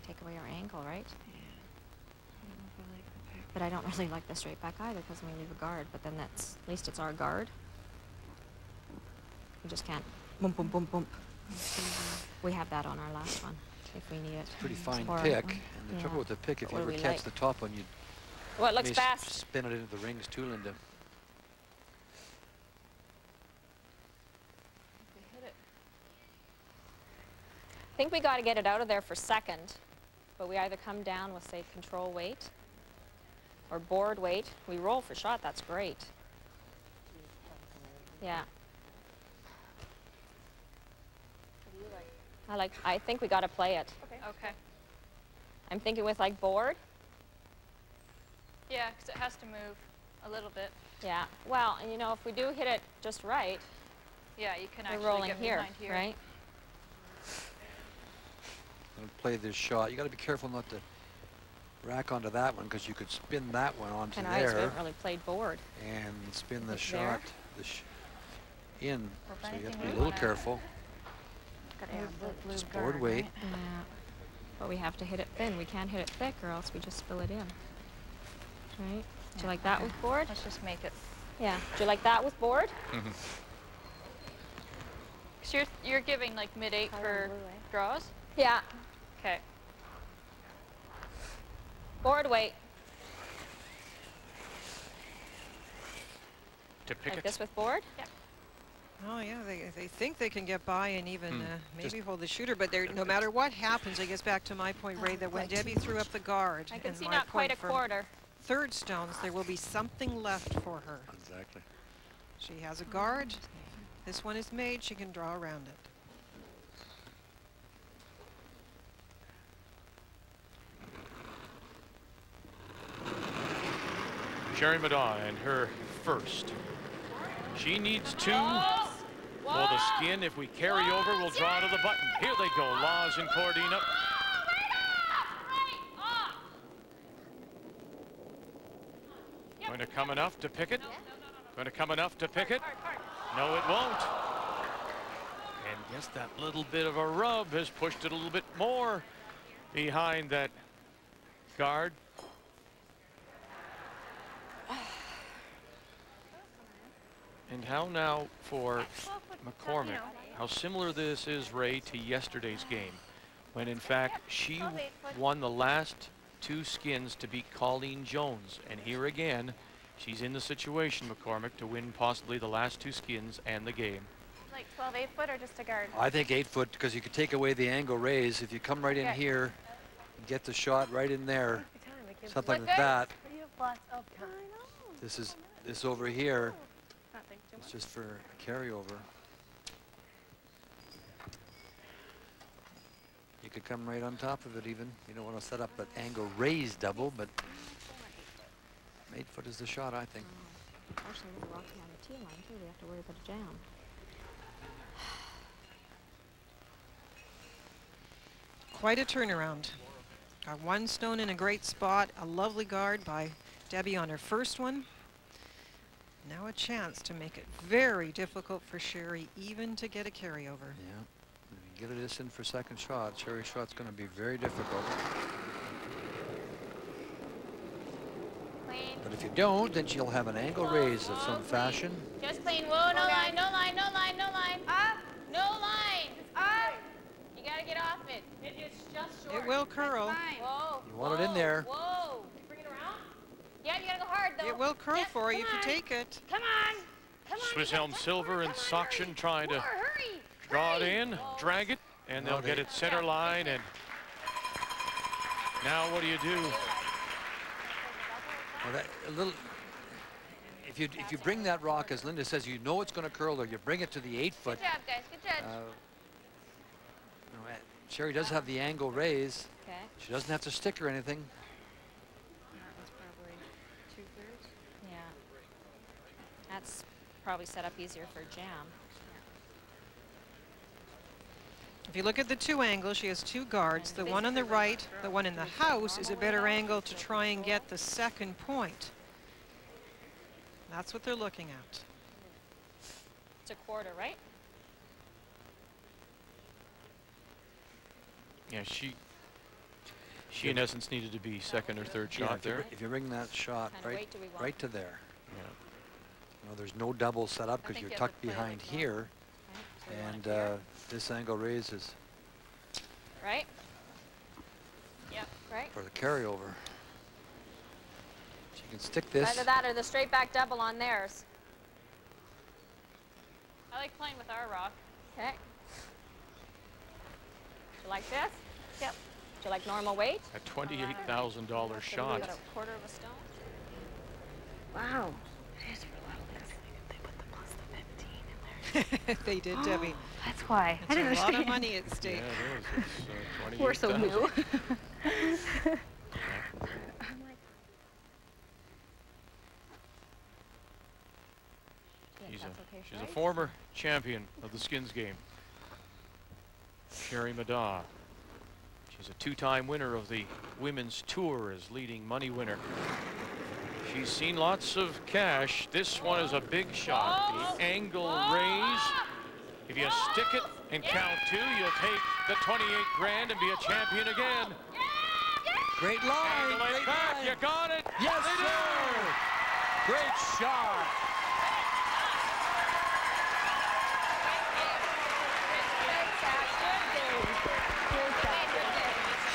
take away our angle, right? But I don't really like the straight back either because we leave a guard, but then that's, at least it's our guard. We just can't boom, boom, boom, boom. We have that on our last one if we need it. Pretty fine Or- pick. And the trouble with the pick, if What you do ever we catch like? the top one, you Well, it looks may fast. spin it into the rings too, Linda. I think we got to get it out of there for second, but we either come down with, say, control weight or board weight. We roll for shot, that's great. Yeah. I think we got to play it. Okay. I'm thinking with like board. Yeah, because it has to move a little bit. Yeah. Well, and you know, if we do hit it just right, Yeah, you can we're actually rolling get here, behind here. right? And play this shot. You got to be careful not to rack onto that one because you could spin that one onto And I just there haven't really played board. and spin the There. shot in. Or So you have anything to be we a little wanna- careful. Gotta have the blue Just guard, board weight. right? Yeah. But we have to hit it thin. We can't hit it thick or else we just fill it in. Right? Do you like that with board? Let's just make it. Yeah. Do you like that with board? So you're giving like mid-8 for draws? Yeah. Okay. Board weight. To pick Like it. this with board? Yeah. Oh yeah, they think they can get by and even maybe Just- hold the shooter, but they're, no matter what happens, it gets back to my point, Ray, that when Debbie threw up the guard, I can and see my not quite point a for quarter. third stones, there will be something left for her. Exactly. She has a guard. This one is made. She can draw around it. Sherry Middaugh and her first. She needs 2 for the skin. If we carry over, we'll draw to the button. Here they go, Laws and Cordina. Going to come enough to pick it. Going to come enough to pick it. No, it won't. And just that little bit of a rub has pushed it a little bit more behind that guard. And how now for McCormick? How similar this is, Ray, to yesterday's game, when in fact she won the last 2 skins to beat Colleen Jones. And here again, she's in the situation, McCormick, to win possibly the last 2 skins and the game. Like 12 8-foot or just a guard? I think 8-foot, because you could take away the angle raise. If you come right in here and get the shot right in there, something like that. This over here. It's just for a carryover. You could come right on top of it even. You don't want to set up an angle raise double, but 8-foot is the shot, I think. Actually, with the rocking on the tee line, too, we have to worry about a jam. Quite a turnaround. Got 1 stone in a great spot. A lovely guard by Debbie on her first one. Now a chance to make it very difficult for Sherry even to get a carryover. Yeah, if you get this in for second shot, Sherry's shot's going to be very difficult. Clean. But if you don't, then she'll have an angle raise of some fashion. Just clean. Whoa, no line, no line, no line, no line. Up. No line. Up. You gotta get off it. It's just short. It will curl. Whoa. You want it in there. Whoa. Bring it around. Yeah, you gotta go hard though. It will curl Yep, for you if come you on. take it. Come on. Come on. Swiss Elm Silver and Soction trying to Hurry. draw it in, drag it, and they'll get it center line. And now what do you do? Well, that, a little. If you bring that rock, as Linda says, you know it's going to curl, or you bring it to the 8-foot. Good job, guys. Good job. Sherry does have the angle raise. Okay. She doesn't have to stick or anything. That was probably 2/3. Yeah. That's probably set up easier for jam. If you look at the 2 angles, she has 2 guards. The one on the right, the one in the house, is a better angle to try and get the second point. That's what they're looking at. It's a quarter, right? Yeah, she in essence needed to be second or third shot there. If you bring that shot right to there. Yeah. You know, there's no double set up because you're tucked behind here, and this angle raises Right? Yep. Right? for the carryover. She can stick this. Either that or the straight back double on theirs. I like playing with our rock. Okay. Do you like this? Yep. Do you like normal weight? A $28,000 shot. Got a quarter of a stone. Wow. They put the plus the 15 in there. They did, Debbie. That's why. It's a lot of money at stake. Yeah, it is. It's, We're so new. She's a former champion of the skins game. Sherry Middaugh. She's a 2-time winner of the women's tour as leading money winner. She's seen lots of cash. This one is a big shot. The angle raise. If you stick it and count 2, you'll take the 28 grand and be a champion again. Great line. Angle it Great back. line. You got it. Yes, They sir. do. Great shot.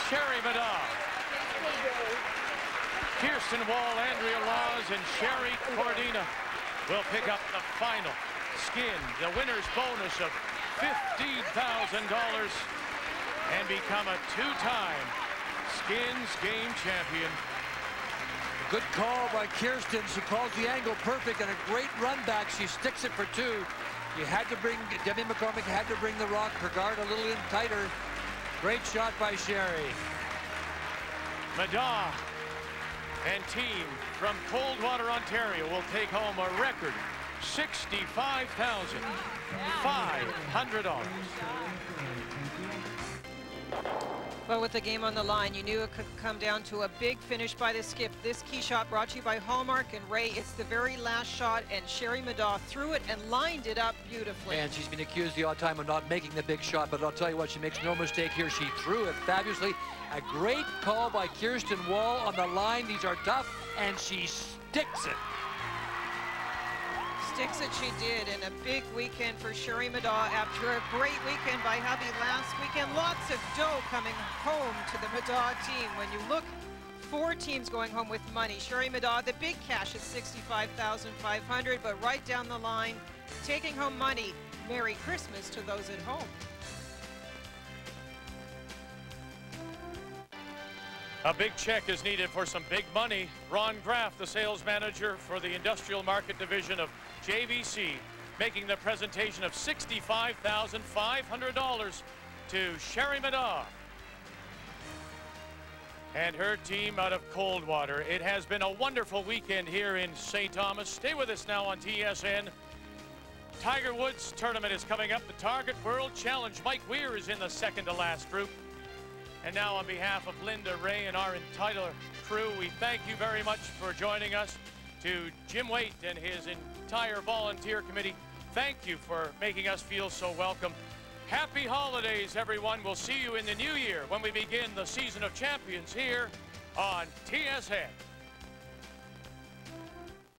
Sherry Middaugh. Kirsten Wall, Andrea Laws, and Sherry Cordina will pick up the final skin, the winner's bonus of $15,000, and become a 2-time skins game champion. Good call by Kirsten. She calls the angle perfect and a great run back. She sticks it for 2. You had to bring, Debbie McCormick had to bring the rock, her guard a little in tighter. Great shot by Sherry. Middaugh and team from Coldwater, Ontario will take home a record $65,500. Well, with the game on the line, you knew it could come down to a big finish by the skip. This key shot brought to you by Hallmark and Ray. It's the very last shot, and Sherry Middaugh threw it and lined it up beautifully. And she's been accused the odd time of not making the big shot, but I'll tell you what, she makes no mistake here. She threw it fabulously. A great call by Kirsten Wall on the line. These are tough, and she sticks it. Sticks it she did, and a big weekend for Sherry Middaugh after a great weekend by hubby last weekend. Lots of dough coming home to the Middaugh team. When you look, 4 teams going home with money. Sherry Middaugh, the big cash at $65,500, but right down the line, taking home money. Merry Christmas to those at home. A big check is needed for some big money. Ron Graff, the sales manager for the industrial market division of JVC, making the presentation of $65,500 to Sherry Middaugh and her team out of Coldwater. It has been a wonderful weekend here in St. Thomas. Stay with us now on TSN. Tiger Woods tournament is coming up. The Target World Challenge. Mike Weir is in the second to last group. And now on behalf of Linda, Ray, and our entire crew, we thank you very much for joining us. To Jim Waite and his entire volunteer committee, thank you for making us feel so welcome. Happy holidays, everyone. We'll see you in the new year when we begin the season of champions here on TSN.